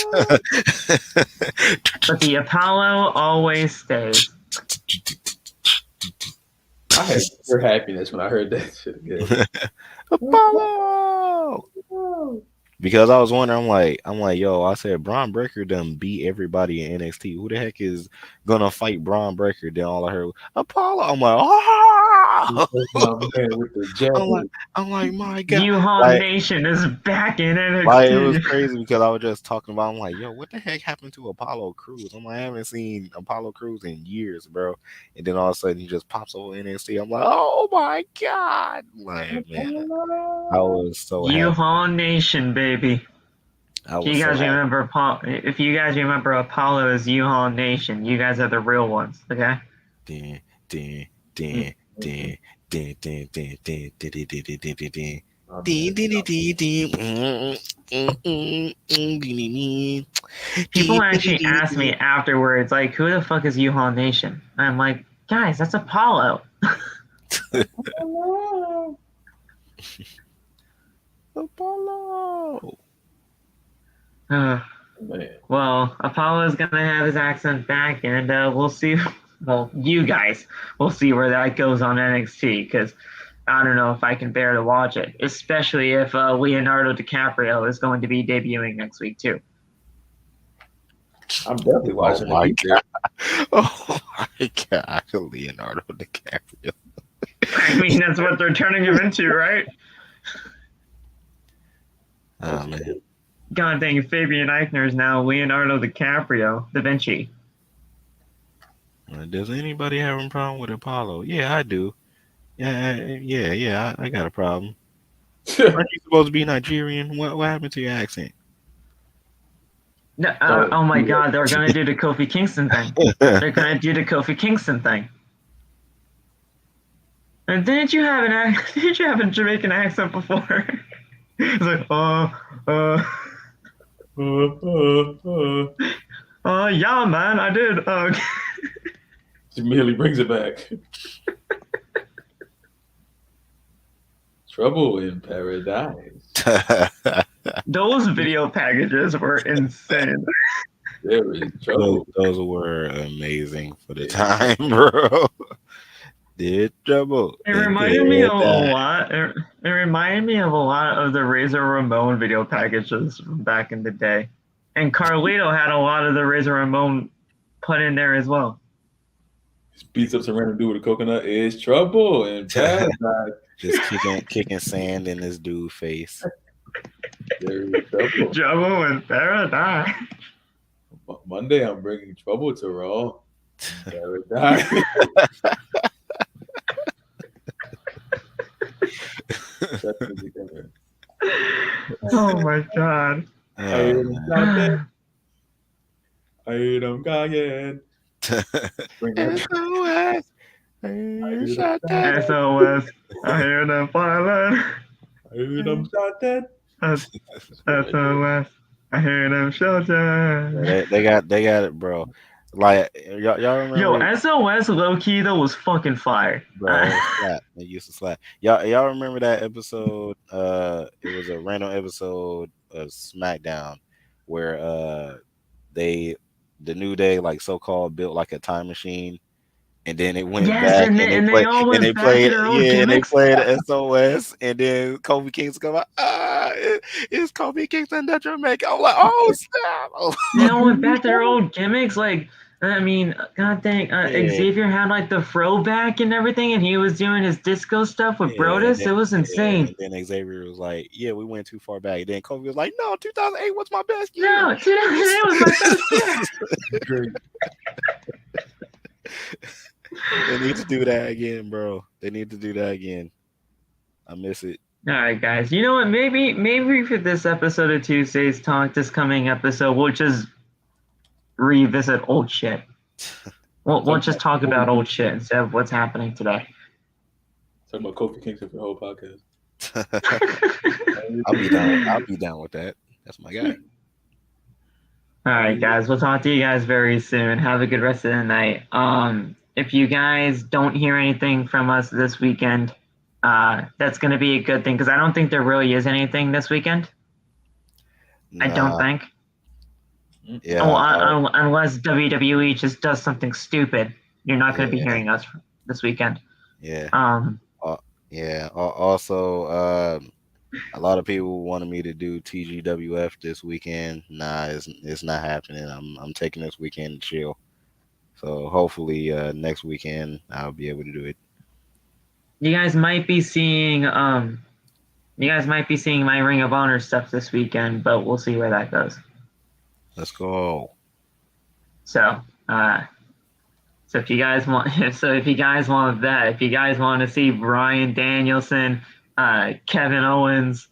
Speaker 1: But the Apollo always stays.
Speaker 3: I had pure happiness when I heard that shit again.
Speaker 2: Apollo! Because I was wondering, I'm like, yo, I said Braun Breaker done beat everybody in NXT. Who the heck is gonna fight Braun Breaker? Then all I heard was Apollo. I'm like, oh! I'm like, my God.
Speaker 1: U-Haul Nation is back in NXT.
Speaker 2: Like, it was crazy because I was just talking about, I'm like, yo, what the heck happened to Apollo Crews? I'm like, I haven't seen Apollo Crews in years, bro. And then all of a sudden he just pops over NXT. I'm like, oh my God. Like, man, I was so happy.
Speaker 1: U-Haul Nation, baby. If you guys remember Apollo as U-Haul Nation, you guys are the real ones, okay? People actually ask me afterwards, like, who the fuck is U-Haul Nation? And I'm like, guys, that's Apollo.
Speaker 2: Apollo.
Speaker 1: Well, Apollo is gonna have his accent back, and we'll see. Well, you guys, we'll see where that goes on NXT, because I don't know if I can bear to watch it, especially if Leonardo DiCaprio is going to be debuting next week too.
Speaker 3: I'm definitely watching.
Speaker 2: Oh my God! Oh my God! Leonardo DiCaprio.
Speaker 1: I mean, that's what they're turning him into, right?
Speaker 2: Oh man.
Speaker 1: God dang, Fabian Eichner is now Leonardo DiCaprio, Da Vinci.
Speaker 2: Does anybody have a problem with Apollo? Yeah, I do. Yeah. I got a problem. Aren't you supposed to be Nigerian? What happened to your accent?
Speaker 1: No, oh my God, they're gonna do the Kofi Kingston thing. They're gonna do the Kofi Kingston thing. And didn't you have a Jamaican accent before? It's like, yeah, man, I did.
Speaker 3: She immediately brings it back. Trouble in Paradise.
Speaker 1: Those video packages were insane.
Speaker 3: There is trouble.
Speaker 2: Those were amazing for the time, bro. Did trouble.
Speaker 1: It reminded me of a lot. It reminded me of a lot of the Razor Ramon video packages from back in the day, and Carlito had a lot of the Razor Ramon put in there as well.
Speaker 3: Beats up some random dude with a coconut. Is trouble in Paradise.
Speaker 2: Just kicking sand in this dude's face.
Speaker 3: There is trouble.
Speaker 1: Trouble in Paradise.
Speaker 3: Monday, I'm bringing trouble to Raw. Paradise.
Speaker 1: Oh my God.
Speaker 3: I am Gayan.
Speaker 1: SOS. I hear them falling.
Speaker 3: I hear them shouting.
Speaker 1: SOS. I hear them shouting.
Speaker 2: They got it, bro. Like y'all remember?
Speaker 1: Yo, SOS low key though was fucking fire.
Speaker 2: Bro, it was slap. It used to slap. Y'all remember that episode? It was a random episode of SmackDown where the New Day like so called built like a time machine, and then it went
Speaker 1: Yes,
Speaker 2: back
Speaker 1: and they all went back to their old
Speaker 2: and they
Speaker 1: gimmicks.
Speaker 2: played SOS, and then Kofi Kingston come out, it's Kofi Kingston that you're making. I'm like, oh snap!
Speaker 1: They all went back to their old gimmicks. Like, I mean, god dang,
Speaker 2: Yeah.
Speaker 1: Xavier had like the throwback and everything, and he was doing his disco stuff with Brodus. It was insane.
Speaker 2: And then Xavier was like, yeah, we went too far back. And then Kofi was like, no, 2008 was my best year.
Speaker 1: No, 2008 was my best year.
Speaker 2: They need to do that again, bro. They need to do that again. I miss it.
Speaker 1: All right, guys. You know what? Maybe for this episode of Tuesday's Talk, this coming episode, we'll just revisit old shit. We'll just talk about old shit instead of what's happening today.
Speaker 3: Talking about Kofi Kingston for the whole podcast.
Speaker 2: I'll be down with that. That's my guy.
Speaker 1: All right, guys. We'll talk to you guys very soon. Have a good rest of the night. If you guys don't hear anything from us this weekend, that's going to be a good thing because I don't think there really is anything this weekend.
Speaker 2: Nah,
Speaker 1: I don't think.
Speaker 2: Yeah.
Speaker 1: Unless WWE just does something stupid, you're not going to be hearing us this weekend.
Speaker 2: Yeah.
Speaker 1: Yeah.
Speaker 2: Also, a lot of people wanted me to do TGWF this weekend. Nah, it's not happening. I'm taking this weekend to chill. So hopefully next weekend I'll be able to do it.
Speaker 1: You guys might be seeing my Ring of Honor stuff this weekend, but we'll see where that goes.
Speaker 2: Let's go.
Speaker 1: So if you guys want that, if you guys want to see Bryan Danielson, Kevin Owens,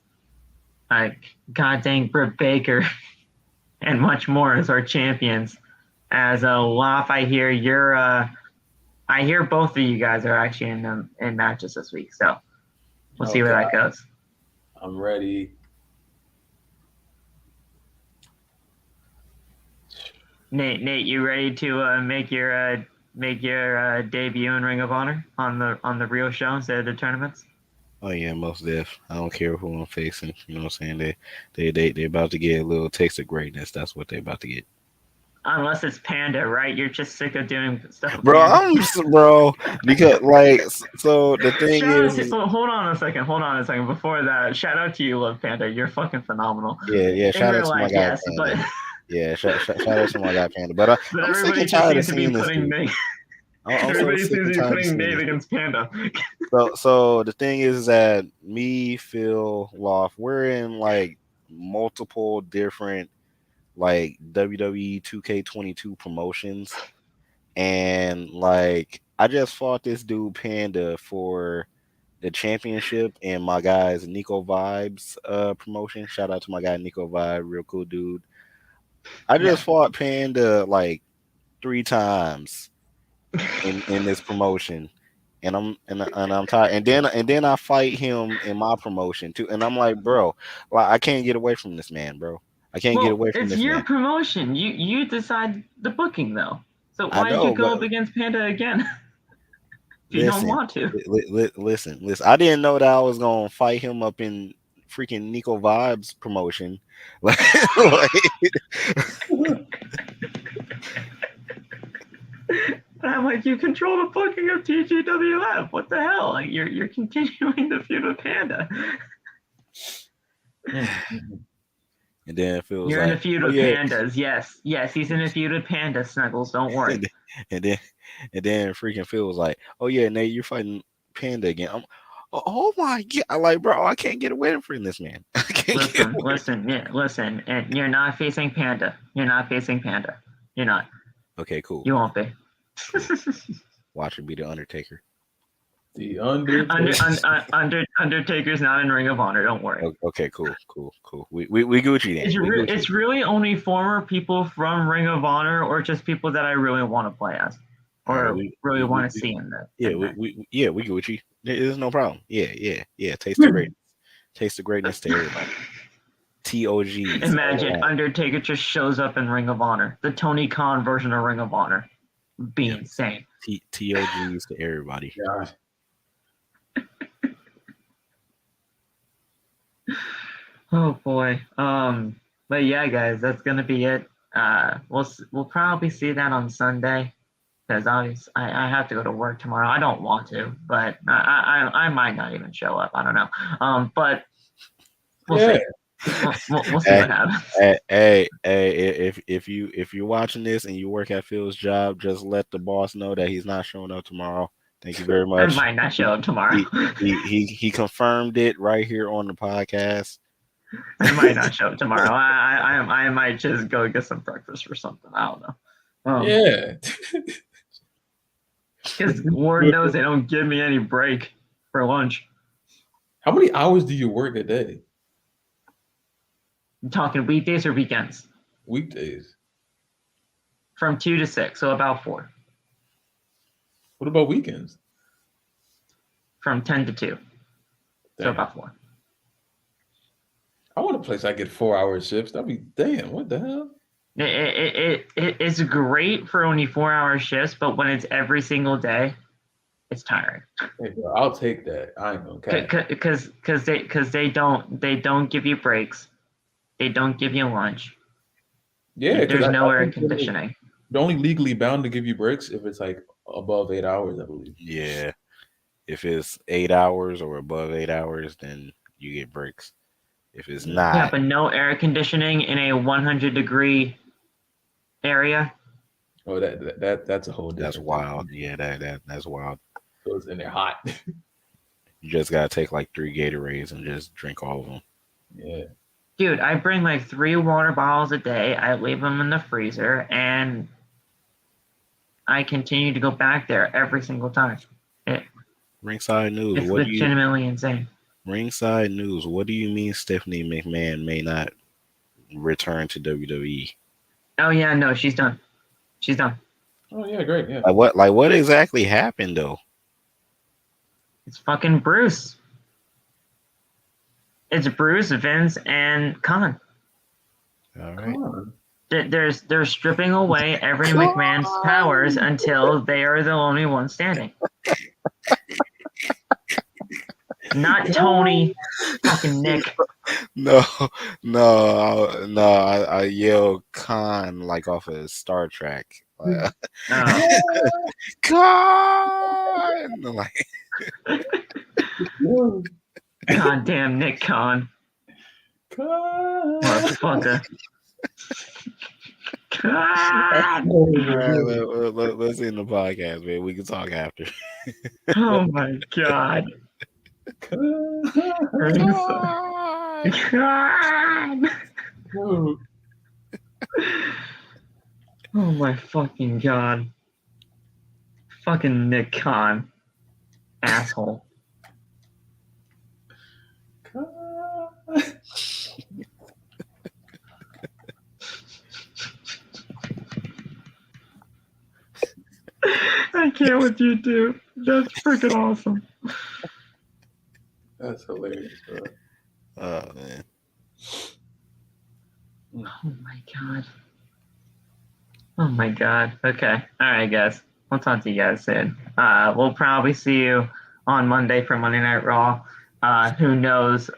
Speaker 1: god dang Britt Baker, and much more as our champions. As a Loff, I hear both of you guys are actually in matches this week, so we'll see where that goes.
Speaker 3: I'm ready.
Speaker 1: Nate, you ready to make your debut in Ring of Honor on the real show instead of the tournaments?
Speaker 2: Oh yeah, most def. I don't care who I'm facing. You know what I'm saying? They about to get a little taste of greatness. That's what they about to get.
Speaker 1: Unless it's Panda, right? You're just sick of doing stuff with
Speaker 2: Bro,
Speaker 1: Panda.
Speaker 2: because like so the thing is
Speaker 1: hold on a second. Before that, shout out to you, Love Panda. You're fucking phenomenal.
Speaker 2: Yeah, shout out to my guy
Speaker 1: yes,
Speaker 2: Panda.
Speaker 1: but
Speaker 2: Yeah, shout out to my guy Panda. But I'm sick and tired of seeing this dude.
Speaker 1: Everybody seems to be putting Nate against Panda.
Speaker 2: So the thing is that me, Phil, Loft, we're in like multiple different like WWE 2K22 promotions, and like I just fought this dude Panda for the championship in my guy's Nico Vibes promotion. Shout out to my guy Nico Vibe, real cool dude. I just fought Panda like 3 times in this promotion, and I'm tired. And then I fight him in my promotion too, and I'm like, bro, like I can't get away from this man, bro. I can't get away from this man.
Speaker 1: It's your promotion. You decide the booking though. So why did you go up against Panda again? If you don't want to.
Speaker 2: Listen. I didn't know that I was gonna fight him up in freaking Nico Vibes promotion. Like
Speaker 1: I'm like, you control the booking of TGWF. What the hell? Like you're continuing the feud with Panda.
Speaker 2: And then Phil's
Speaker 1: you're in a feud with Pandas. Yes, he's in a feud with Panda, Snuggles. Don't worry.
Speaker 2: And then freaking Phil was like, "Oh yeah, Nate, you're fighting Panda again." Oh my god! I'm like, bro, I can't get away from this man.
Speaker 1: Listen, and you're not facing Panda. You're not.
Speaker 2: Okay, cool.
Speaker 1: You won't be.
Speaker 2: Watch it be the Undertaker.
Speaker 3: The Undertaker.
Speaker 1: Undertaker's not in Ring of Honor. Don't worry.
Speaker 2: Okay, cool. We Gucci then.
Speaker 1: It's really only former people from Ring of Honor or just people that I really want to play as or really want to see in that.
Speaker 2: Yeah, we Gucci. There's no problem. Yeah. Taste the greatness. Taste the greatness to everybody. TOGs.
Speaker 1: Imagine Undertaker just shows up in Ring of Honor, the Tony Khan version of Ring of Honor. Be insane.
Speaker 2: TOGs to everybody.
Speaker 3: God.
Speaker 1: Oh boy. But yeah, guys, that's gonna be it. We'll probably see that on Sunday, because I have to go to work tomorrow. I don't want to, but I might not even show up. I don't know. But we'll see. We'll see what happens.
Speaker 2: Hey, if you're watching this and you work at Phil's job, just let the boss know that he's not showing up tomorrow. Thank you very much.
Speaker 1: I might not show up tomorrow.
Speaker 2: He confirmed it right here on the podcast.
Speaker 1: I might not show up tomorrow. I might just go get some breakfast or something. I don't know.
Speaker 3: Yeah.
Speaker 1: Because Lord knows they don't give me any break for lunch.
Speaker 3: How many hours do you work a day?
Speaker 1: I'm talking weekdays or weekends?
Speaker 3: Weekdays.
Speaker 1: From 2 to 6, so about 4.
Speaker 3: What about weekends?
Speaker 1: From 10 to 2, so
Speaker 3: Damn.
Speaker 1: about 4.
Speaker 3: I want a place I get 4-hour shifts. That'd be damn. What the hell?
Speaker 1: It's great for only 4-hour shifts, but when it's every single day, it's tiring.
Speaker 3: Hey, bro, I'll take that. I ain't gonna catch.
Speaker 1: Because they don't give you breaks, they don't give you lunch.
Speaker 3: Yeah,
Speaker 1: there's no air conditioning.
Speaker 3: They're only legally bound to give you breaks if it's like above 8 hours, I believe.
Speaker 2: Yeah, if it's 8 hours or above 8 hours, then you get breaks. If it's not,
Speaker 1: yeah, but no air conditioning in a 100-degree area.
Speaker 3: Oh, that's a whole different.
Speaker 2: That's wild. Yeah, that's wild.
Speaker 3: So it's in there hot.
Speaker 2: You just gotta take like 3 Gatorades and just drink all of them.
Speaker 3: Yeah.
Speaker 1: Dude, I bring like 3 water bottles a day. I leave them in the freezer, and I continue to go back there every single time.
Speaker 2: Ringside News.
Speaker 1: It's legitimately insane.
Speaker 2: Ringside News. What do you mean Stephanie McMahon may not return to WWE?
Speaker 1: Oh yeah, no, she's done. She's done.
Speaker 3: Oh yeah, great. Yeah.
Speaker 2: Like what exactly happened though?
Speaker 1: It's fucking Bruce. It's Bruce, Vince, and Khan.
Speaker 2: All right.
Speaker 1: They're stripping away every McMahon's powers until they are the only one standing. Not Tony, fucking Nick.
Speaker 2: No. I yell Khan like off of Star Trek. Khan. Like,
Speaker 1: goddamn Nick Khan. Motherfucker. Khan.
Speaker 2: Let's end the podcast, man. We can talk after.
Speaker 1: Oh my god. God. Oh my fucking god. Fucking Nick Khan. Asshole. I can't with you two. That's freaking awesome.
Speaker 3: That's hilarious, bro.
Speaker 2: Oh man.
Speaker 1: Oh my god. Oh my god. Okay. Alright guys. We'll talk to you guys soon. We'll probably see you on Monday for Monday Night Raw. Who knows?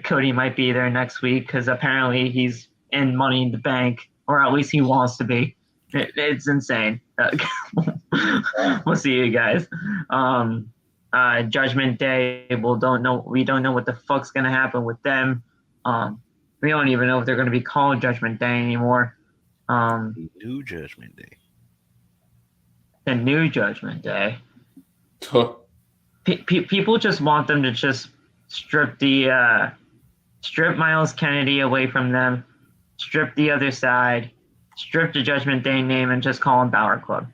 Speaker 1: Cody might be there next week because apparently he's in Money in the Bank, or at least he wants to be. It's insane. We'll see you guys. Judgment Day. We don't know what the fuck's gonna happen with them. We don't even know if they're gonna be called Judgment Day anymore.
Speaker 2: New Judgment Day.
Speaker 1: The new Judgment Day. People just want them to just strip Miles Kennedy away from them, strip the other side, strip the Judgment Day name, and just call them Balor Club.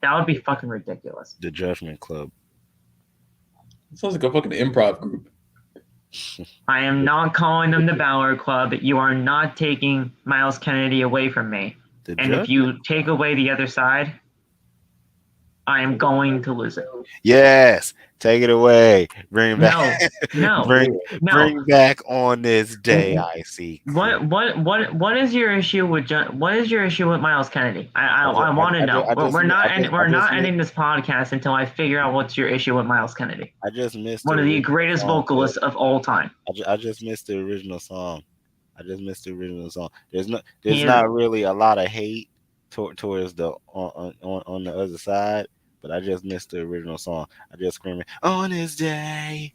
Speaker 1: That would be fucking ridiculous.
Speaker 2: The Judgment Club.
Speaker 3: It sounds like a fucking improv group.
Speaker 1: I am not calling them the Balor Club. You are not taking Miles Kennedy away from me. If you take away the other side, I am going to lose it.
Speaker 2: Yes, take it away. Bring back.
Speaker 1: No,
Speaker 2: bring back on this day. I see.
Speaker 1: What is your issue with what is your issue with Miles Kennedy? I want to know. We're not ending this podcast until I figure out what's your issue with Miles Kennedy.
Speaker 2: I just missed
Speaker 1: one of the greatest vocalists of all time.
Speaker 2: I just missed the original song. There's not really a lot of hate towards the on the other side, but I just missed the original song. I just screaming on this day.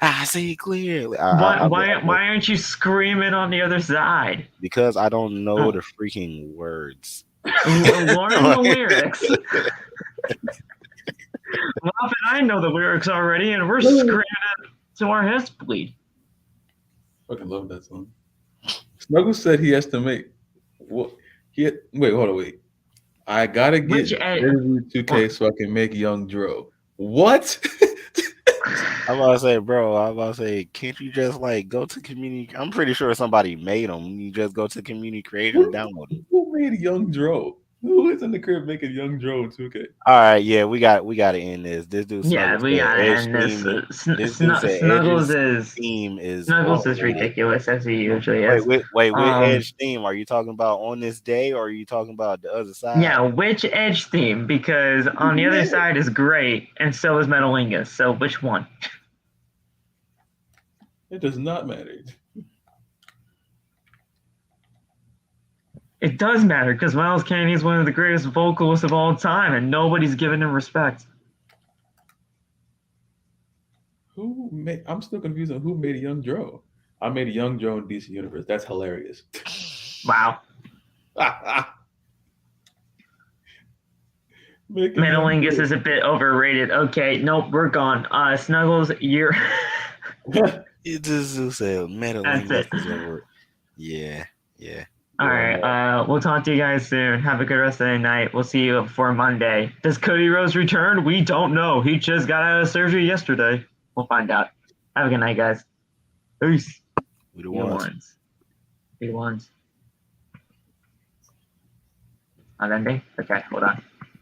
Speaker 2: I see clearly.
Speaker 1: Why aren't you screaming on the other side?
Speaker 2: Because I don't know the freaking words.
Speaker 1: Learn the lyrics. Well, I know the lyrics already, and we're screaming it to our heads bleed.
Speaker 3: Fucking love that song. Snuggles said he has to make. Hold on. I gotta get 2K so I can make Young Dro. What?
Speaker 2: I'm about to say, can't you just like go to community? I'm pretty sure somebody made them. You just go to community creator and download them.
Speaker 3: Who made Young Dro? Who is in the crib making Young Dro in 2K?
Speaker 2: All right, yeah, we got to end this. This dude,
Speaker 1: we got to end this. Snuggles is ridiculous as he usually is.
Speaker 2: Wait, which Edge theme are you talking about? On this day, or are you talking about the other side?
Speaker 1: Yeah, which Edge theme? Because on the other side is great, and so is Metalingus. So which one?
Speaker 3: It does not matter.
Speaker 1: It does matter because Miles Kennedy is one of the greatest vocalists of all time, and nobody's giving him respect.
Speaker 3: I'm still confused on who made Young Dro. I made a Young Dro in DC Universe. That's hilarious.
Speaker 1: Wow. Metalingus is a bit overrated. Okay, nope, we're gone. Snuggles, you're.
Speaker 2: It just said Metalingus is over. Yeah.
Speaker 1: All right. We'll talk to you guys soon. Have a good rest of the night. We'll see you for Monday. Does Cody Rhodes return? We don't know. He just got out of surgery yesterday. We'll find out. Have a good night, guys. Peace.
Speaker 2: We the ones.
Speaker 1: Not ending? Okay, hold on.